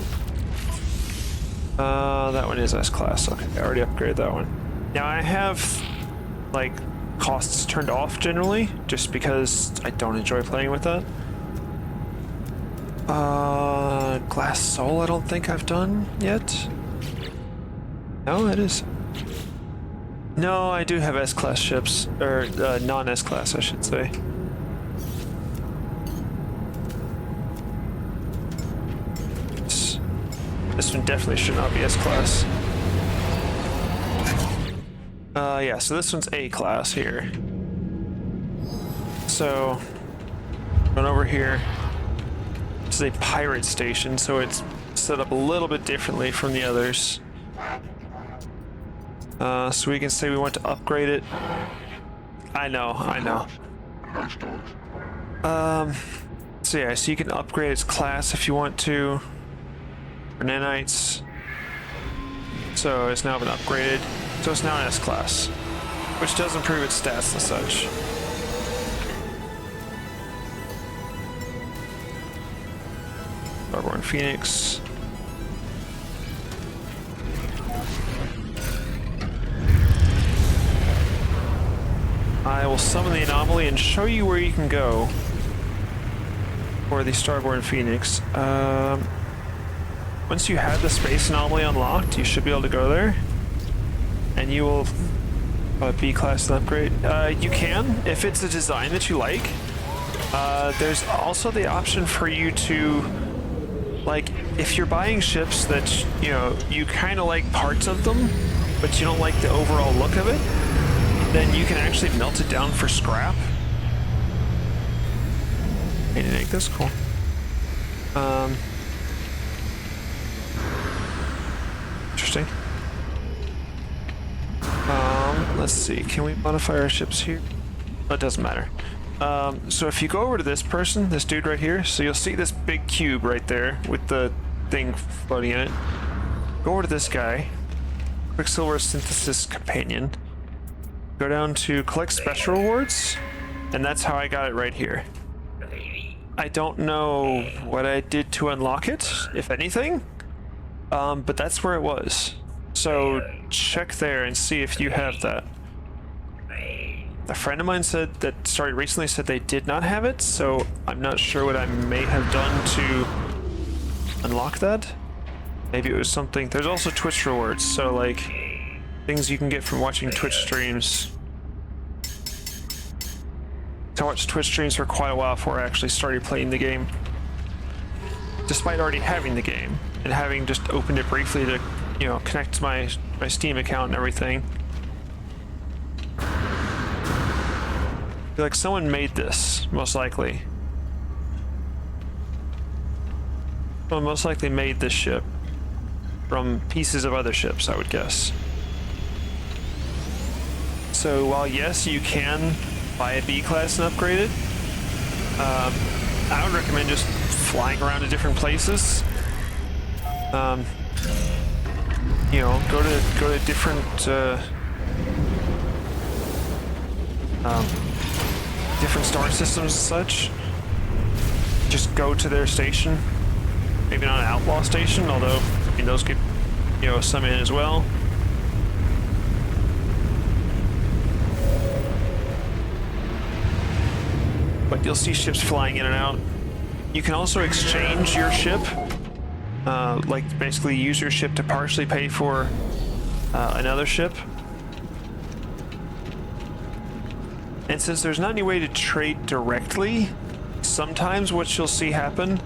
That one is S class. Okay, I already upgraded that one. Now I have, like, costs turned off generally, just because I don't enjoy playing with that. Glass Soul I don't think I've done yet. No, it is. No, I do have S-class ships, or non-S-class I should say. This one definitely should not be S-class. Yeah, so this one's A-class here. So, going over here. This is a pirate station, so it's set up a little bit differently from the others. So we can say we want to upgrade it. I know. So yeah, so you can upgrade its class if you want to. For nanites. So it's now been upgraded. So it's now an S class, which does improve its stats and such. Starborn Phoenix. I will summon the anomaly and show you where you can go for the Starborn Phoenix. Once you have the space anomaly unlocked, you should be able to go there, and you will B class and upgrade. You can, if it's a design that you like. There's also the option for you to, like, if you're buying ships that, you know, you kind of like parts of them, but you don't like the overall look of it, then you can actually melt it down for scrap. Hey, didn't make this cool. Interesting. Let's see. Can we modify our ships here? Oh, it doesn't matter. So if you go over to this person, this dude right here, so you'll see this big cube right there with the thing floating in it. Go over to this guy, Quicksilver Synthesis Companion. Go down to collect special rewards, and that's how I got it right here. I don't know what I did to unlock it, if anything, but that's where it was. So check there and see if you have that. A friend of mine said that started recently said they did not have it, so I'm not sure what I may have done to unlock that. Maybe it was something. There's also Twitch rewards, so like things you can get from watching Twitch streams. I watched Twitch streams for quite a while before I actually started playing the game. Despite already having the game and having just opened it briefly to, you know, connect to my Steam account and everything. I feel like someone made this, most likely. Someone most likely made this ship from pieces of other ships, I would guess. So while yes, you can buy a B class and upgrade it, I would recommend just flying around to different places. You know, go to different different star systems and such. Just go to their station. Maybe not an outlaw station, although I mean those get, you know, some in as well. But you'll see ships flying in and out. You can also exchange your ship, like basically use your ship to partially pay for another ship. And since there's not any way to trade directly, sometimes what you'll see happen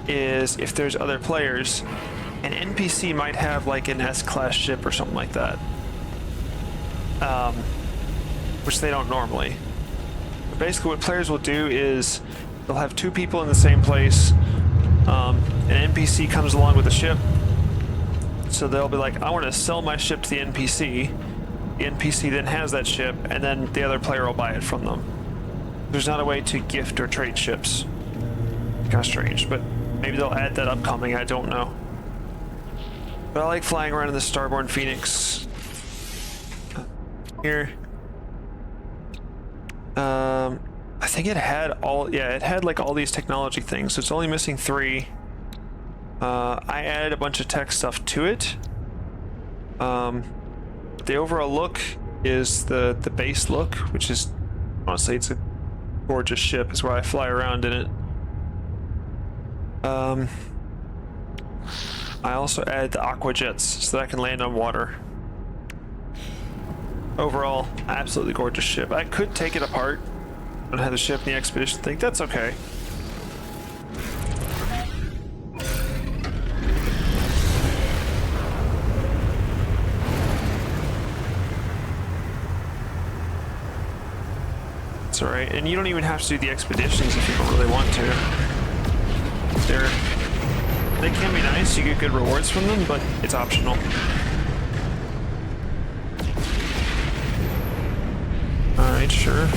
is if there's other players, an NPC might have like an S-class ship or something like that. which they don't normally. But basically what players will do is they'll have two people in the same place. An NPC comes along with a ship. So they'll be like, I want to sell my ship to the NPC. The NPC then has that ship, and then the other player will buy it from them. There's not a way to gift or trade ships. Kind of strange, but maybe they'll add that upcoming, I don't know. But I like flying around in the Starborn Phoenix. Here. I think it had all, yeah, it had like all these technology things, so it's only missing 3. I added a bunch of tech stuff to it. The overall look is the base look, which is, honestly, it's a gorgeous ship. Is why I fly around in it. I also added the aqua jets so that I can land on water. Overall, absolutely gorgeous ship. I could take it apart and have the ship in the expedition thing. That's okay. It's alright, and you don't even have to do the expeditions if you don't really want to. They can be nice, you get good rewards from them, but it's optional. Alright, sure.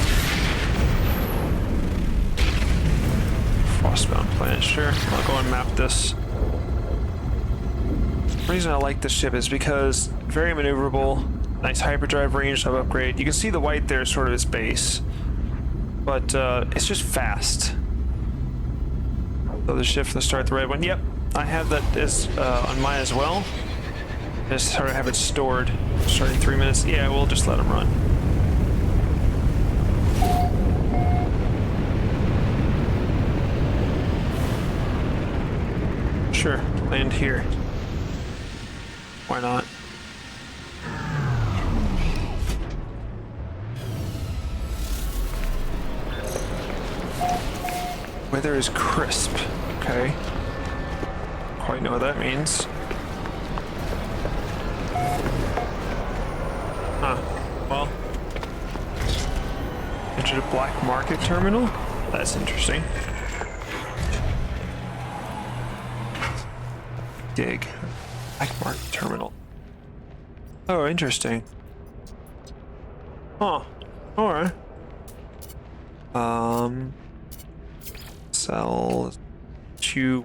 Frostbound planet, sure. I'll go and map this. The reason I like this ship is because very maneuverable, nice hyperdrive range of upgrade. You can see the white there is sort of its base, but it's just fast. So the shift from the start, the red one. Yep, I have that as on mine as well. Just sort of have it stored. Starting 3 minutes. Yeah, we'll just let them run. Sure, land here. Why not? Weather is crisp. Okay. Quite know what that means. Huh. Well. Entered a black market terminal? That's interesting. Dig. Black market terminal. Oh, interesting. Huh. Alright. Sell to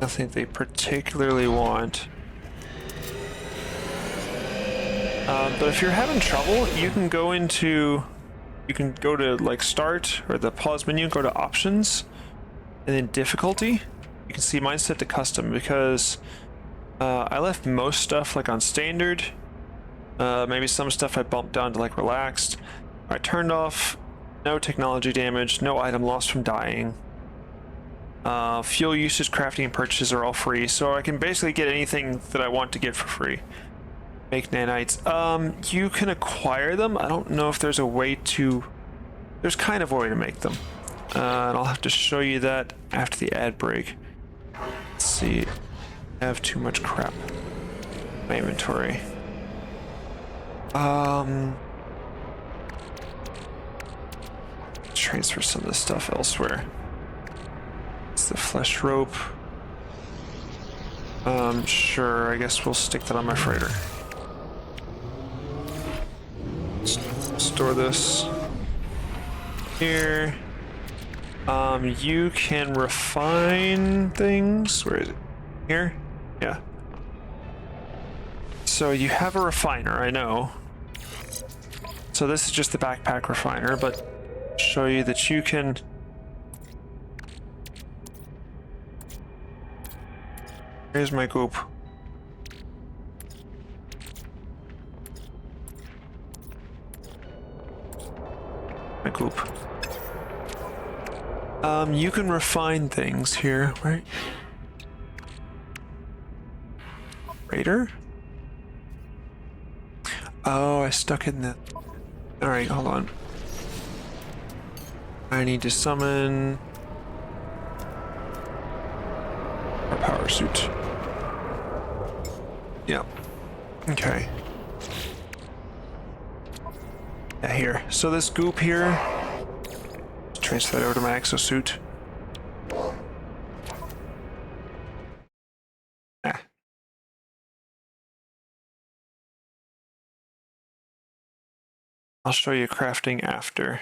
nothing they particularly want. But if you're having trouble, you can go to like start or the pause menu, go to options, and then difficulty. You can see mine's set to custom because I left most stuff like on standard. Maybe some stuff I bumped down to like relaxed. I turned off no technology damage, no item lost from dying. Fuel usage, crafting, and purchases are all free, so I can basically get anything that I want to get for free. Make nanites. You can acquire them. I don't know if there's a way to... There's kind of a way to make them. And I'll have to show you that after the ad break. Let's see. I have too much crap in my inventory. Transfer some of this stuff elsewhere. It's the flesh rope. Sure, I guess we'll stick that on my freighter. Store this here. You can refine things. Where is it? Here? Yeah. So you have a refiner, I know. So this is just the backpack refiner, but show you that you can... Here's my goop. My goop. You can refine things here, right? Raider? Oh, I stuck in the... Alright, hold on. I need to summon our power suit. Yep. Okay. Yeah, here. So this goop here, transfer that over to my exosuit. Ah. I'll show you crafting after.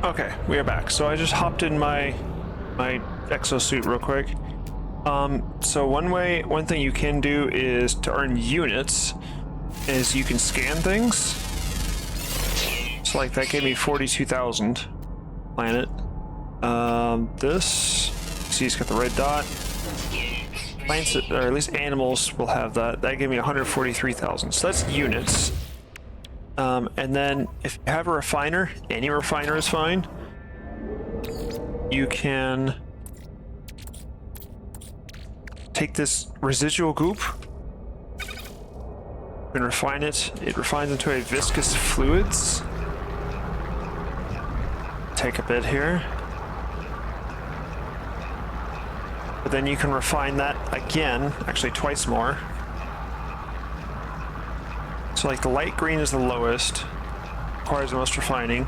Okay, we are back. So I just hopped in my exosuit real quick. So one thing you can do is to earn units is you can scan things. So like that gave me 42,000 planet. This, see, it's got the red dot. Plants, or at least animals will have that. That gave me 143,000. So that's units. And then if you have a refiner, any refiner is fine. You can take this residual goop and refine it. It refines into a viscous fluids. Take a bit here. But then you can refine that again, actually twice more. So like the light green is the lowest, requires the most refining.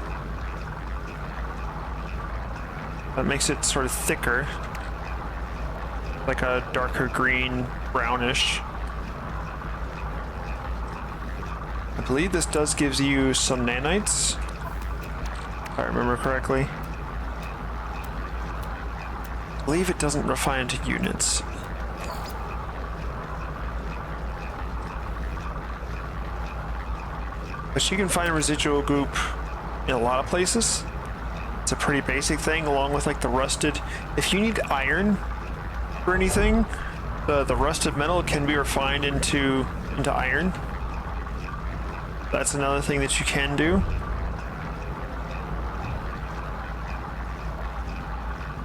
That makes it sort of thicker, like a darker green, brownish. I believe this does gives you some nanites, if I remember correctly. I believe it doesn't refine into units. But you can find residual goop in a lot of places. It's a pretty basic thing, along with like the rusted. If you need iron or anything, the rusted metal can be refined into into iron. That's another thing that you can do.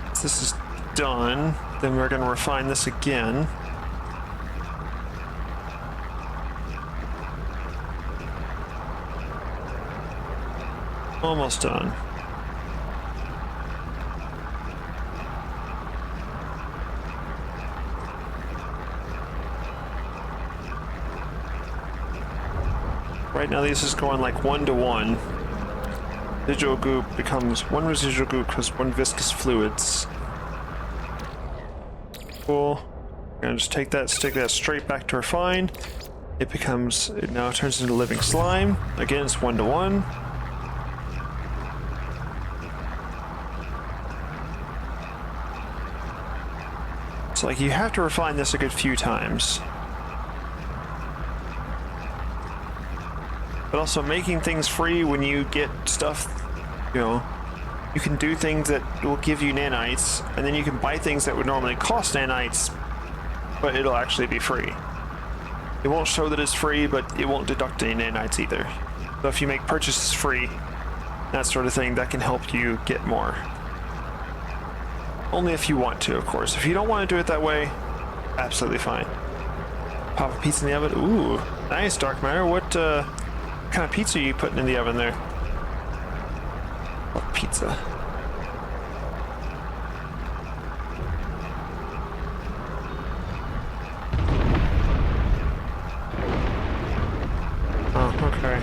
Once this is done, then we're going to refine this again. Almost done. Right now this is going like 1-to-1. Residual goop becomes 1 residual goop plus 1 viscous fluids. Cool. We're gonna just take that, stick that straight back to refine. It becomes, it now turns into living slime. Again, it's 1-to-1. So like you have to refine this a good few times. But also making things free when you get stuff, you know, you can do things that will give you nanites, and then you can buy things that would normally cost nanites, but it'll actually be free. It won't show that it's free, but it won't deduct any nanites either. So if you make purchases free, that sort of thing, that can help you get more. Only if you want to, of course. If you don't want to do it that way, absolutely fine. Pop a pizza in the oven. Ooh, nice, Dark Matter. What kind of pizza are you putting in the oven there? What pizza? Oh, okay.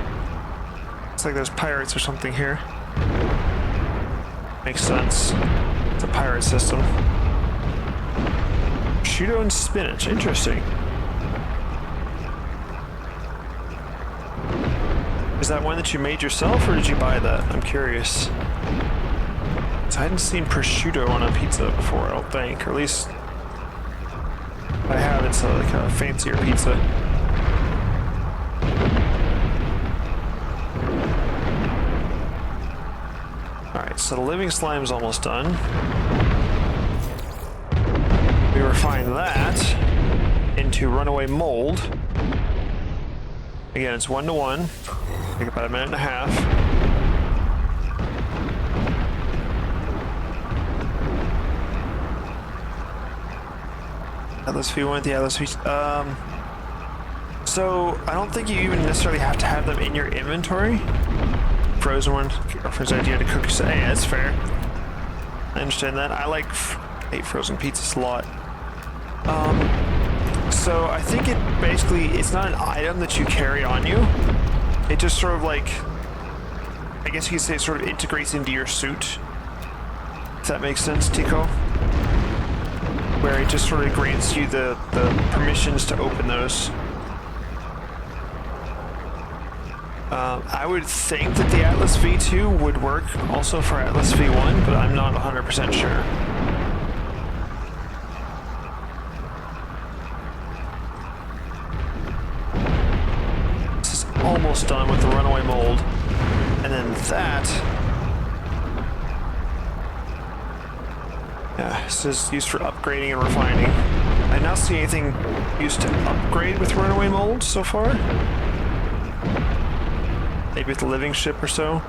Looks like there's pirates or something here. Makes sense. It's a pirate system. Prosciutto and spinach. Interesting. Is that one that you made yourself, or did you buy that? I'm curious. I hadn't seen prosciutto on a pizza before, I don't think. Or at least if I have, it's like a fancier pizza. Alright, so the living slime is almost done. We refine that into runaway mold. Again, it's 1-to-1. Take about 1.5 minutes. Atlas V1, the Atlas V. So I don't think you even necessarily have to have them in your inventory. Frozen one, girlfriend's idea to cook yourself. Hey, that's fair. I understand that. I hate frozen pizzas a lot. So I think it basically, it's not an item that you carry on you. It just sort of like, I guess you could say it sort of integrates into your suit. If that makes sense, Tico? Where it just sort of grants you the permissions to open those. I would think that the Atlas V2 would work also for Atlas V1, but I'm not 100% sure. Almost done with the runaway mold, and then that, yeah, this is used for upgrading and refining. I not see anything used to upgrade with runaway mold so far. Maybe with the living ship or so.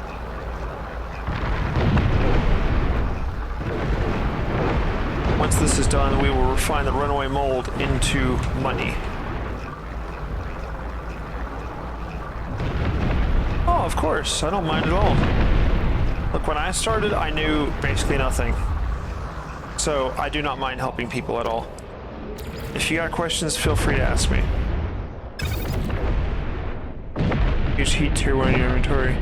Once this is done, we will refine the runaway mold into money. Oh, of course, I don't mind at all. Look, when I started, I knew basically nothing. So I do not mind helping people at all. If you got questions, feel free to ask me. Use heat tier 1 in your inventory.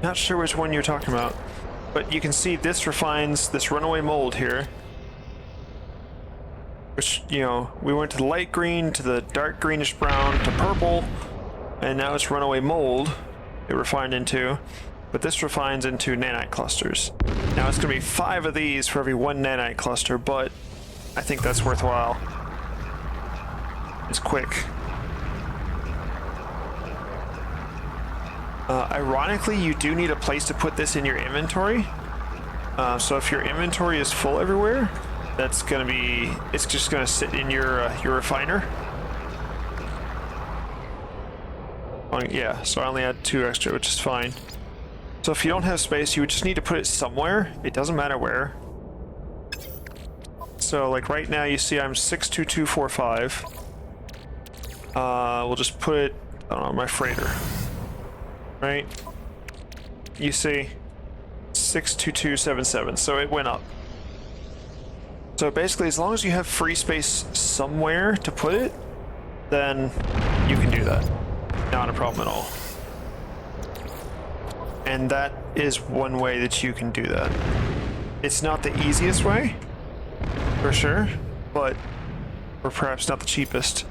Not sure which one you're talking about, but you can see this refines this runaway mold here. Which, you know, we went to the light green, to the dark greenish brown, to purple, and now it's runaway mold it refined into, but this refines into nanite clusters. Now it's gonna be 5 of these for every 1 nanite cluster, but I think that's worthwhile. It's quick. Ironically, you do need a place to put this in your inventory. So if your inventory is full everywhere, that's gonna be, it's just gonna sit in your refiner. Yeah, so I only had 2 extra, which is fine. So if you don't have space, you would just need to put it somewhere. It doesn't matter where. So like right now you see I'm 62245. We'll just put it, I don't know, on my freighter. Right? You see 62277, so it went up. So basically as long as you have free space somewhere to put it, then you can do that. Not a problem at all. And that is one way that you can do that. It's not the easiest way, for sure, but, or perhaps not the cheapest.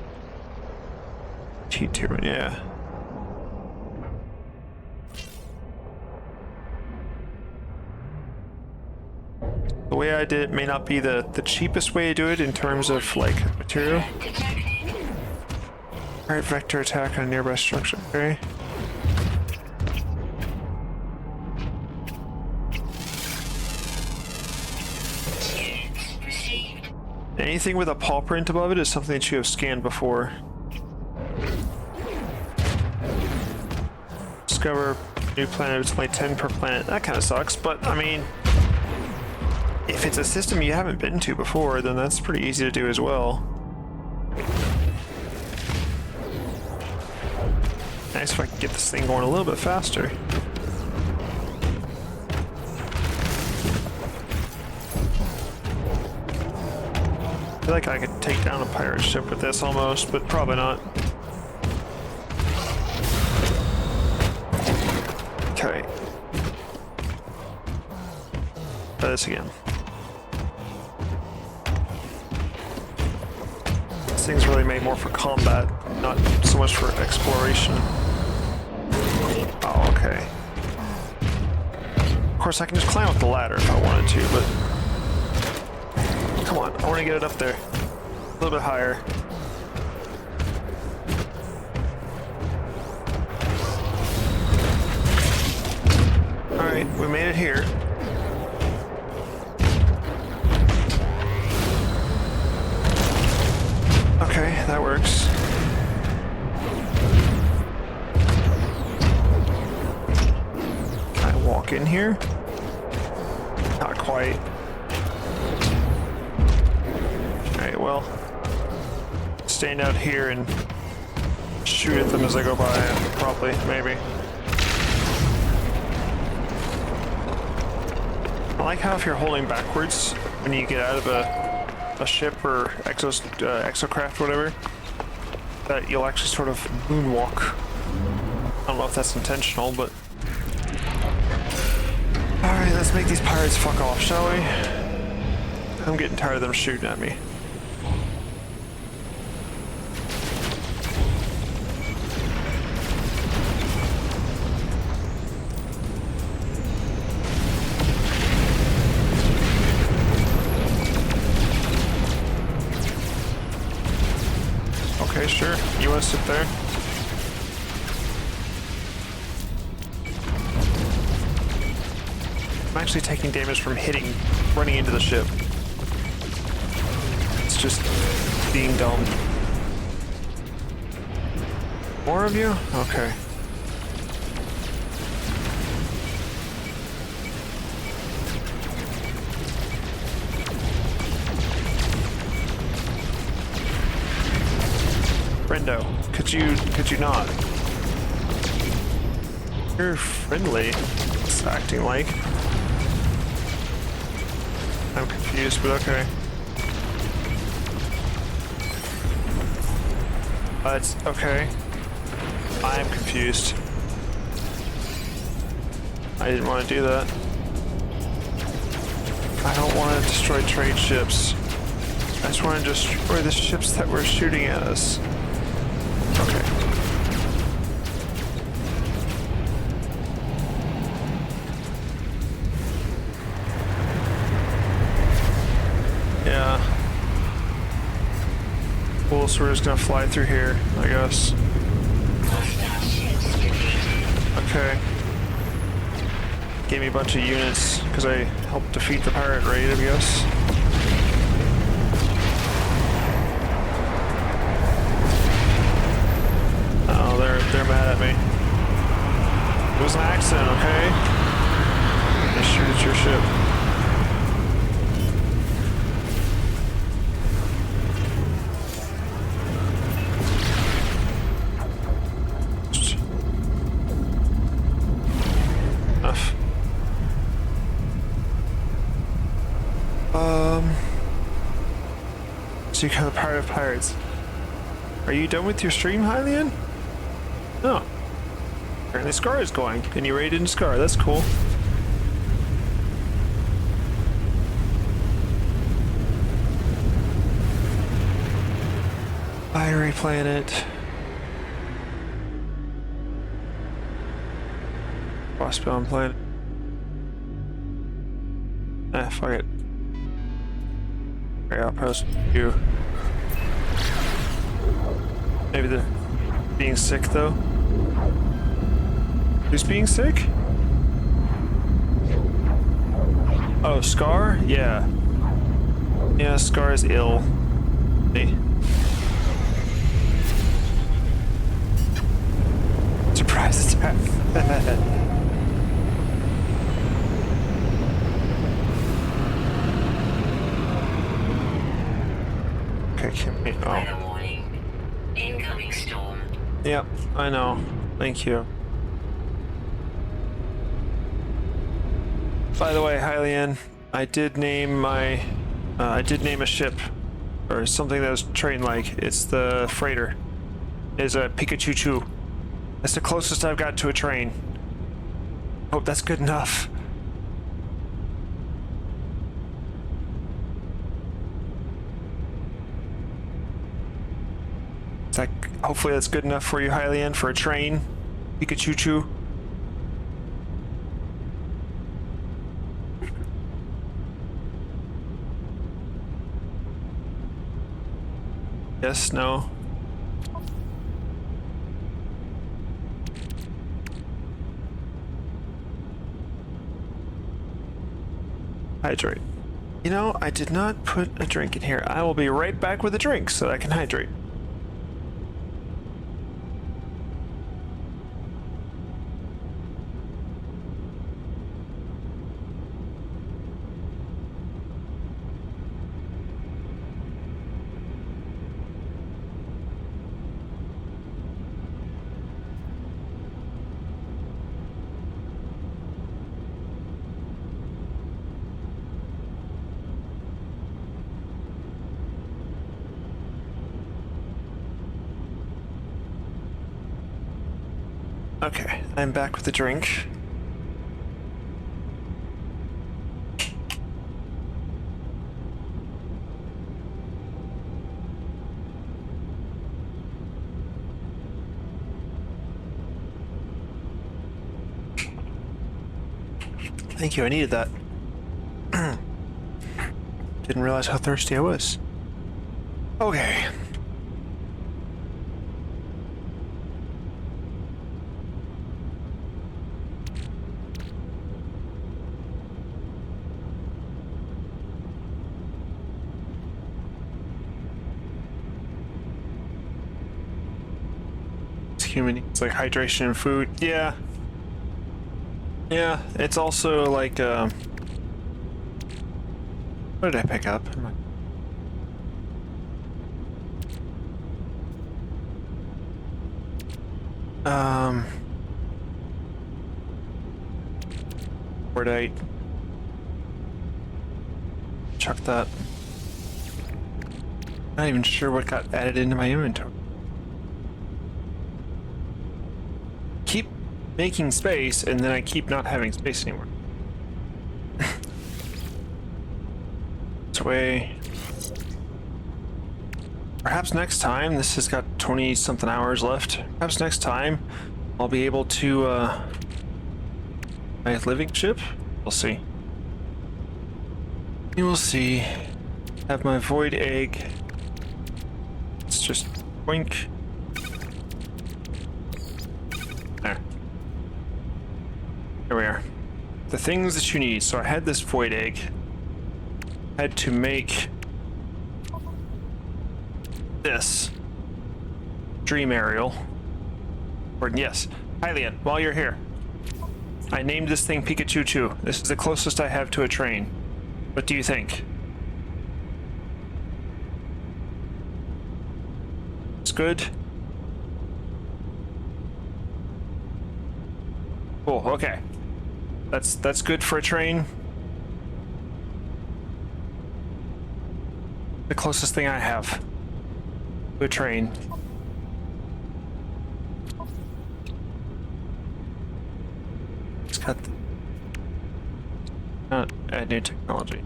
Cheat tier one, yeah. The way I did it may not be the cheapest way to do it in terms of like material. Alright, vector attack on a nearby structure, okay. Anything with a paw print above it is something that you have scanned before. Discover new planet, it's only 10 per planet. That kind of sucks, but I mean, if it's a system you haven't been to before, then that's pretty easy to do as well. Nice if I can get this thing going a little bit faster. I feel like I could take down a pirate ship with this almost, but probably not. Okay. Try this again. This thing's really made more for combat, not so much for exploration. Oh, okay. Of course, I can just climb up the ladder if I wanted to, but... Come on, I want to get it up there. A little bit higher. Alright, we made it here. Okay, that works. Can I walk in here? Not quite. Alright, well, stand out here and shoot at them as I go by, probably, maybe. I like how if you're holding backwards when you get out of a ship or exocraft or whatever, that you'll actually sort of moonwalk. I don't know if that's intentional, but... Alright, let's make these pirates fuck off, shall we? I'm getting tired of them shooting at me. Okay, sure. You want to sit there? I'm actually taking damage from running into the ship. It's just being dumb. More of you? Okay. Brendo, could you not? You're friendly, it's acting like. I'm confused, but okay. It's okay. I'm confused. I didn't want to do that. I don't want to destroy trade ships. I just want to destroy the ships that were shooting at us. Okay. Yeah. Cool, so we're just gonna fly through here, I guess. Okay. Gave me a bunch of units because I helped defeat the pirate raid, I guess. Oh, they're mad at me. It was an accident, okay? I shoot at your ship. Enough. So you got the Pirate of Pirates. Are you done with your stream, Hylian? No. Apparently Scar is going, and you raided in Scar. That's cool. Fiery Planet. Frostbound Planet. Ah, fuck it. Okay, I'll post you. Maybe they're being sick though. Who's being sick? Oh, Scar? Yeah. Yeah, Scar is ill. Hey. Surprise attack. Okay, can we... Weather Oh. warning. Incoming storm. Yep, I know. Thank you. By the way, Hylian, I did name a ship, or something that was train-like. It's the freighter. It's a Pikachu. That's the closest I've got to a train. Hope that's good enough. It's like, hopefully that's good enough for you, Hylian, for a train. Pikachu. Yes, no. Hydrate. You know, I did not put a drink in here. I will be right back with a drink so that I can hydrate. Okay, I'm back with the drink. Thank you, I needed that. Didn't realize how thirsty I was. Okay. Human needs like hydration and food. Yeah. Yeah, it's also like what did I pick up? Cordite. Chuck that. Not even sure what got added into my inventory. Keep making space, and then I keep not having space anymore. This way. Perhaps next time, this has got 20 something hours left. Perhaps next time I'll be able to my living ship? We'll see. You will see. Have my void egg. Let's just boink. There. Here we are. The things that you need. So I had this void egg. Had to make this dream aerial. Gordon, yes. Hylian, while you're here, I named this thing Pikachu Choo. This is the closest I have to a train. What do you think? It's good. Cool, okay. That's good for a train. The closest thing I have to a train. It's got the... Not add new technology.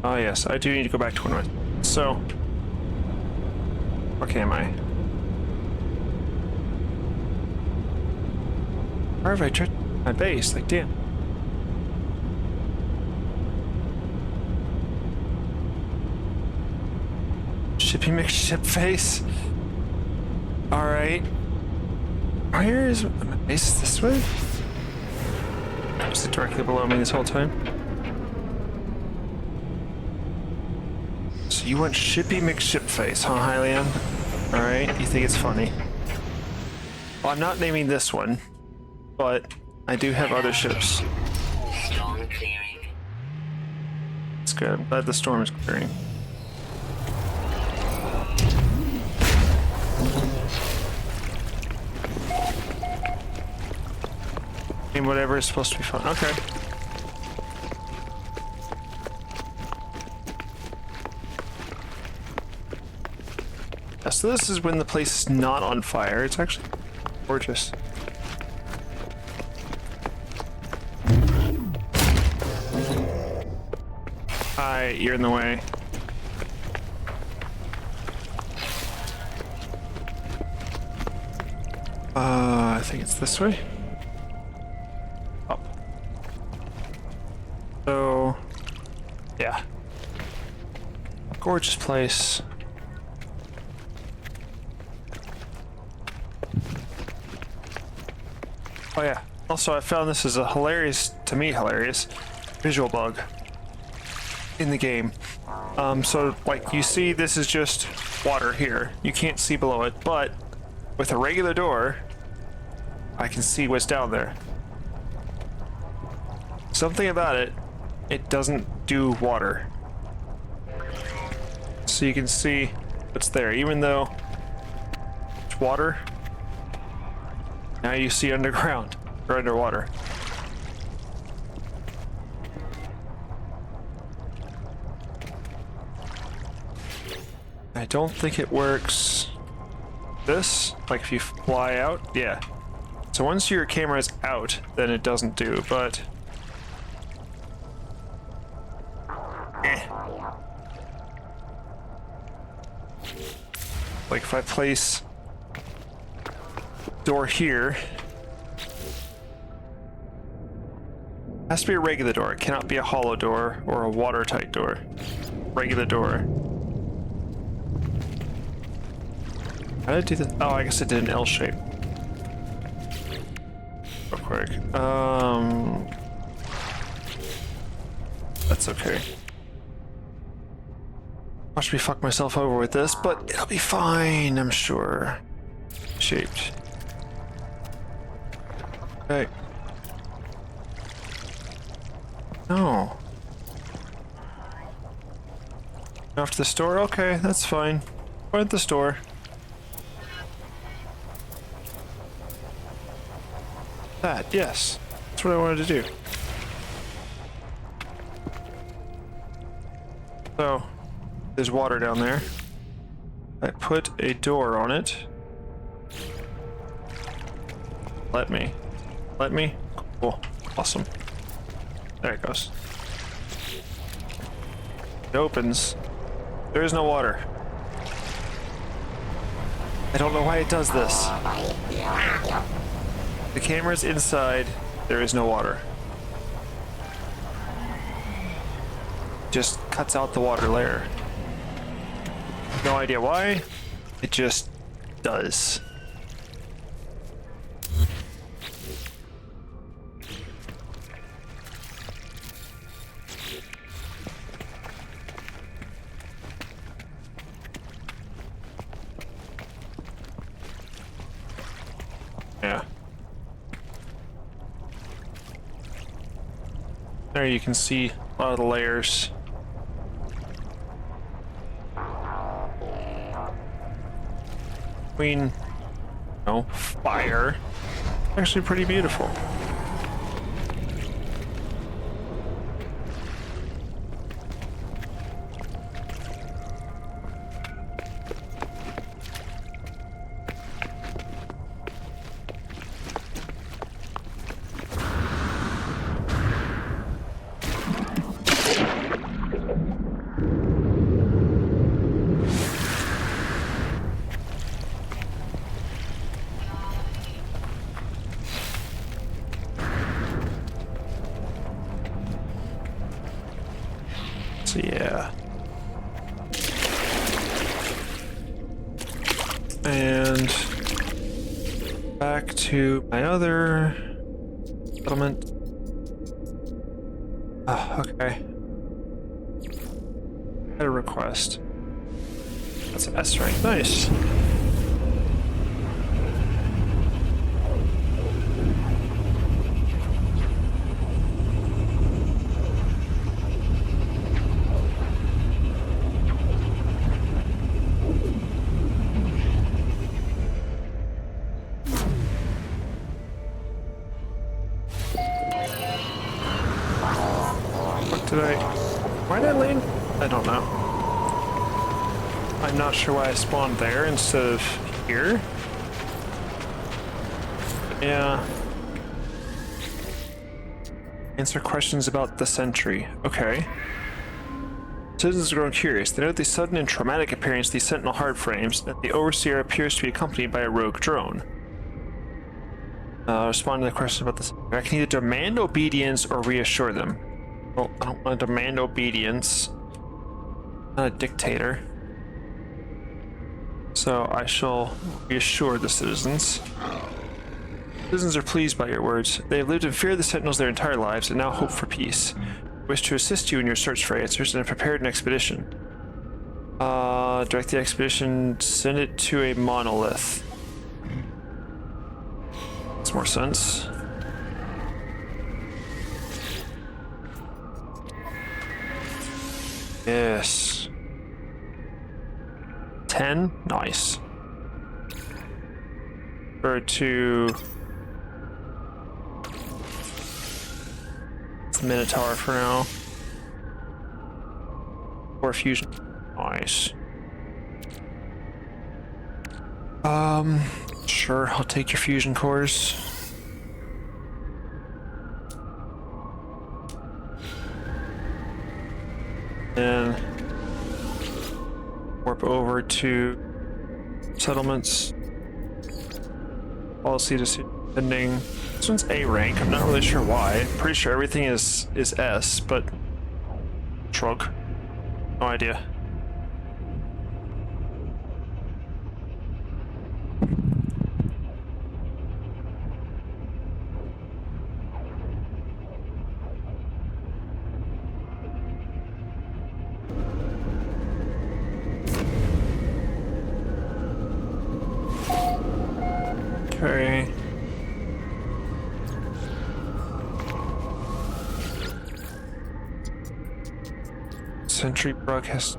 Oh yes, I do need to go back to one of my... So... Okay, am I? Where have I tried my base? Like, damn. Shippy McShip face. Alright. Where is my base? This way? Is it directly below me this whole time? So you want Shippy McShip face, huh, Hylian? Alright, you think it's funny. Well, I'm not naming this one, but I do have other ships. Storm clearing. It's good. I'm glad the storm is clearing. I mean, whatever is supposed to be fun. Okay. Yeah, so this is when the place is not on fire. It's actually gorgeous. Hi, you're in the way. I think it's this way. Up. So, yeah. Gorgeous place. Oh yeah. Also, I found this is a hilarious, to me hilarious, visual bug in the game. So like you see this is just water here. You can't see below it, but with a regular door, I can see what's down there. Something about it, it doesn't do water. So you can see what's there, even though it's water. Now you see underground or underwater. I don't think it works. This, like if you fly out, yeah. So once your camera is out, then it doesn't do, but... Like if I place door here, it has to be a regular door. It cannot be a hollow door or a watertight door. Regular door. How did I do that? Oh, I guess I did an L shape. Real quick. That's okay. Watch me fuck myself over with this, but it'll be fine, I'm sure. Shaped. Okay. No. Off to the store? Okay, that's fine. Go at the store. That, yes. That's what I wanted to do. So, there's water down there. I put a door on it. Let me. Let me? Cool. Awesome. There it goes. It opens. There is no water. I don't know why it does this. The camera's inside. There is no water. Just cuts out the water layer. No idea why. It just does. Yeah. There you can see a lot of the layers. Between, fire. Actually pretty beautiful. So yeah. And back to my other settlement. Okay. Had a request. That's an S rank. Nice. Why did I land? I don't know. I'm not sure why I spawned there instead of here. Yeah. Answer questions about the sentry. Okay. Citizens are growing curious. They note the sudden and traumatic appearance of these sentinel hardframes, and the overseer appears to be accompanied by a rogue drone. Respond to the question about this. I can either demand obedience or reassure them. Well, I don't want to demand obedience. I'm not a dictator. So I shall reassure the citizens. Citizens are pleased by your words. They have lived in fear of the Sentinels their entire lives and now hope for peace. We wish to assist you in your search for answers and have prepared an expedition. Direct the expedition, send it to a monolith. Makes more sense. Yes. 10? Nice. Or to Minotaur for now. Or fusion. Nice. Sure, I'll take your fusion cores. And warp over to settlements. Policy decision pending. This one's A rank. I'm not really sure why. I'm pretty sure everything is S, but shrug. No idea. Okay. Sentry broadcast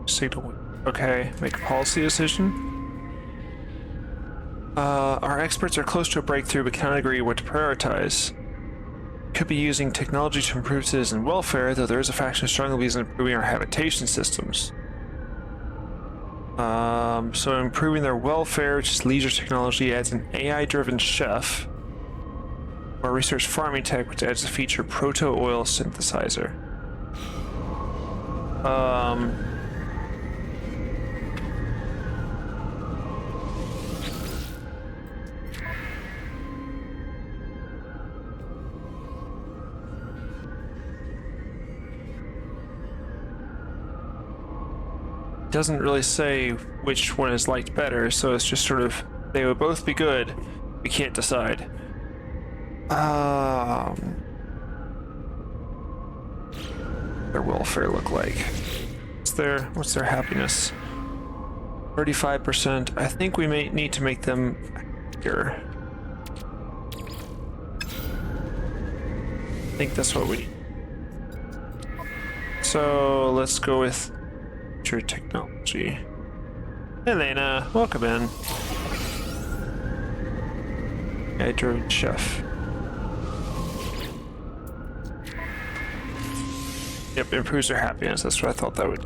signal. Okay, make a policy decision. Our experts are close to a breakthrough but cannot agree what to prioritize. Could be using technology to improve citizen welfare, though there is a faction strongly believes in improving our habitation systems. So improving their welfare, which is leisure technology, adds an AI-driven chef, or research farming tech, which adds the feature proto-oil synthesizer. Doesn't really say which one is liked better, so it's just sort of, they would both be good. We can't decide. Their welfare look like? What's their happiness? 35%. I think we may need to make them happier. I think that's what we need. So let's go with future technology. Elena, welcome in. AI-driven chef. Yep, improves their happiness. That's what I thought that would.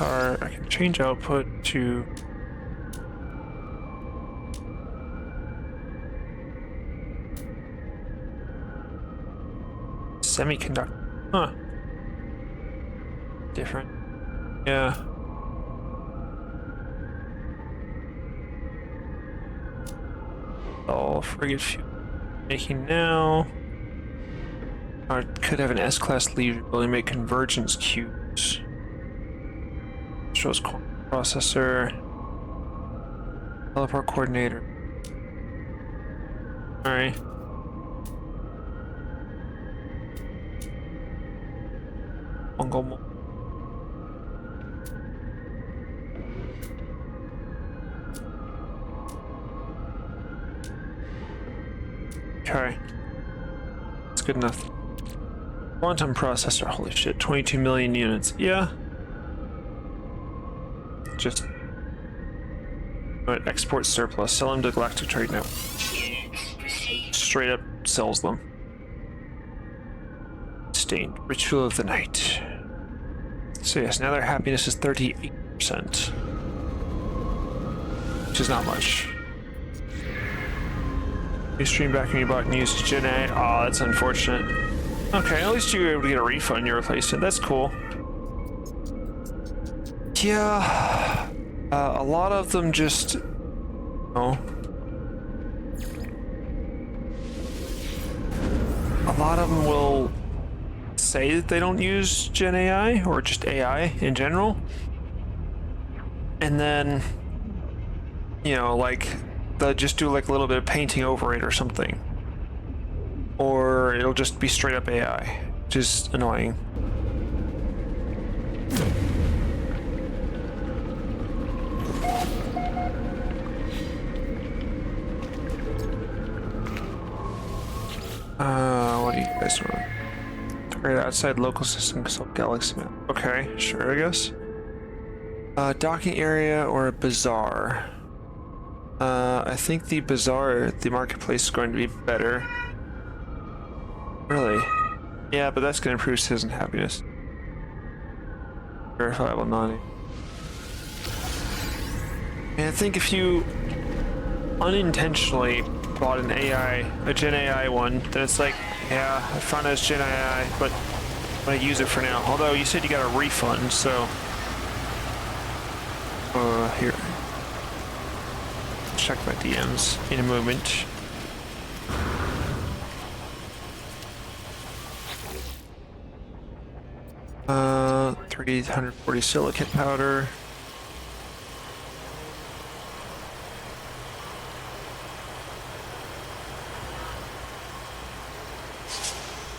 I can change output to. Semiconductor. Huh. Different. Yeah. All frigate fuel making now. I could have an S-class lead ability to make convergence cubes. Shows processor. Teleport coordinator. Alright. Fungal. Okay. That's good enough. Quantum processor, holy shit, 22 million units. Yeah. Just export surplus, sell them to Galactic Trade Network. Straight up sells them. Stained Ritual of the Night. So yes, now their happiness is 38%. Which is not much. You stream back when you bought and used Gen A. Aw, that's unfortunate. Okay, at least you were able to get a refund, you replaced it. That's cool. Yeah. A lot of them just... Oh. A lot of them will say that they don't use Gen AI or just AI in general. And then, you know, like, they'll just do like a little bit of painting over it or something. Or it'll just be straight up AI, which is annoying. What do you guys want? Target outside local system, consult galaxy map. Okay, sure, I guess. Docking area or a bazaar? I think the bazaar, the marketplace, is going to be better. Really? Yeah, but that's going to improve citizen happiness. Verifiable non. And I think if you unintentionally bought an AI, a Gen AI one, then it's like, yeah, I found out it's Gen AI, but I'm going to use it for now. Although you said you got a refund, so... here. Check my DMs in a moment. Uh, 340 silicate powder.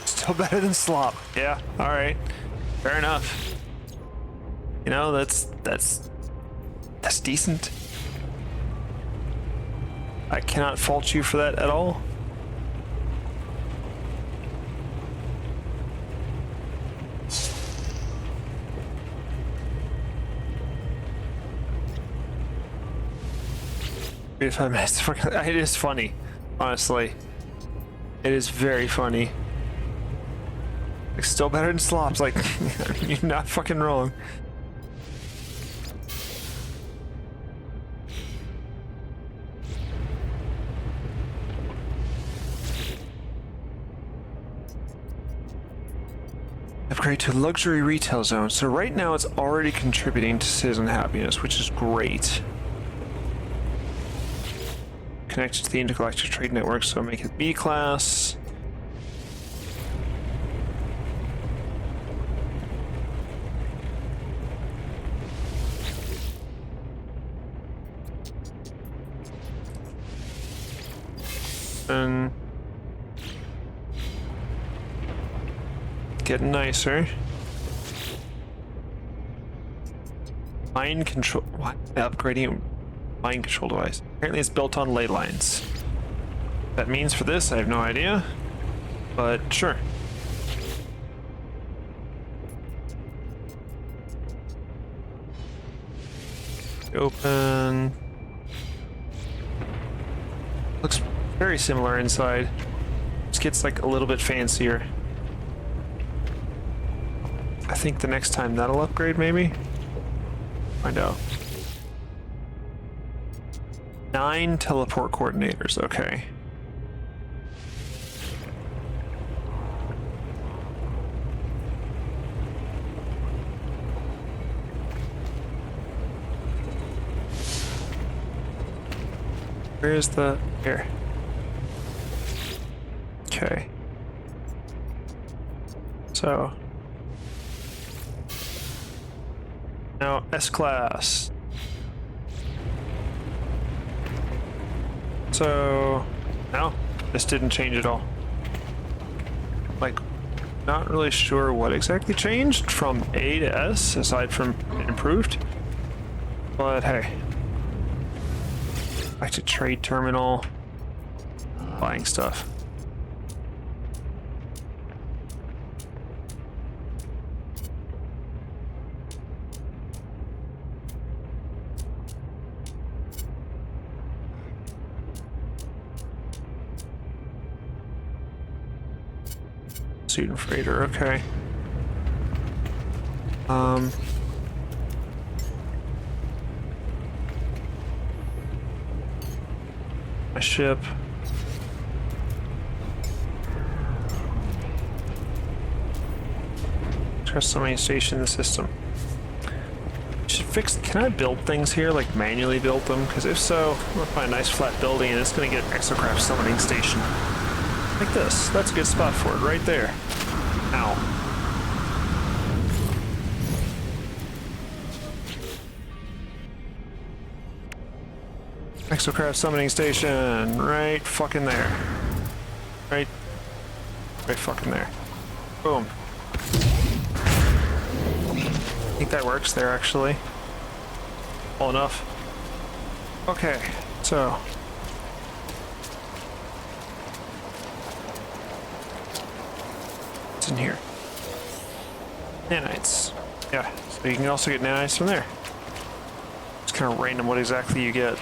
Still better than slop. Yeah, alright. Fair enough. You know, that's decent. I cannot fault you for that at all. It is funny, honestly. It is very funny. Like, still better than slops. Like, you're not fucking wrong. Upgrade to luxury retail zone. So right now it's already contributing to citizen happiness, which is great. Connected to the intergalactic trade network, so make it B class. And getting nicer. Mind control. What? Upgrading Mind control device. Apparently it's built on ley lines. What that means for this, I have no idea. But sure. Open. Looks very similar inside. Just gets like a little bit fancier. I think the next time that'll upgrade, maybe? Find out. 9 teleport coordinators, okay. Where's the... here. Okay. So... now, S-Class. So... no, this didn't change at all. Like, not really sure what exactly changed from A to S, aside from it improved. But hey. Back to trade terminal. Buying stuff. Student freighter, okay. My ship. Trust so many stations in the system. Should fix. Can I build things here, like manually build them? Because if so, I'm gonna find a nice flat building and it's gonna get Exocraft summoning station. Like this. That's a good spot for it, right there. Ow. Exocraft summoning station, right fucking there. Right fucking there. Boom. I think that works there, actually. Well enough. Okay, so... what's in here? Nanites. Yeah, so you can also get nanites from there. It's kind of random what exactly you get.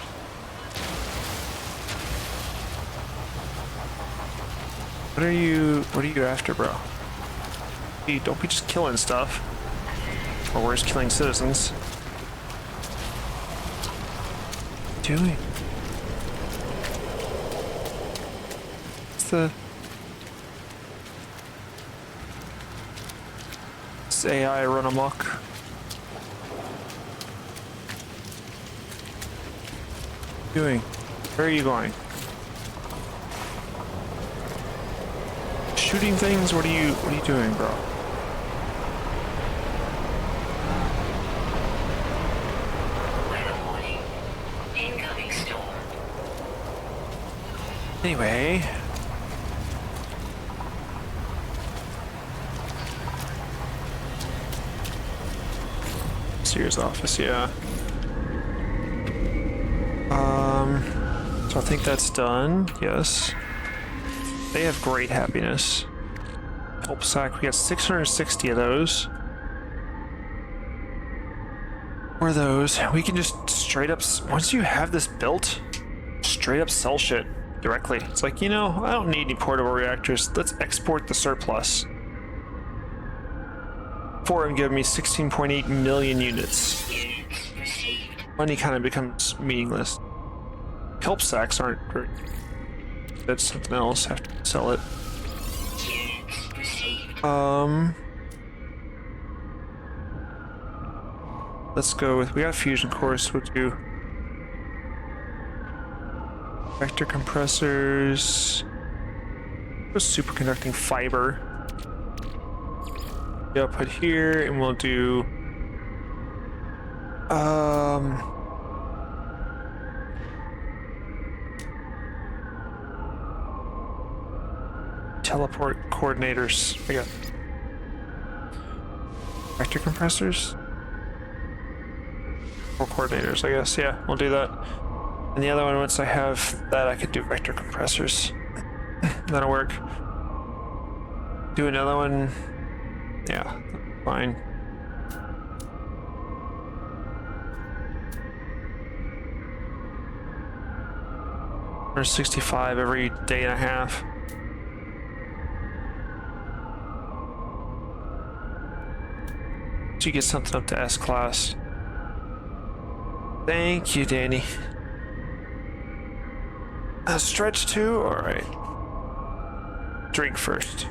What are you after, bro? Hey, don't be just killing stuff. Or worse, killing citizens. What are you doing? What's the... this AI run amok? What are you doing? Where are you going? Shooting things? What are you doing, bro? Incoming storm. Anyway. Sears office, yeah. So I think that's done, yes. They have great happiness. Pulp sack, we got 660 of those. Or those. We can just straight up, once you have this built, straight up sell shit directly. It's like, you know, I don't need any portable reactors. Let's export the surplus. For them give me 16.8 million units. Money kind of becomes meaningless. Kelp sacks aren't great. That's something else. Have to sell it. Let's go with, we got fusion cores, we'll do vector compressors, superconducting fiber. Yeah, put here, and we'll do teleport coordinators. I got vector compressors or coordinators, I guess. Yeah, we'll do that. And the other one, once I have that, I could do vector compressors. That'll work. Do another one. Yeah, fine. Or 65 every day and a half. Did you get something up to S class? Thank you, Danny. A stretch too? Alright. Drink first.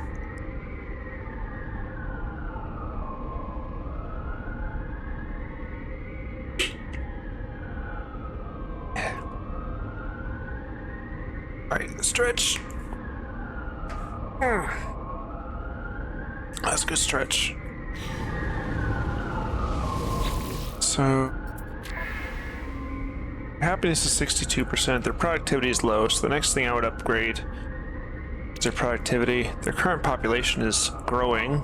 Alright, stretch. That's a good stretch. So, happiness is 62%. Their productivity is low, so the next thing I would upgrade is their productivity. Their current population is growing.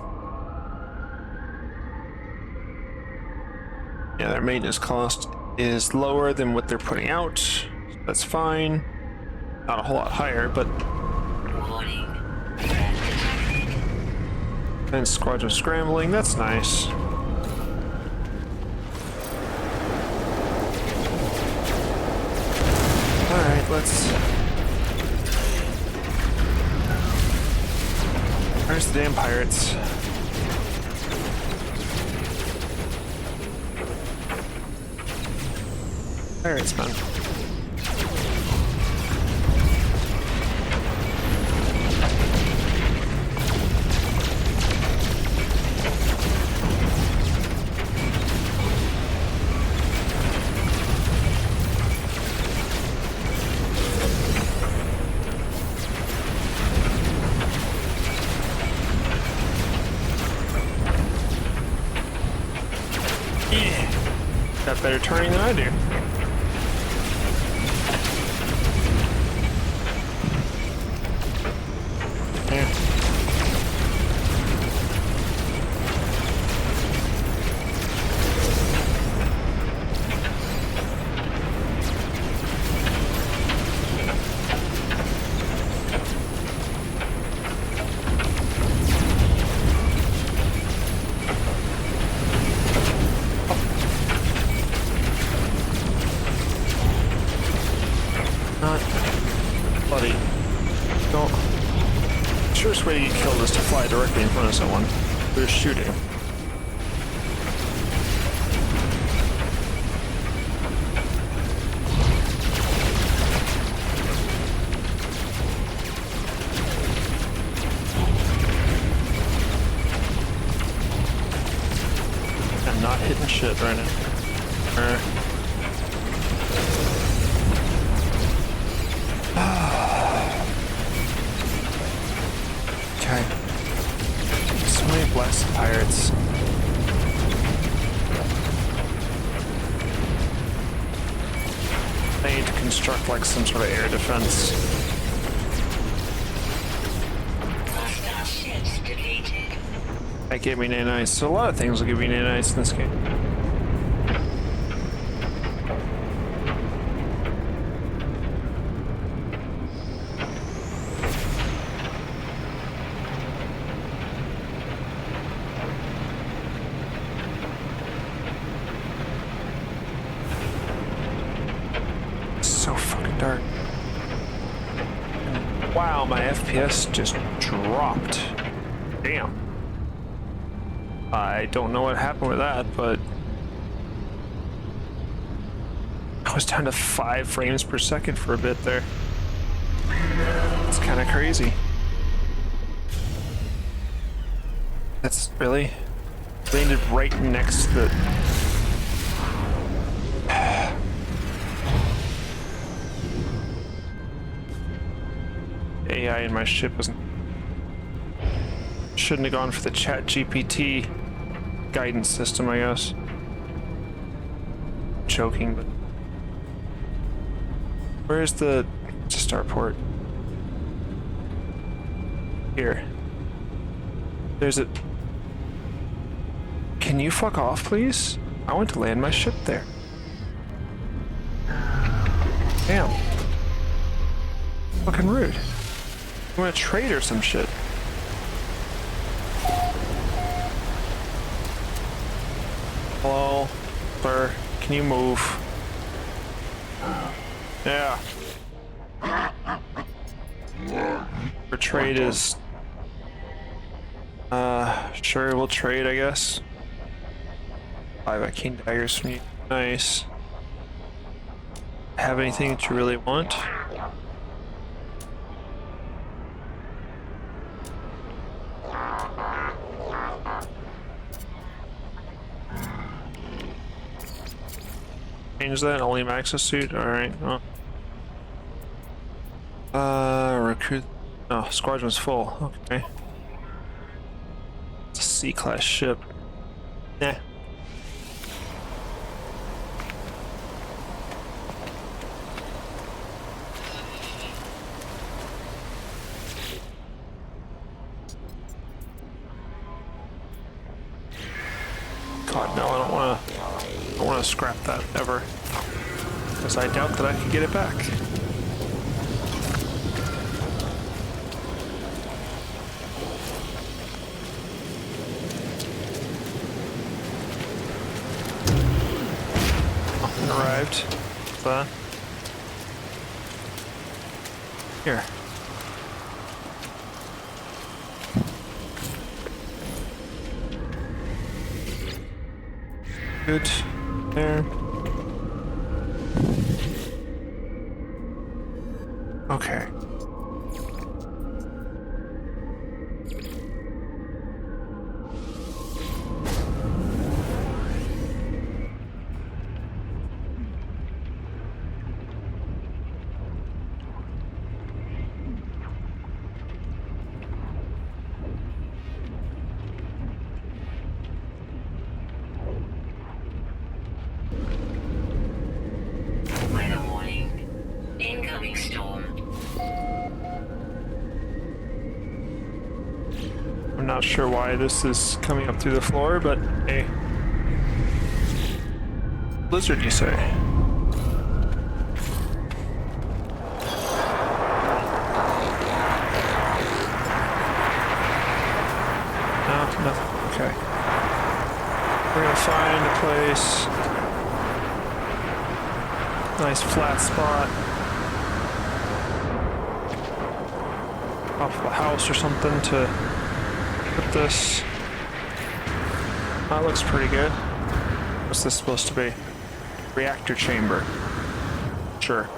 Yeah, their maintenance cost is lower than what they're putting out. So that's fine. Not a whole lot higher, but. Warning. And squadron scrambling, that's nice. Alright, let's. Where's the damn pirates? Pirates, man. Got better turning than I do. Yeah. Not bloody. Don't. Surest way to get killed is to fly directly in front of someone who's shooting. I'm not hitting shit right now. Okay. So many blessed pirates. They need to construct like some sort of air defense. Hostile ships deleted. That gave me nanites. So a lot of things will give me nanites in this game. So fucking dark. Wow, my FPS just dropped. Damn. I don't know what happened with that, but I was down to 5 frames per second for a bit there. It's kind of crazy. That's really landed right next to the. AI in my ship wasn't. Shouldn't have gone for the Chat GPT guidance system, I guess. Joking, but where's the starport? Here. There's a. Can you fuck off, please? I want to land my ship there. Damn. Fucking rude. You want to trade or some shit? Hello? Sir, can you move? Yeah. Your trade is... sure, we'll trade, I guess. 5 arcane daggers from you. Nice. Have anything that you really want? Change that, only max a suit, alright. Recruit. Oh, squadron's full, okay. It's a C-class ship. Nah. God, no, I don't want to scrap that ever, because I doubt that I can get it back. Oh, arrived. Here. Good. There. Okay. Weather warning. Incoming storm. I'm not sure why this is coming up through the floor, but hey. Blizzard, you say? No, nothing. Okay. We're gonna find a place. Nice flat spot. Off of a house or something to put this. That looks pretty good. What's this supposed to be? Reactor chamber. Sure.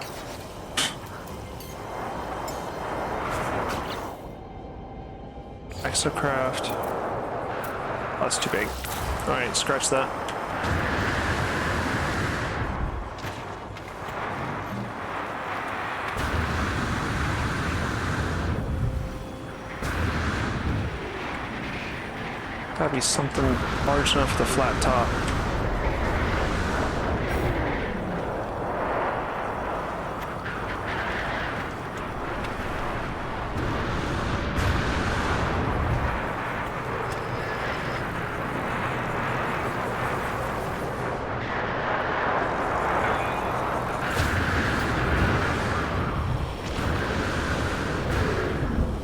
Exocraft. Oh, that's too big. Alright, scratch that. Gotta be something large enough for the flat top.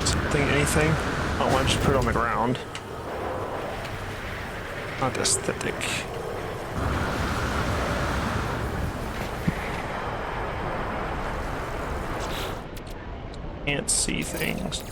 Something, anything? Oh, why don't you put it on the ground? Not aesthetic. Can't see things.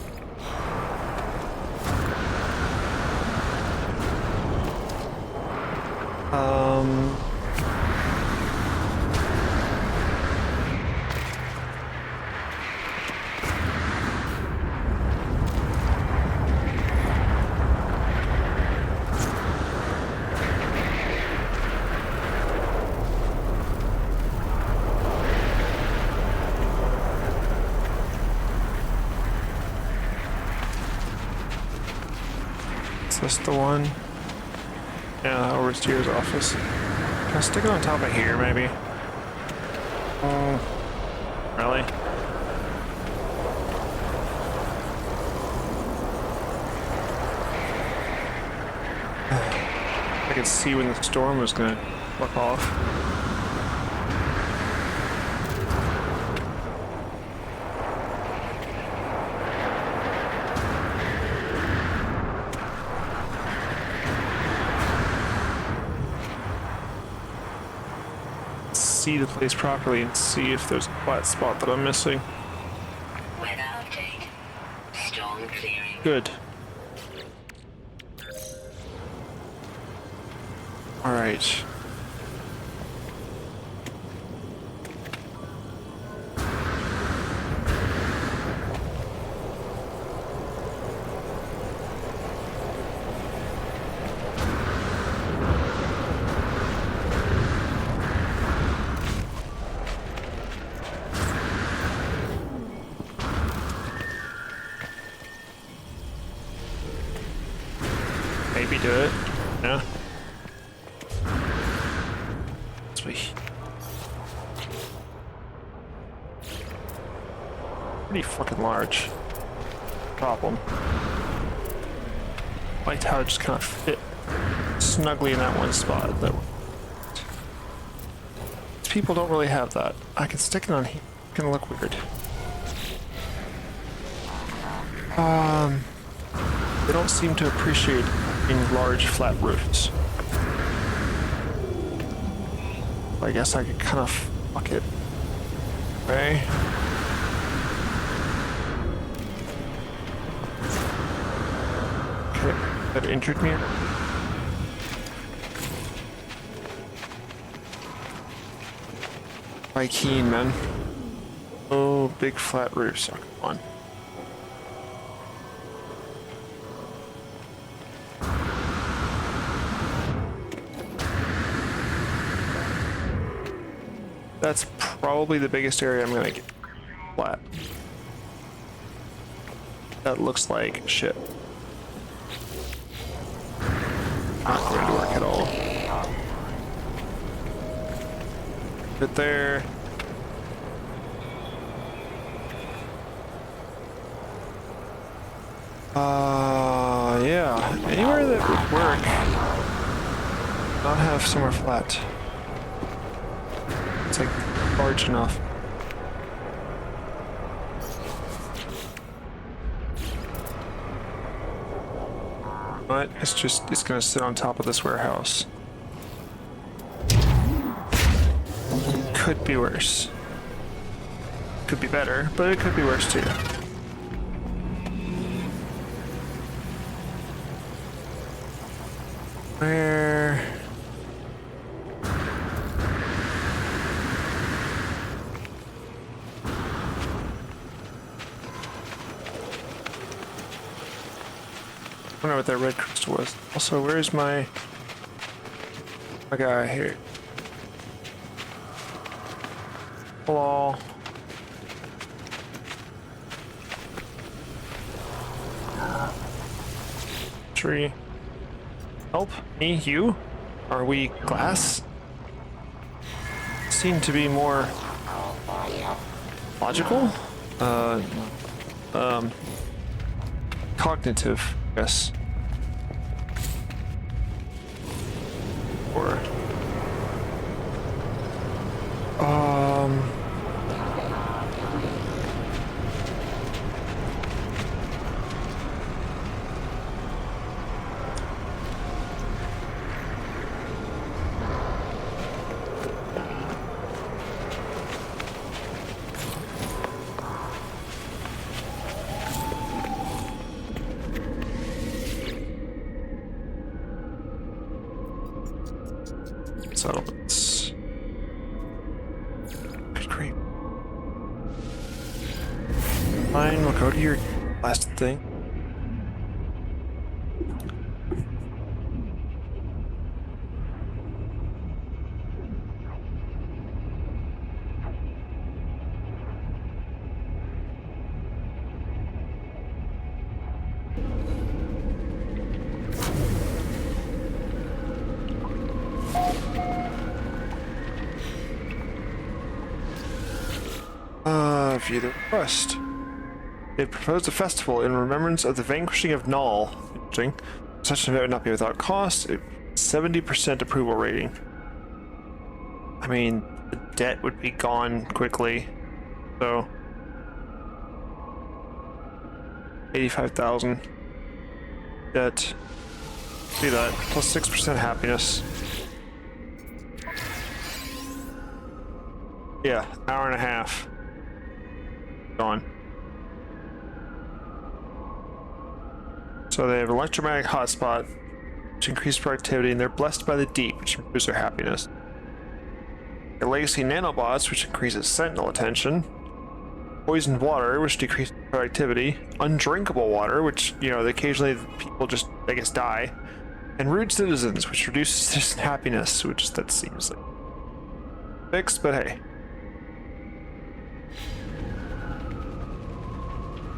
Is this the one? Yeah, over to your office. Can I stick it on top of here, maybe? Really? I could see when the storm was gonna look off. see the place properly and see if there's a flat spot that I'm missing. Weather update. Storm clearing. Good. All right. Maybe do it. Yeah. Sweet. Pretty fucking large. Problem. Liked how it just kind of fit snugly in that one spot. That people don't really have that. I can stick it on here. It's gonna look weird. They don't seem to appreciate being large flat roofs. I guess I could kind of fuck it. Okay. Okay, that injured me. By keen, man. Oh, big flat roofs. Oh, come on. That's probably the biggest area I'm gonna get flat. That looks like shit. Not going to work at all. But there. Yeah. Anywhere that would work. Not have somewhere flat. It's like large enough. But it's gonna sit on top of this warehouse. Could be worse. Could be better, but it could be worse too. Where? I don't know what that red crystal was. Also, where's my guy here? Hello. Tree. Help me, you? Are we glass? Seem to be more logical? Cognitive, yes. Or settlements. Good grief. Fine, we'll go to your last thing. View the request. They proposed a festival in remembrance of the vanquishing of Null. Interesting. Such an event would not be without cost. 70% approval rating. I mean, the debt would be gone quickly. So 85,000 debt. Do that. Plus 6% happiness. Yeah, hour and a half. Gone. So they have an electromagnetic hotspot, which increases productivity, and they're blessed by the deep, which improves their happiness. Their legacy nanobots, which increases sentinel attention. Poisoned water, which decreases productivity. Undrinkable water, which, you know, occasionally people just, I guess, die. And rude citizens, which reduces their happiness, which that seems like fixed, but hey.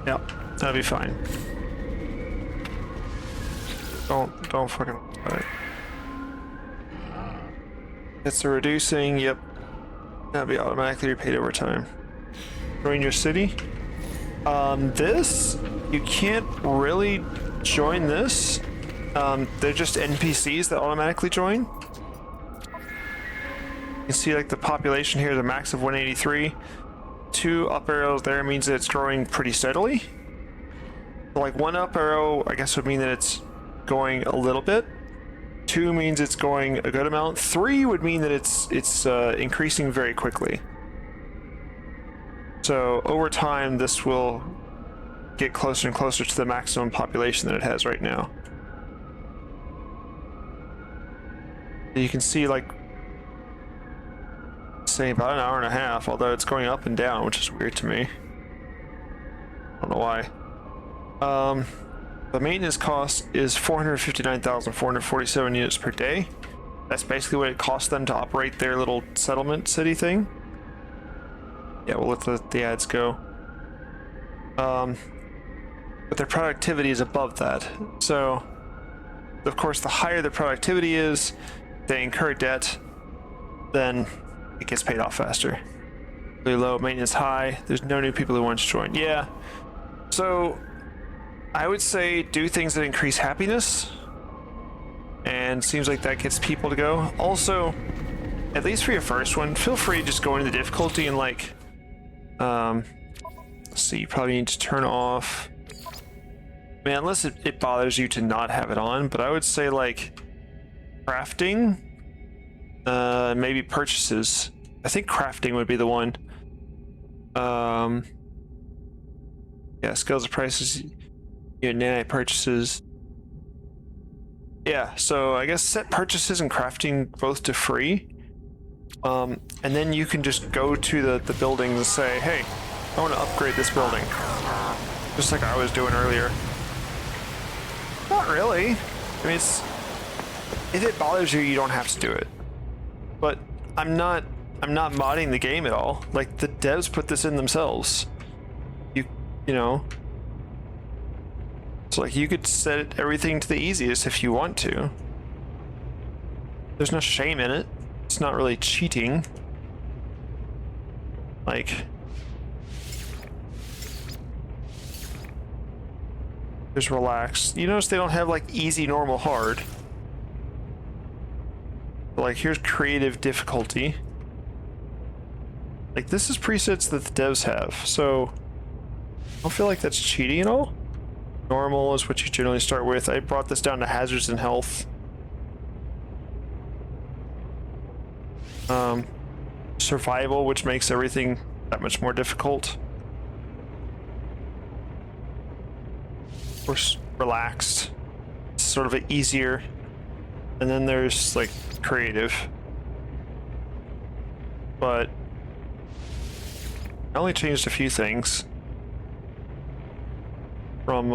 Yep, that'll be fine. Don't fucking worry about it. It's a reducing, yep. That'll be automatically repaid over time. Join your city. This, you can't really join this. They're just NPCs that automatically join. You can see like the population here is a max of 183. 2 up arrows there means that it's growing pretty steadily. So like 1 up arrow, I guess, would mean that it's going a little bit. 2 means it's going a good amount. 3 would mean that it's increasing very quickly. So over time, this will get closer and closer to the maximum population that it has right now. You can see, like, say about an hour and a half, although it's going up and down, which is weird to me. I don't know why. The maintenance cost is 459,447 units per day. That's basically what it costs them to operate their little settlement city thing. Yeah, we'll let the ads go. But their productivity is above that. So, of course, the higher the productivity is, they incur debt, then it gets paid off faster. Really low, maintenance high, there's no new people who want to join. Yeah, so I would say do things that increase happiness, and seems like that gets people to go. Also, at least for your first one, feel free to just go into the difficulty and like, let's see, you probably need to turn off, man, unless it bothers you to not have it on, but I would say like crafting, maybe purchases. I think crafting would be the one. Yeah, scales of prices, your nanite purchases. Yeah, so I guess set purchases and crafting both to free. And then you can just go to the buildings and say, hey, I want to upgrade this building. Just like I was doing earlier. Not really. I mean, if it bothers you, you don't have to do it. But I'm not modding the game at all. Like, the devs put this in themselves. You know. So like, you could set everything to the easiest if you want to. There's no shame in it. It's not really cheating. Like, just relax. You notice they don't have like easy, normal, hard. But like, here's creative difficulty. Like, this is presets that the devs have, so I don't feel like that's cheating at all. Normal is what you generally start with. I brought this down to hazards and health. Survival, which makes everything that much more difficult. Of course, relaxed. It's sort of an easier. And then there's like creative. But I only changed a few things from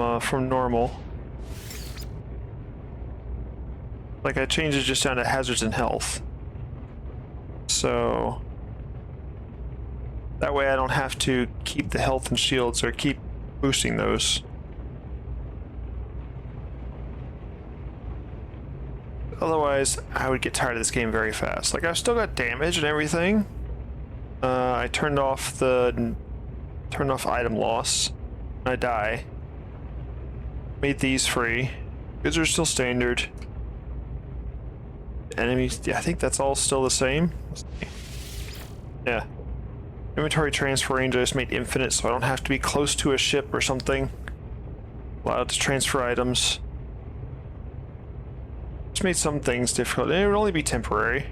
normal. Like, I changed it just down to hazards and health. So that way I don't have to keep the health and shields or keep boosting those. Otherwise, I would get tired of this game very fast. Like, I've still got damage and everything. I turned off item loss. I die. Made these free. Goods are still standard. Enemies, yeah, I think that's all still the same. Yeah. Inventory transfer range I just made infinite, so I don't have to be close to a ship or something. Allowed to transfer items. Just made some things difficult. It would only be temporary.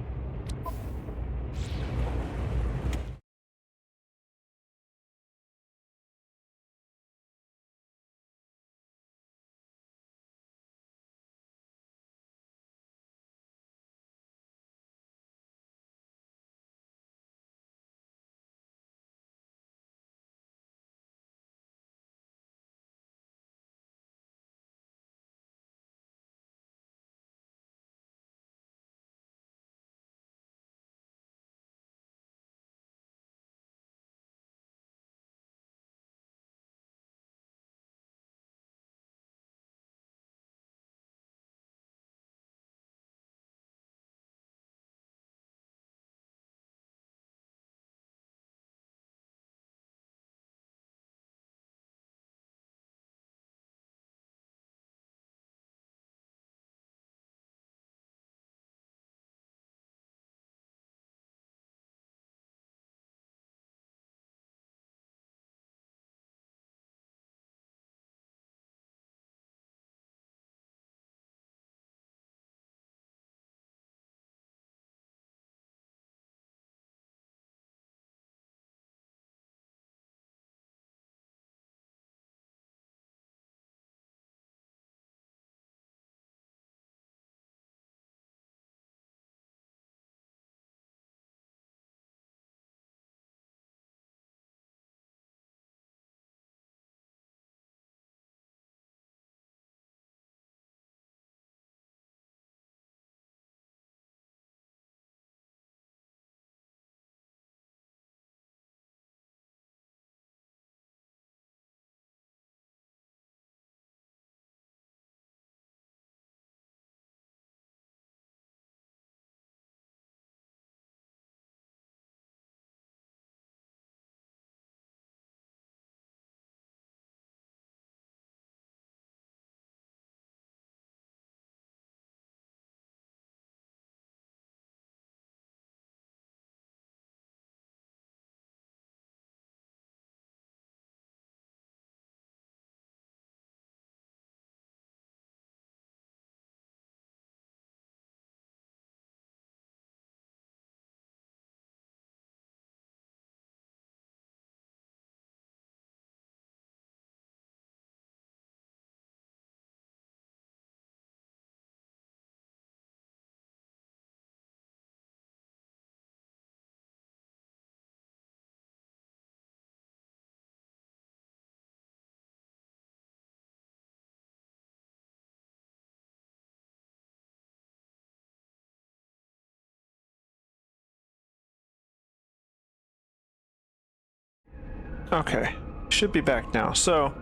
Okay, should be back now. So,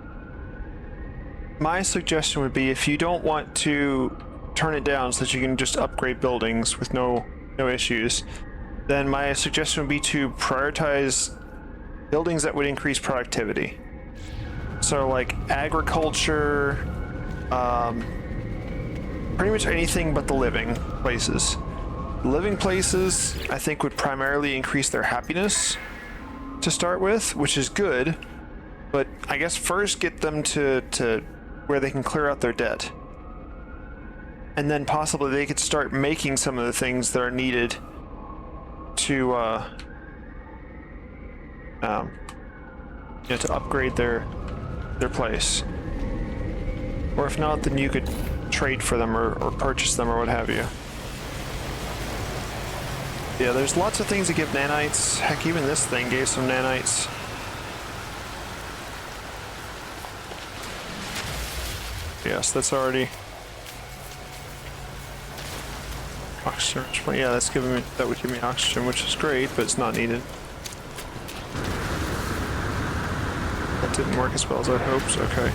my suggestion would be if you don't want to turn it down so that you can just upgrade buildings with no issues, then my suggestion would be to prioritize buildings that would increase productivity. So like agriculture, pretty much anything but the living places. Living places, I think, would primarily increase their happiness to start with, which is good, but I guess first get them to where they can clear out their debt. And then possibly they could start making some of the things that are needed to to upgrade their place. Or if not, then you could trade for them or purchase them or what have you. Yeah, there's lots of things that give nanites. Heck, even this thing gave some nanites. Yes, that's already oxygen. Yeah, that's giving me, that would give me oxygen, which is great, but it's not needed. That didn't work as well as I'd hoped. Okay.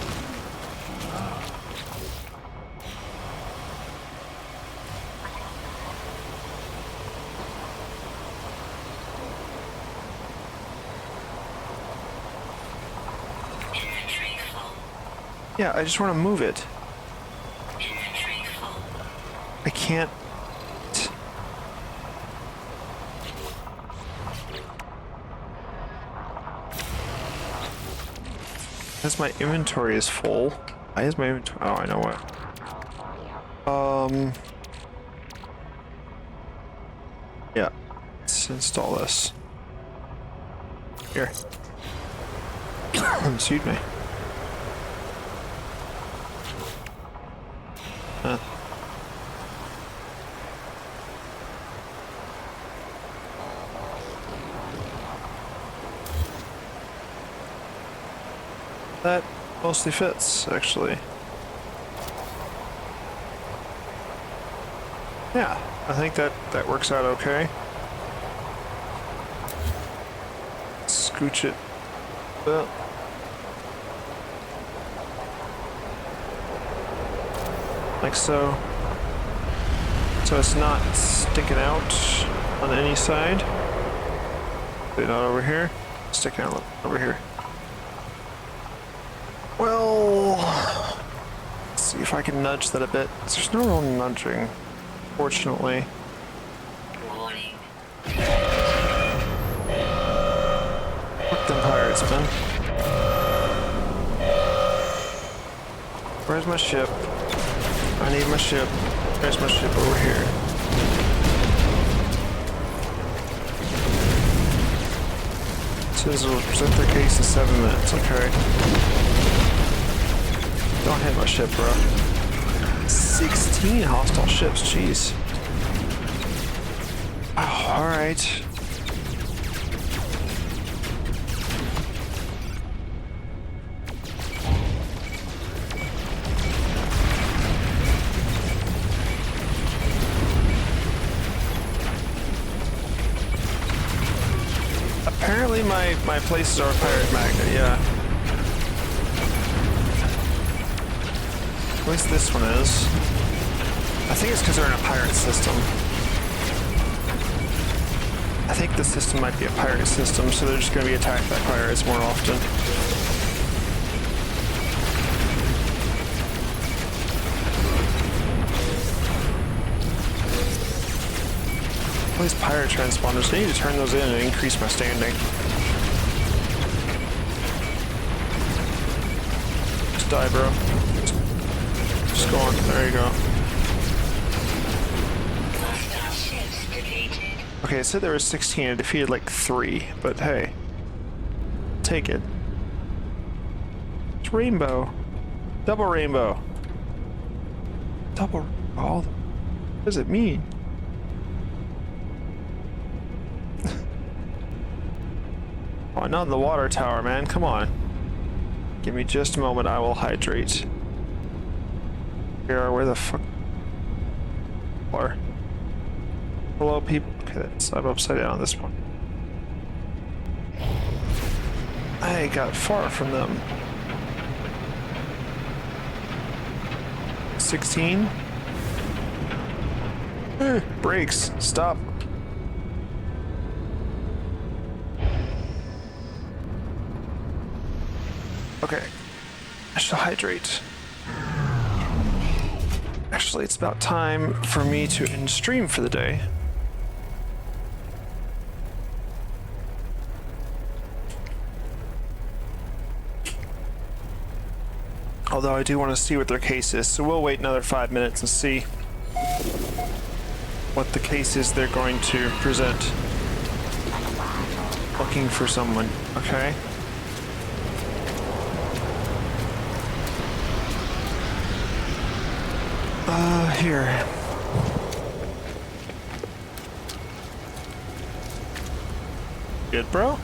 Yeah, I just want to move it. I can't. As my inventory is full. Why is my inventory? Oh, I know what. Yeah. Let's install this. Here. Excuse me. That mostly fits, actually. Yeah, I think that works out okay. Scooch it up. Like so. So it's not sticking out on any side. Not over here. Sticking out over here. Well, let's see if I can nudge that a bit. There's no real nudging, fortunately. Warning. Fuck them pirates, man. Where's my ship? I need my ship. Where's my ship? Over here. It says it'll present their case in 7 minutes. Okay. Don't hit my ship, bro. 16 hostile ships, jeez. Oh, alright. Apparently my places are a pirate magnet, yeah. At least this one is. I think it's because they're in a pirate system. I think the system might be a pirate system, so they're just going to be attacked by pirates more often. All these pirate transponders, I need to turn those in and increase my standing. Just die, bro. Just go on. There you go. Okay, it said there was 16. I defeated like 3, but hey. Take it. It's rainbow. Double rainbow. Double. Oh, what does it mean? Oh, not in the water tower, man. Come on. Give me just a moment. I will hydrate. Here, where the fuck are? Hello, people. Okay, I'm upside down on this one. I got far from them. 16. Brakes. Stop. Okay. I should hydrate. Actually, it's about time for me to end stream for the day. Although I do want to see what their case is, so we'll wait another 5 minutes and see what the case is they're going to present. Looking for someone. Okay. Here. Good, bro? I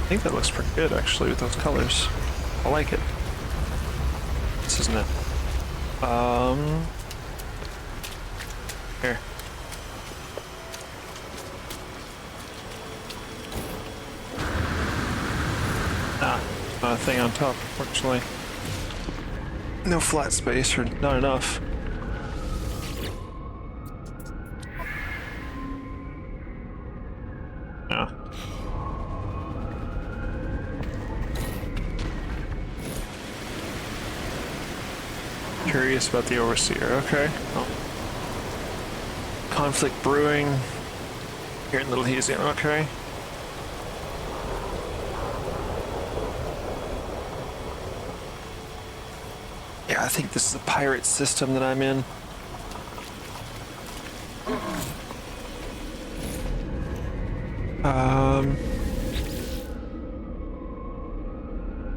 think that looks pretty good, actually, with those colors. I like it. This isn't it. Here. Ah, not a thing on top, unfortunately. No flat space, or not enough. Yeah. Curious about the overseer. Okay. Oh. Conflict brewing here in Little Hesium. Okay. Yeah, I think this is a pirate system that I'm in.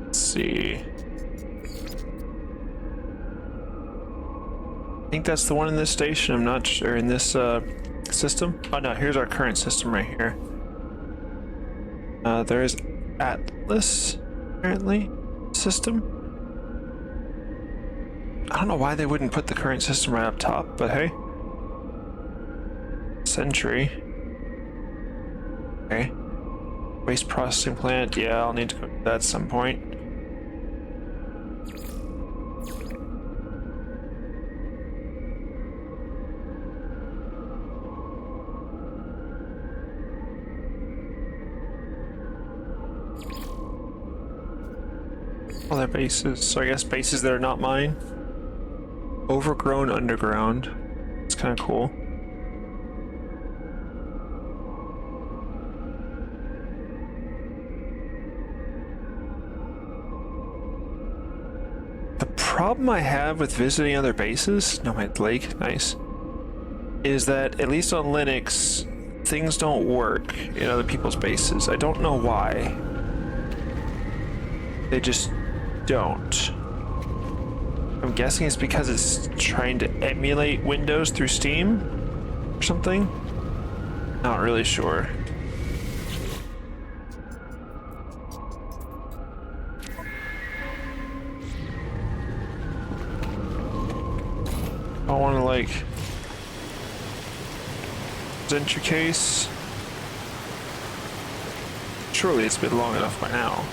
Let's see. I think that's the one in this station. I'm not sure. In this system. Oh no, here's our current system right here. There is Atlas, apparently, system. I don't know why they wouldn't put the current system right up top, but hey. Sentry. Okay. Waste processing plant. Yeah, I'll need to go to that at some point. All their bases. So I guess bases that are not mine. Overgrown underground. It's kind of cool. The problem I have with visiting other bases, Nomad Lake, nice, is that at least on Linux, things don't work in other people's bases. I don't know why. They just don't. I'm guessing it's because it's trying to emulate Windows through Steam or something. Not really sure. I want to like present your case. Surely it's been long enough by now.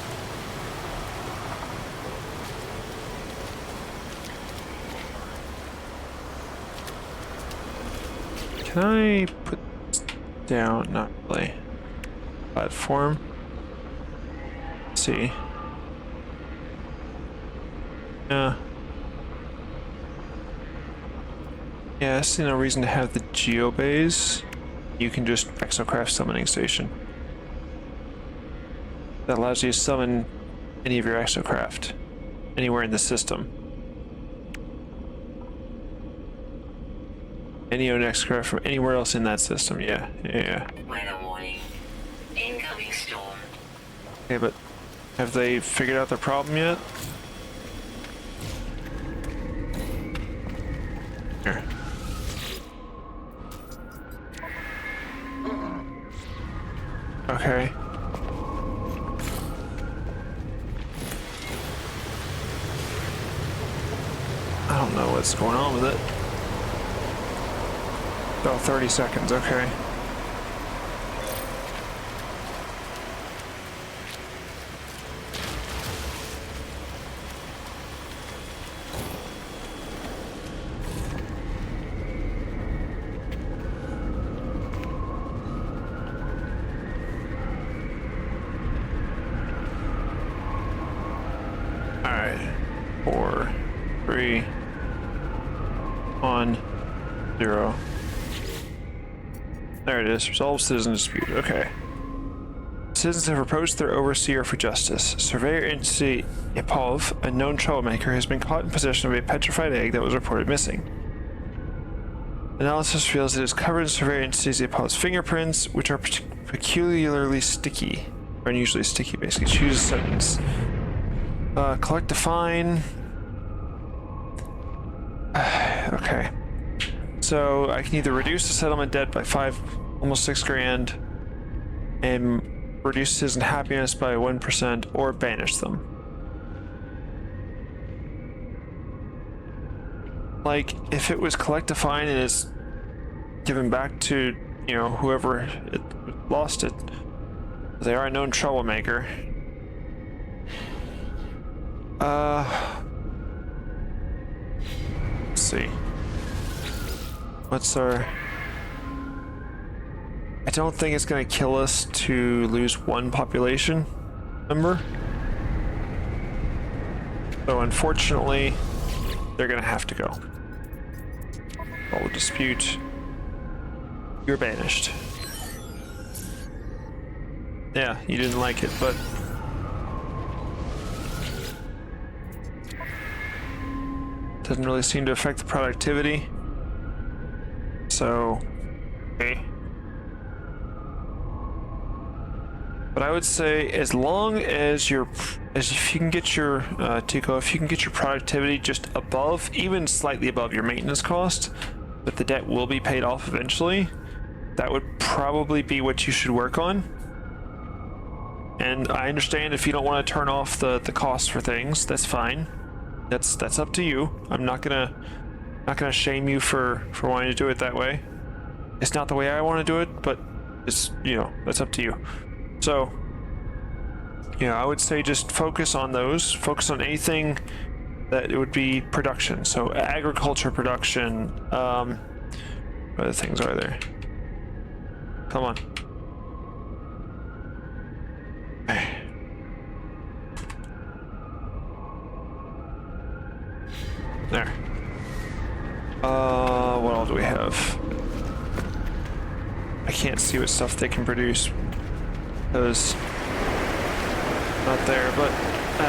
Can I put this down? Not really. Platform. Let's see. Yeah, I see no reason to have the geobays. You can just Exocraft summoning station. That allows you to summon any of your Exocraft anywhere in the system. Any Exocraft from anywhere else in that system, yeah. Weather warning. Incoming storm. Okay, but have they figured out their problem yet? Here. Okay. I don't know what's going on with it. Oh, 30 seconds, okay. 0. There it is. Resolve citizen dispute. Okay. Citizens have approached their overseer for justice. Surveyor entity Ipov, a known troublemaker, has been caught in possession of a petrified egg that was reported missing. Analysis reveals it is covered in Surveyor entity Ipov's fingerprints, which are peculiarly sticky, or unusually sticky, basically. Choose a sentence. Collect a fine. Okay. So I can either reduce the settlement debt by 5, almost 6 grand, and reduce citizen happiness by 1%, or banish them. Like, if it was collect a fine and it's given back to, you know, whoever it lost it, they are a known troublemaker. Let's see. What's our... I don't think it's going to kill us to lose 1 population member. So unfortunately, they're going to have to go. All the dispute. You're banished. Yeah, you didn't like it, but... doesn't really seem to affect the productivity. So... okay. But I would say, as long as if you can get your Tico, if you can get your productivity just above, even slightly above your maintenance cost, but the debt will be paid off eventually, that would probably be what you should work on. And I understand if you don't want to turn off the cost for things, that's fine. That's up to you. I'm not gonna shame you for wanting to do it that way. It's not the way I want to do it, but it's, you know, that's up to you. So, you know, I would say just focus on those. Focus on anything that it would be production. So agriculture production. What other things are there? Come on. There. What all do we have? I can't see what stuff they can produce. Because not there, but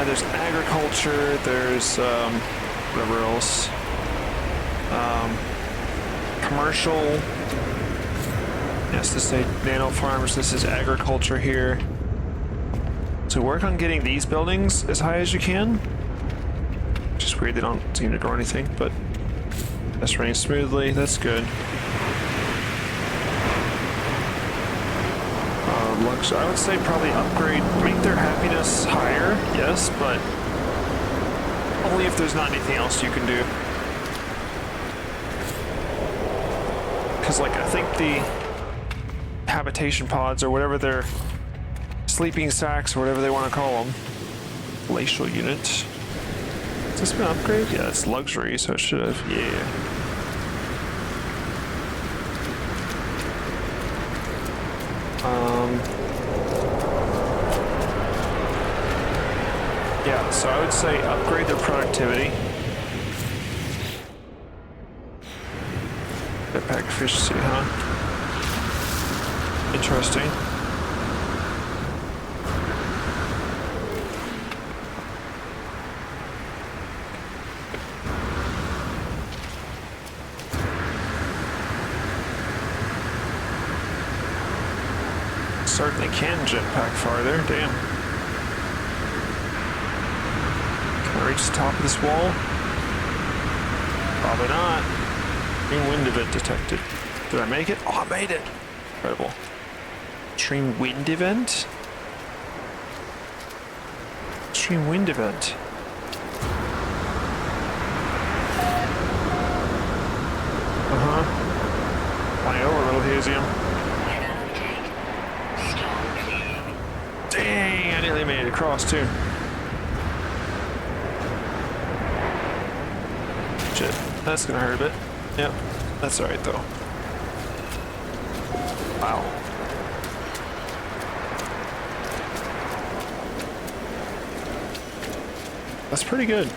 there's agriculture, there's whatever else. Commercial. Yes, this is nano farms, this is agriculture here. So work on getting these buildings as high as you can. Just weird they don't seem to grow anything, but that's running smoothly, that's good. Luxury, I would say probably upgrade, make their happiness higher, yes, but only if there's not anything else you can do. Because, like, I think the habitation pods, or whatever their sleeping sacks, or whatever they want to call them, glacial units. Has this been upgraded? Yeah, it's luxury, so it should have, yeah. Yeah, so I would say upgrade their productivity. Jetpack efficiency, huh? Interesting. Certainly can jetpack farther, damn. Can I reach the top of this wall? Probably not. Extreme wind event detected. Did I make it? Oh, I made it! Incredible. Extreme wind event? Extreme wind event. Flying over a little Hesium. Dang, I nearly made it across too. Shit, that's gonna hurt a bit. Yep, that's alright though. Wow. That's pretty good.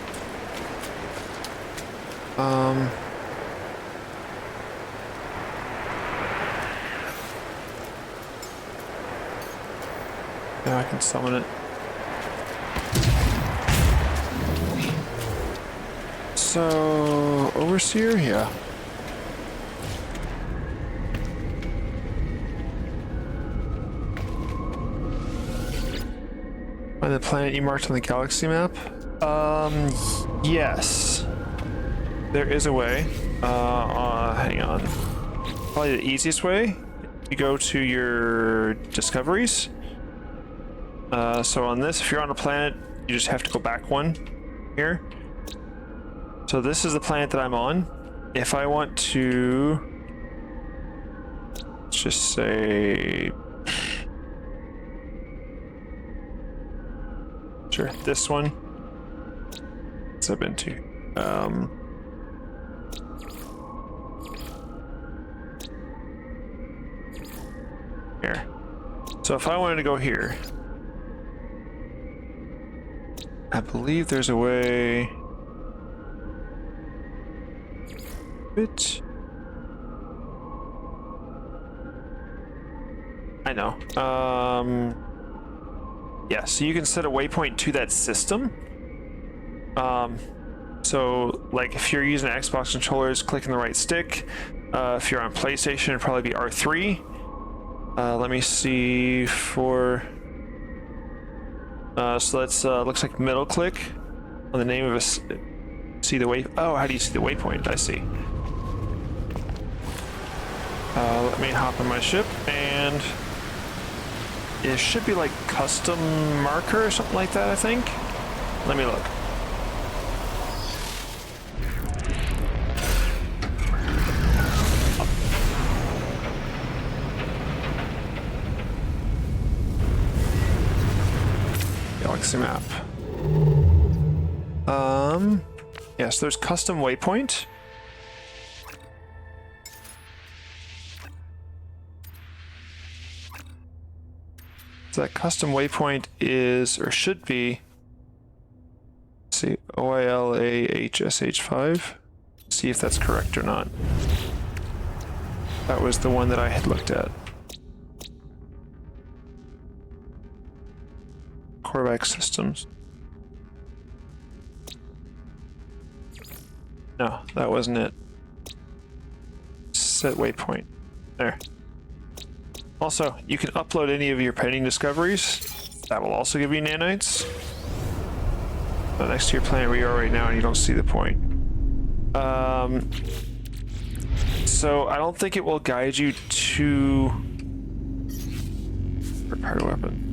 Now I can summon it. So, Overseer, yeah. Find the planet you marked on the galaxy map? Yes. There is a way. Hang on. Probably the easiest way. You go to your discoveries. So on this, if you're on a planet, you just have to go back one here. So this is the planet that I'm on. If I want to, let's just say, sure, this one. What's I've been to? Here. So if I wanted to go here, I believe there's a way. It. I know. Yeah, so you can set a waypoint to that system. So like if you're using Xbox controllers, clicking the right stick. If you're on PlayStation, it'd probably be R3. Let me see for. So that's looks like middle click on the name of a. See the way. Oh, how do you see the waypoint? I see. Let me hop on my ship, and it should be like custom marker or something like that, I think. Let me look. Galaxy map. Yes, there's custom waypoint. So that custom waypoint is, or should be, let's see, OILAHSH5. See if that's correct or not. That was the one that I had looked at. Corvax systems. No, that wasn't it. Set waypoint. There. Also, you can upload any of your pending discoveries. That will also give you nanites. Next to your planet where you are right now, and you don't see the point. So I don't think it will guide you to repair weapon.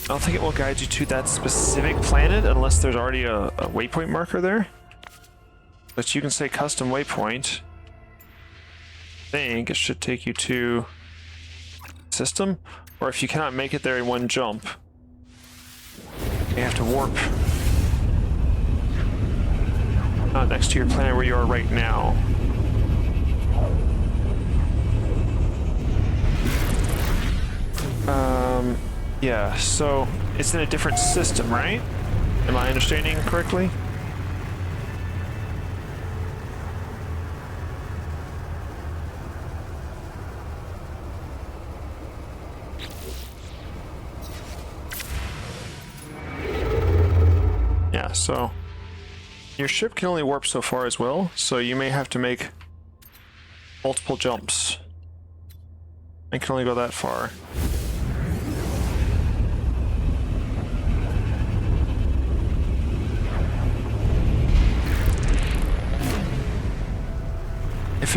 I don't think it will guide you to that specific planet unless there's already a waypoint marker there. But you can say custom waypoint. I think it should take you to system, or if you cannot make it there in one jump, you have to warp next to your planet where you are right now. Yeah, so it's in a different system, right? Am I understanding correctly? Yeah, so your ship can only warp so far as well, so you may have to make multiple jumps. I can only go that far.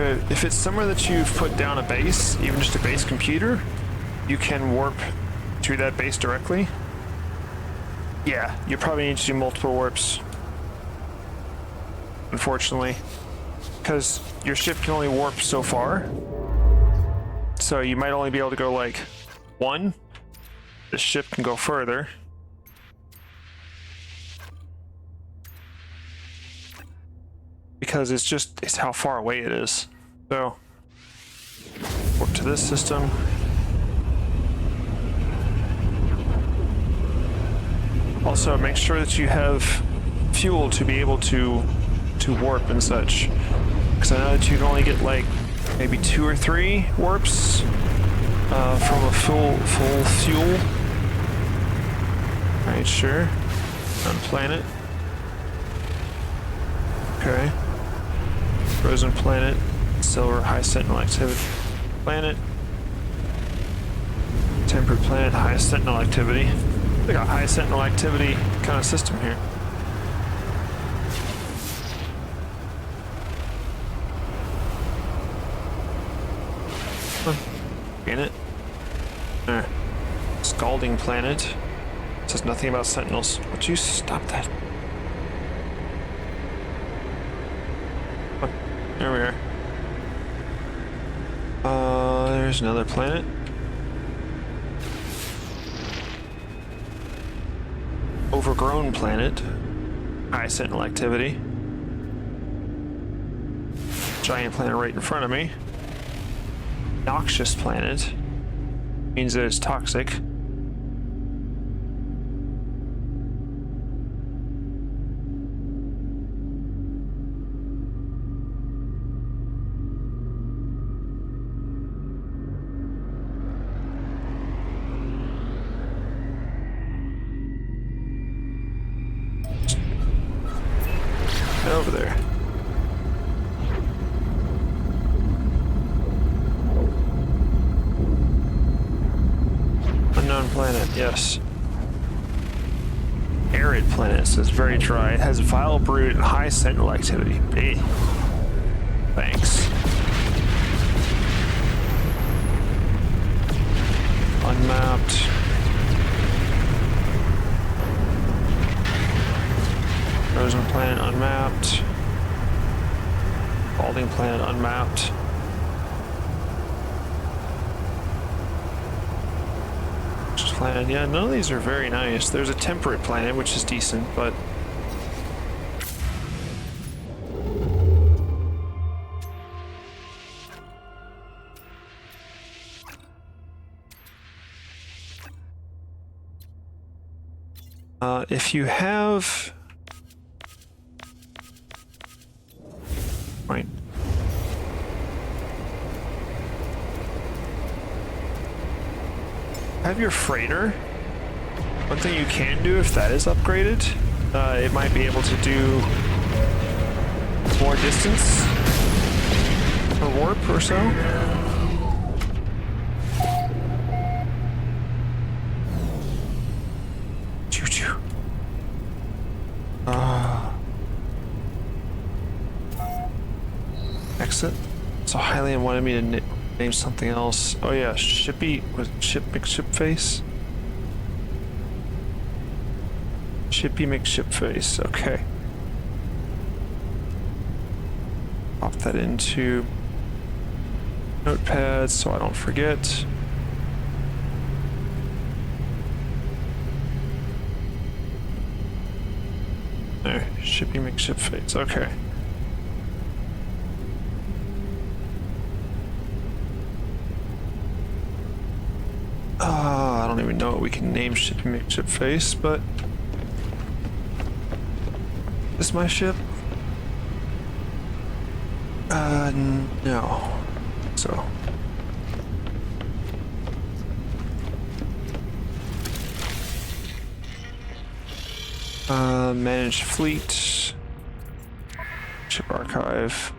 If it's somewhere that you've put down a base, even just a base computer, you can warp to that base directly. Yeah, you probably need to do multiple warps, unfortunately, because your ship can only warp so far. So you might only be able to go like one. The ship can go further. Because it's how far away it is. So warp to this system. Also, make sure that you have fuel to be able to warp and such. Because I know that you can only get like maybe 2 or 3 warps from a full fuel. Alright, sure. On planet. Okay. Frozen planet. Silver, high sentinel activity. Planet. Tempered planet, high sentinel activity. They got high sentinel activity kind of system here. In it. There. Scalding planet. Says nothing about sentinels. Would you stop that? Oh, there we are. There's another planet. Overgrown planet. High sentinel activity. Giant planet right in front of me. Noxious planet. Means that it's toxic. Over there. Unknown planet, yes. Arid planet, so it's very dry. It has vile brood and high sentinel activity. Hey. Thanks. Unmapped. Frozen planet unmapped. Balding planet unmapped. Planet. Yeah, none of these are very nice. There's a temperate planet, which is decent, but if you have right. Have your freighter. One thing you can do if that is upgraded, it might be able to do more distance per warp or so. Choo-choo. Exit. So Hylian wanted me to name something else. Oh yeah, Shippy was Ship McShipface. Shippy McShipface. Okay. Pop that into Notepad so I don't forget. There, Shippy McShipface. Okay. I don't even know what we can name Shippy McShipface, but is this my ship? No. So. Manage fleet. Ship archive.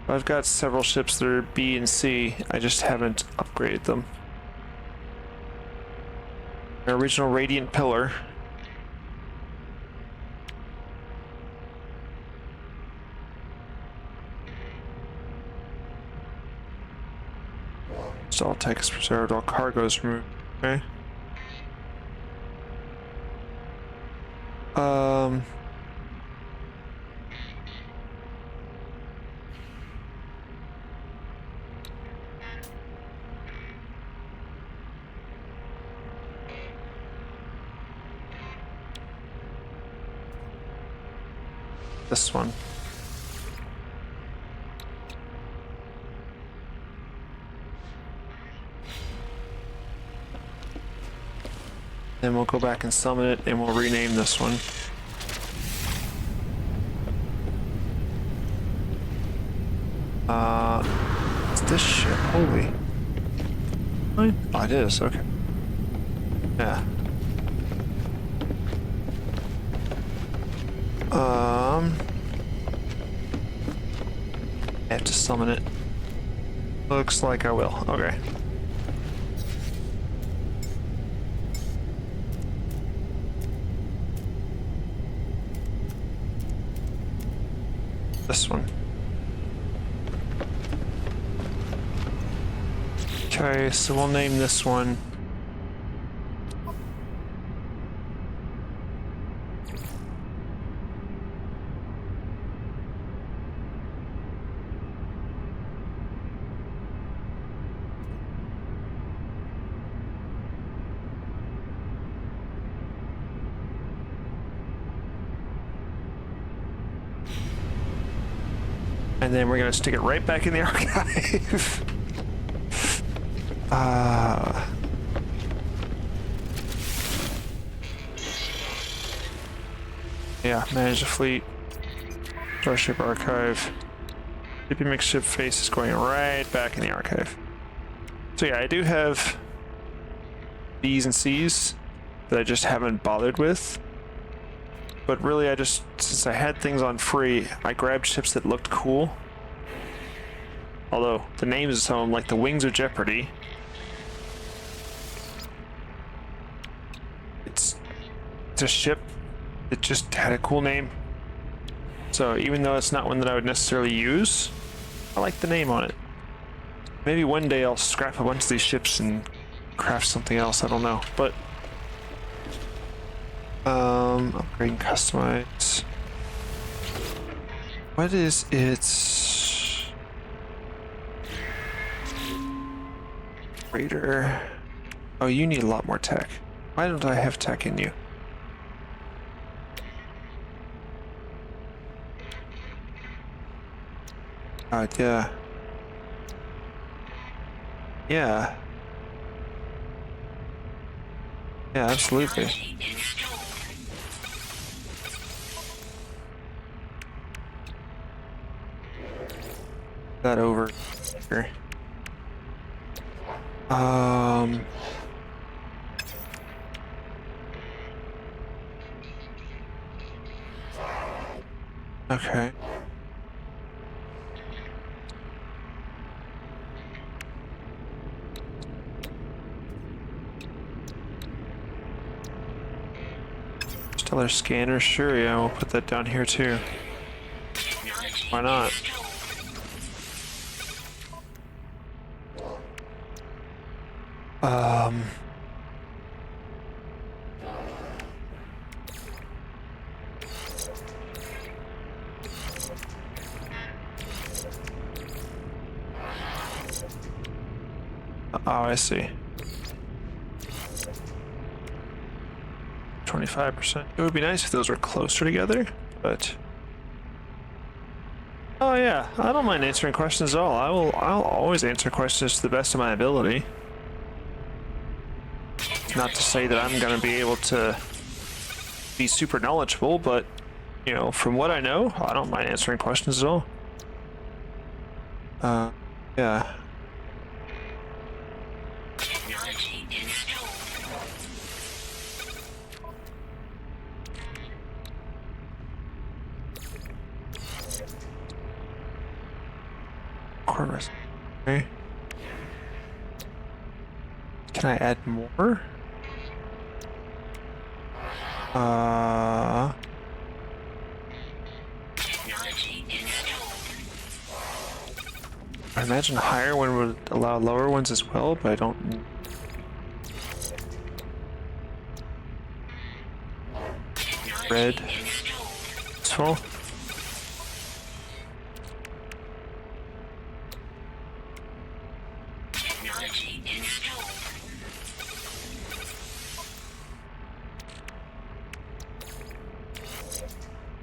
I've got several ships that are B and C. I just haven't upgraded them. Our original Radiant Pillar. So all tech is preserved, all cargo is removed. Okay. This one. Then we'll go back and summon it and we'll rename this one. It's this ship? Holy. Fine. Oh, it is. Okay. Yeah. I have to summon it. Looks like I will. Okay. This one. Okay, so we'll name this one. And then we're gonna stick it right back in the archive. Yeah, manage the fleet. Starship archive. Shipping mixed ship face is going right back in the archive. So yeah, I do have B's and C's that I just haven't bothered with. But really, since I had things on free, I grabbed ships that looked cool. Although, the names of some of them, like the Wings of Jeopardy. It's a ship that just had a cool name. So even though it's not one that I would necessarily use, I like the name on it. Maybe one day I'll scrap a bunch of these ships and craft something else, I don't know. But upgrade and customize. What is its Raider? Oh, you need a lot more tech. Why don't I have tech in you? Yeah. Yeah. Yeah, absolutely. That over here. Okay. Stellar scanner, sure, yeah, we'll put that down here too. Why not? Oh, I see. 25%. It would be nice if those were closer together, but... Oh yeah, I don't mind answering questions at all. I'll always answer questions to the best of my ability. Not to say that I'm gonna be able to be super knowledgeable, but, you know, from what I know, I don't mind answering questions at all. Yeah. Chorus. Okay. Can I add more? I imagine higher one would allow lower ones as well, but I don't. Red. It's full.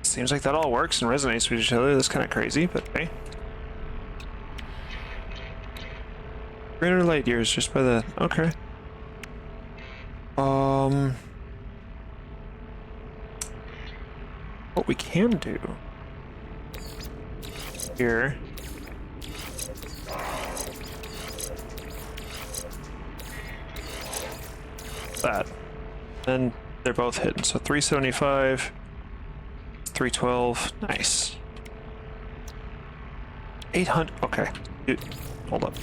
Seems like that all works and resonates with each other. That's kind of crazy, but hey. 300 light years just by that. Okay. What we can do that. Then they're both hitting. So 375, 312. Nice. 800. Okay. Dude, hold up.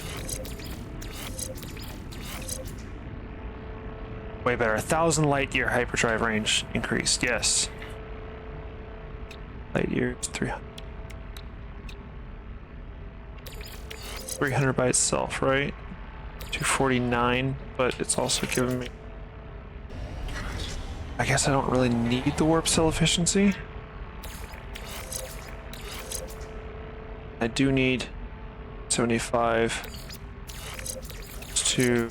Way better. 1,000 light year hyperdrive range increased. Yes. Light years 300. 300 by itself, right? 249, but it's also giving me. I guess I don't really need the warp cell efficiency. I do need 75 to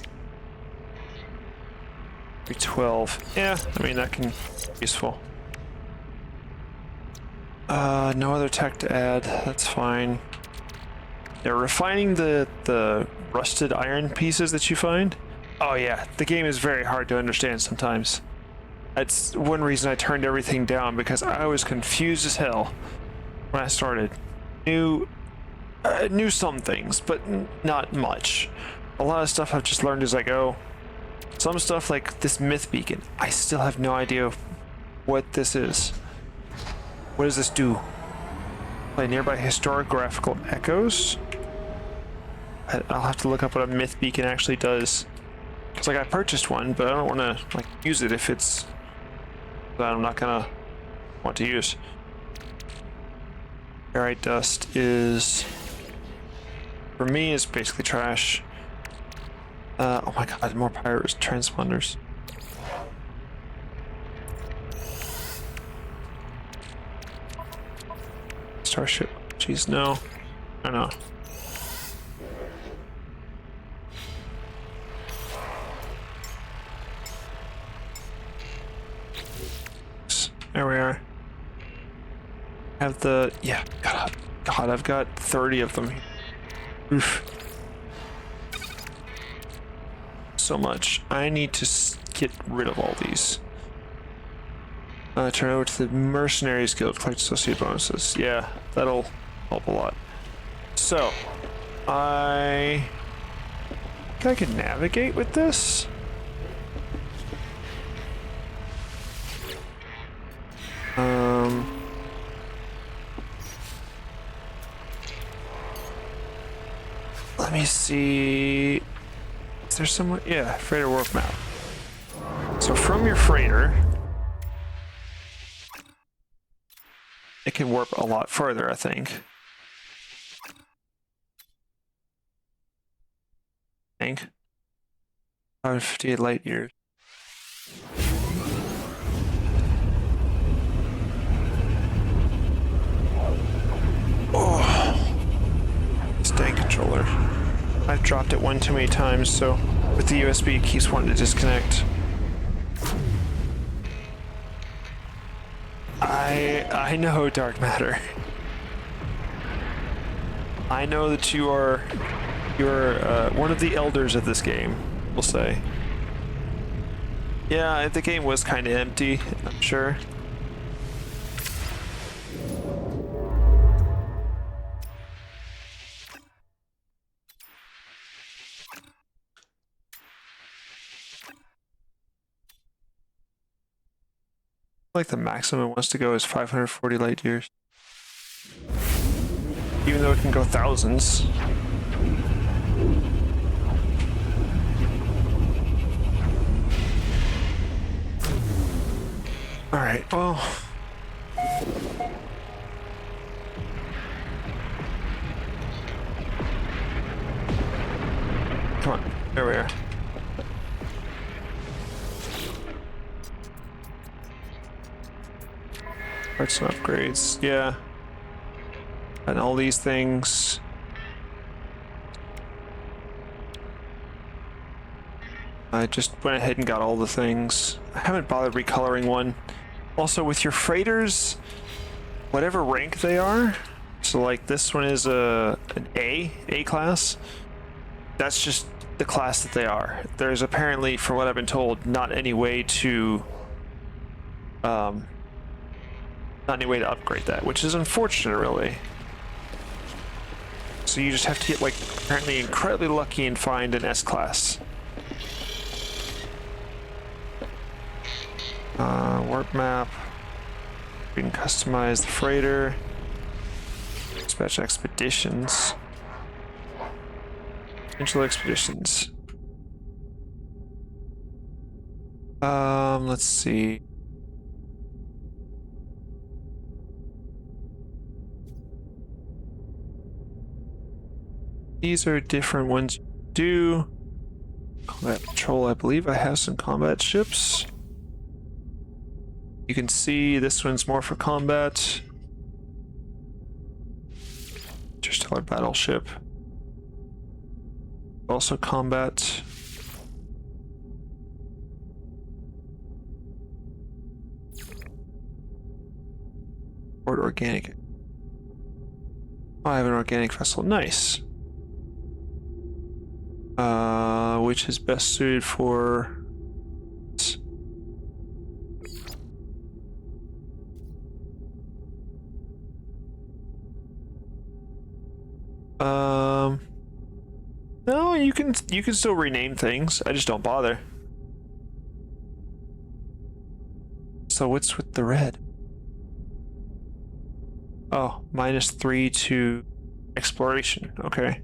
312. Yeah, I mean that can be useful. No other tech to add. That's fine. They're refining the rusted iron pieces that you find. Oh yeah, the game is very hard to understand sometimes. That's one reason I turned everything down, because I was confused as hell when I started. Knew some things, but not much. A lot of stuff I've just learned as I go. Some stuff like this myth beacon, I still have no idea what this is. What does this do? Play nearby historic graphical echoes? I'll have to look up what a myth beacon actually does. It's like I purchased one, but I don't want to like use it if it's that I'm not gonna want to use. Barite dust is, for me, is basically trash. Oh my god, more pirate transponders. Starship. Jeez, no. I know. There we are. Have the, yeah, God, I've got 30 of them here. Oof. So much. I need to get rid of all these. Turn over to the Mercenaries Guild, collect associate bonuses. Yeah, that'll help a lot. So, I think I can navigate with this. Let me see. Is there someone? Yeah, freighter warp map. So from your freighter, it can warp a lot further, I think. I think. 158 light years. Oh, stank controller. I've dropped it one too many times, so with the USB it keeps wanting to disconnect. I know, Dark Matter. I know that you're one of the elders of this game, we'll say. Yeah, the game was kind of empty, I'm sure. Like the maximum it wants to go is 540 light years. Even though it can go thousands. Alright, well. Come on, there we are. Parts and upgrades, yeah. And all these things. I just went ahead and got all the things. I haven't bothered recoloring one. Also, with your freighters, whatever rank they are, so like this one is an A class, that's just the class that they are. There's apparently, from what I've been told, not any way to upgrade that, which is unfortunate, really. So you just have to get, like, apparently incredibly lucky and find an S class. Warp map. We can customize the freighter. Dispatch expeditions. Potential expeditions. Let's see. These are different ones you do. Combat patrol, I believe I have some combat ships. You can see this one's more for combat. Interstellar battleship. Also combat. Or organic. Oh, I have an organic vessel. Nice. Which is best suited for... No, you can still rename things. I just don't bother. So what's with the red? Oh, -3 to exploration. Okay.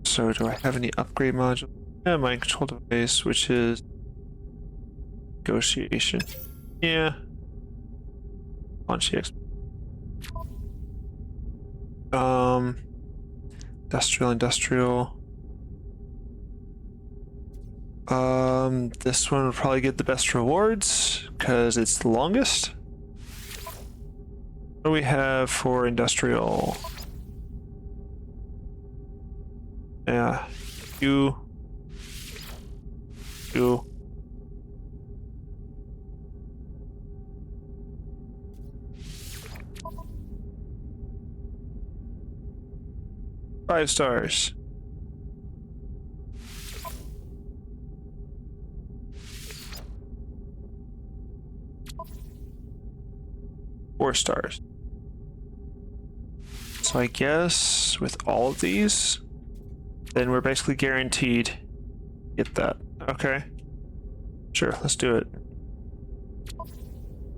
So do I have any upgrade module? Yeah, mind control device, which is negotiation. Yeah. Launch the industrial. This one would probably get the best rewards because it's the longest. What do we have for industrial? Yeah, you. 5 stars. Four stars. So I guess with all of these, then we're basically guaranteed to get that. Okay. Sure, let's do it.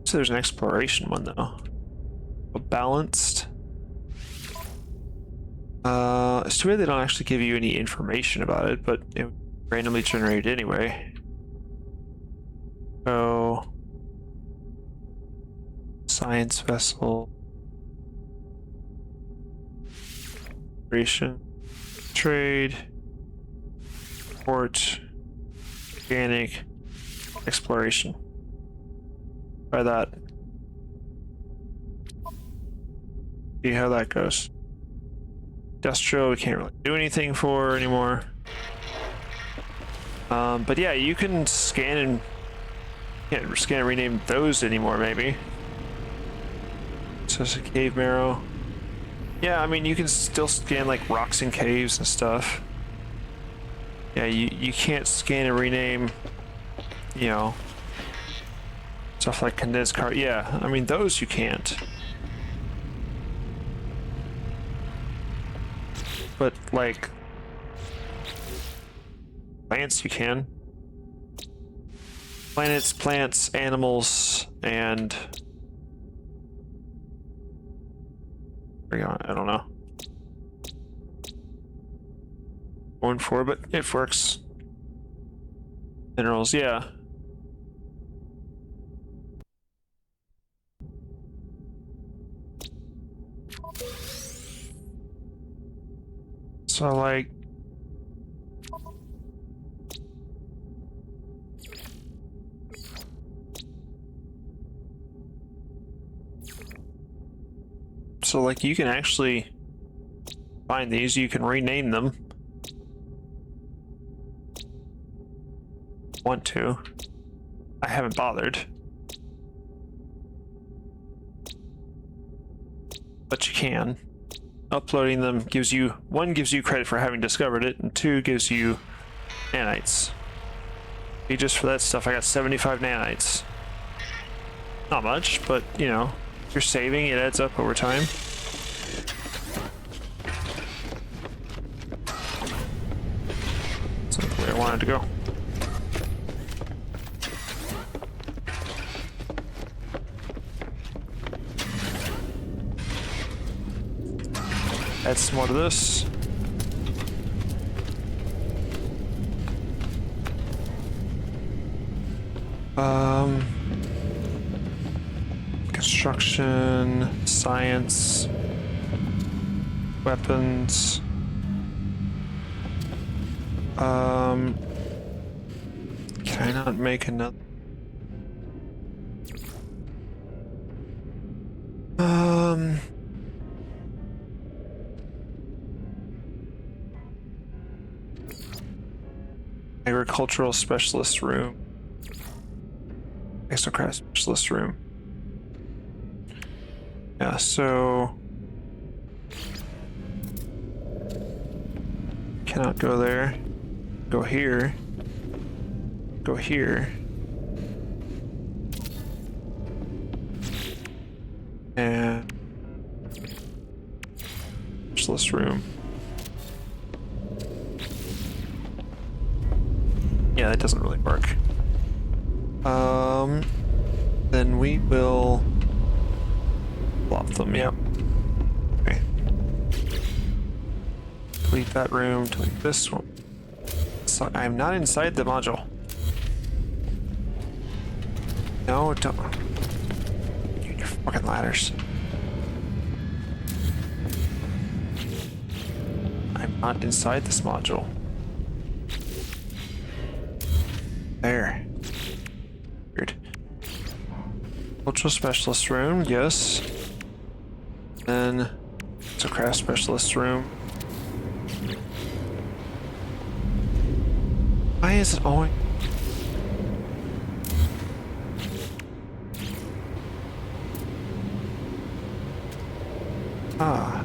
So there's an exploration one though. A balanced. It's too bad they don't actually give you any information about it, but it randomly generated anyway. So science vessel. Operation. Trade. Port. Organic. Exploration. Try that. See how that goes. Industrial, we can't really do anything for anymore. But yeah, you can scan and can't scan and rename those anymore, maybe. So it's a cave marrow. Yeah, I mean you can still scan like rocks and caves and stuff. Yeah, you can't scan and rename, you know, stuff like condensed carbon. Yeah, I mean those you can't. But like plants you can. Planets, plants, animals, and I don't know. Going for, but it works. Minerals, yeah. So like you can actually find these, you can rename them. Want to. I haven't bothered. But you can. Uploading them gives you, one gives you credit for having discovered it, and two gives you nanites. Just for that stuff I got 75 nanites. Not much, but you know, if you're saving, it adds up over time. That's not the way I wanted to go. Add some more to this. Construction, science, weapons. Can I not make another? Agricultural specialist room. Exocraft specialist room. Yeah, so cannot go there. Go here. Go here. And specialist room. Yeah, that doesn't really work. Then we will flop them, yep. Okay. Delete that room, delete this one. So I'm not inside the module. No, don't. Use your fucking ladders. I'm not inside this module. There. Weird. Cultural specialist room, yes. Then it's a craft specialist room. Why is it always? Ah.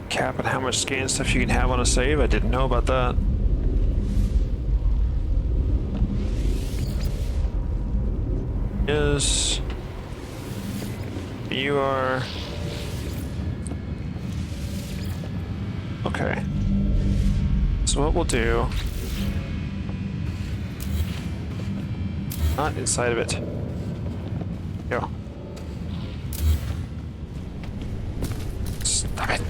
Cap on how much scan stuff you can have on a save. I didn't know about that. Is you are okay. So what we'll do, not inside of it. Go. Stop it.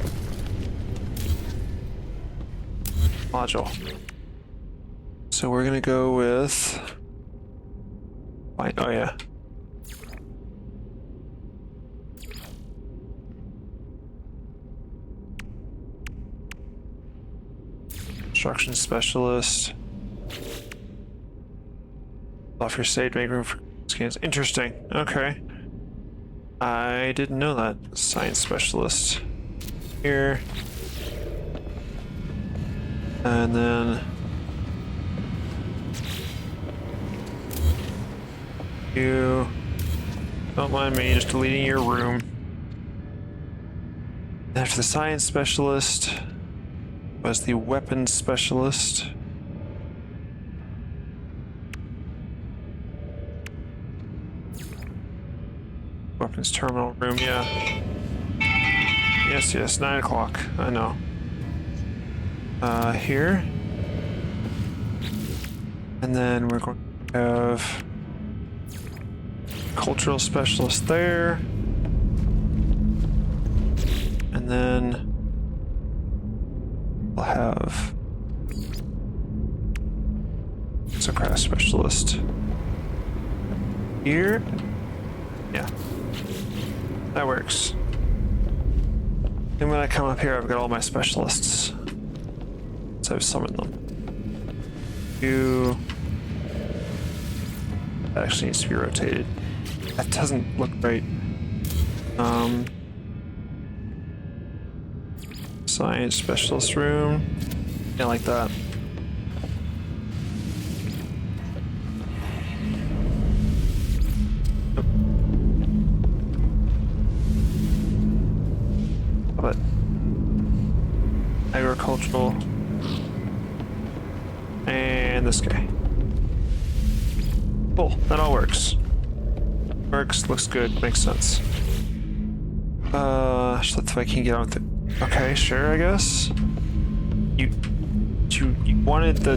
Module. So we're gonna go with. Oh yeah. Construction specialist. Off your save, make room for scans. Interesting. Okay. I didn't know that. Science specialist. Here. And then you don't mind me just deleting your room. After the science specialist was the weapons specialist. Weapons terminal room, yeah. Yes, 9 o'clock. I know. Here. And then we're going to have cultural specialist there. And then we'll have Exocraft specialist here. Yeah. That works. And when I come up here, I've got all my specialists. So I've summoned them. That actually needs to be rotated. That doesn't look right. Science specialist room. Yeah, like that. But agricultural. And this guy. Cool, that all works. Works, looks good, makes sense. So let's see if I can get on with it. Okay, sure, I guess. You wanted the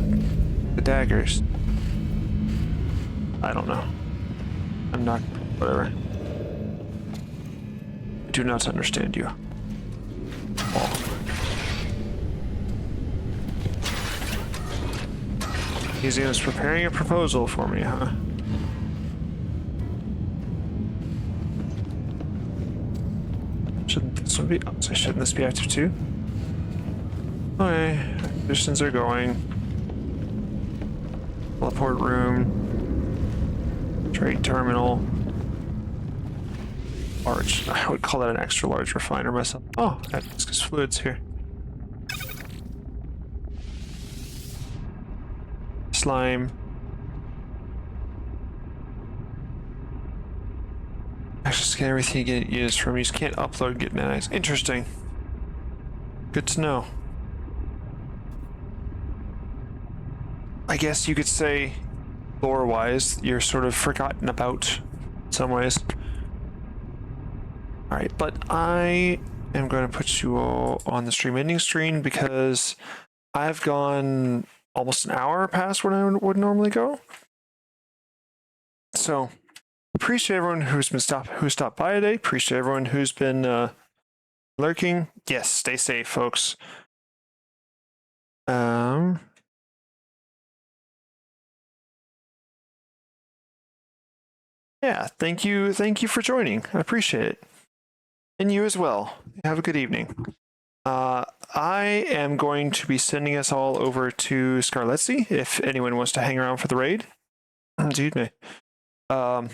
daggers. I don't know. I'm not. Whatever. I do not understand you. Oh. Museum's preparing a proposal for me, huh? Shouldn't this one be? Oh, so shouldn't this be active too? Okay, acquisitions are going. Teleport room. Trade terminal. Large. I would call that an extra large refiner myself. Oh, that viscous fluids here. Slime. Actually, scan everything you get used from. You just can't upload and get nice. Interesting. Good to know. I guess you could say, lore-wise, you're sort of forgotten about in some ways. All right, but I am going to put you all on the stream ending screen because I've gone almost an hour past when I would normally go. So appreciate everyone who stopped by today. Appreciate everyone who's been lurking. Yes, stay safe, folks. Yeah, thank you for joining. I appreciate it. And you as well. Have a good evening. I am going to be sending us all over to Scarletsi if anyone wants to hang around for the raid. Excuse me. A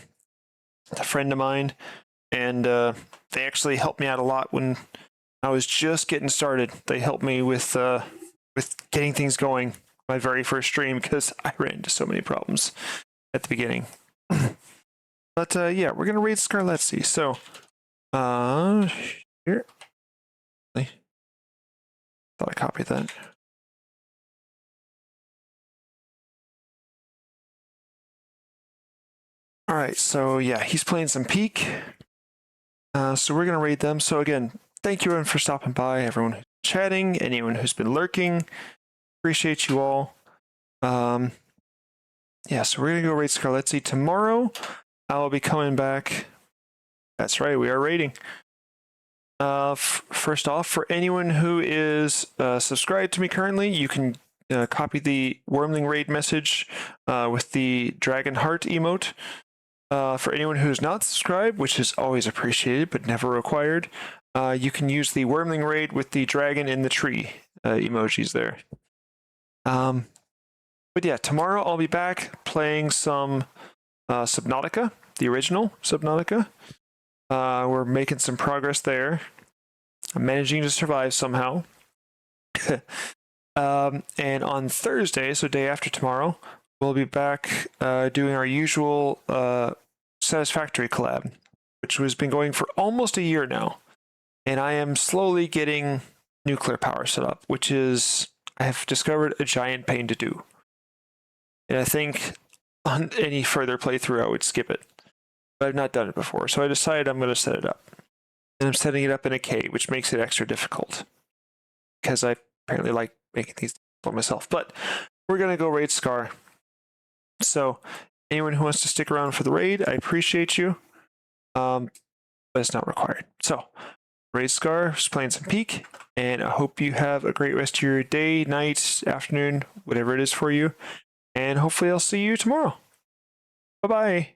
friend of mine, and they actually helped me out a lot when I was just getting started. They helped me with getting things going. My very first stream because I ran into so many problems at the beginning. But yeah, we're gonna raid Scarletsi. So here. Thought I copied that. All right, so yeah, he's playing some Peak. So we're gonna raid them. So again, thank you everyone for stopping by, everyone who's chatting, anyone who's been lurking. Appreciate you all. Yeah, so we're gonna go raid Scarletsi tomorrow. I will be coming back. That's right, we are raiding. First off, for anyone who is subscribed to me currently, you can copy the Wormling raid message with the dragon heart emote. For anyone who's not subscribed, which is always appreciated but never required, you can use the Wormling raid with the dragon in the tree emojis there. But yeah, tomorrow I'll be back playing some Subnautica, the original Subnautica. We're making some progress there. I'm managing to survive somehow. And on Thursday, so day after tomorrow, we'll be back doing our usual Satisfactory collab, which has been going for almost a year now. And I am slowly getting nuclear power set up, which is, I have discovered, a giant pain to do. And I think on any further playthrough, I would skip it. But I've not done it before, so I decided I'm going to set it up. And I'm setting it up in a cave, which makes it extra difficult. Because I apparently like making these for myself. But we're going to go raid Scar. So anyone who wants to stick around for the raid, I appreciate you. But it's not required. So raid Scar, just playing some Peak. And I hope you have a great rest of your day, night, afternoon, whatever it is for you. And hopefully I'll see you tomorrow. Bye-bye.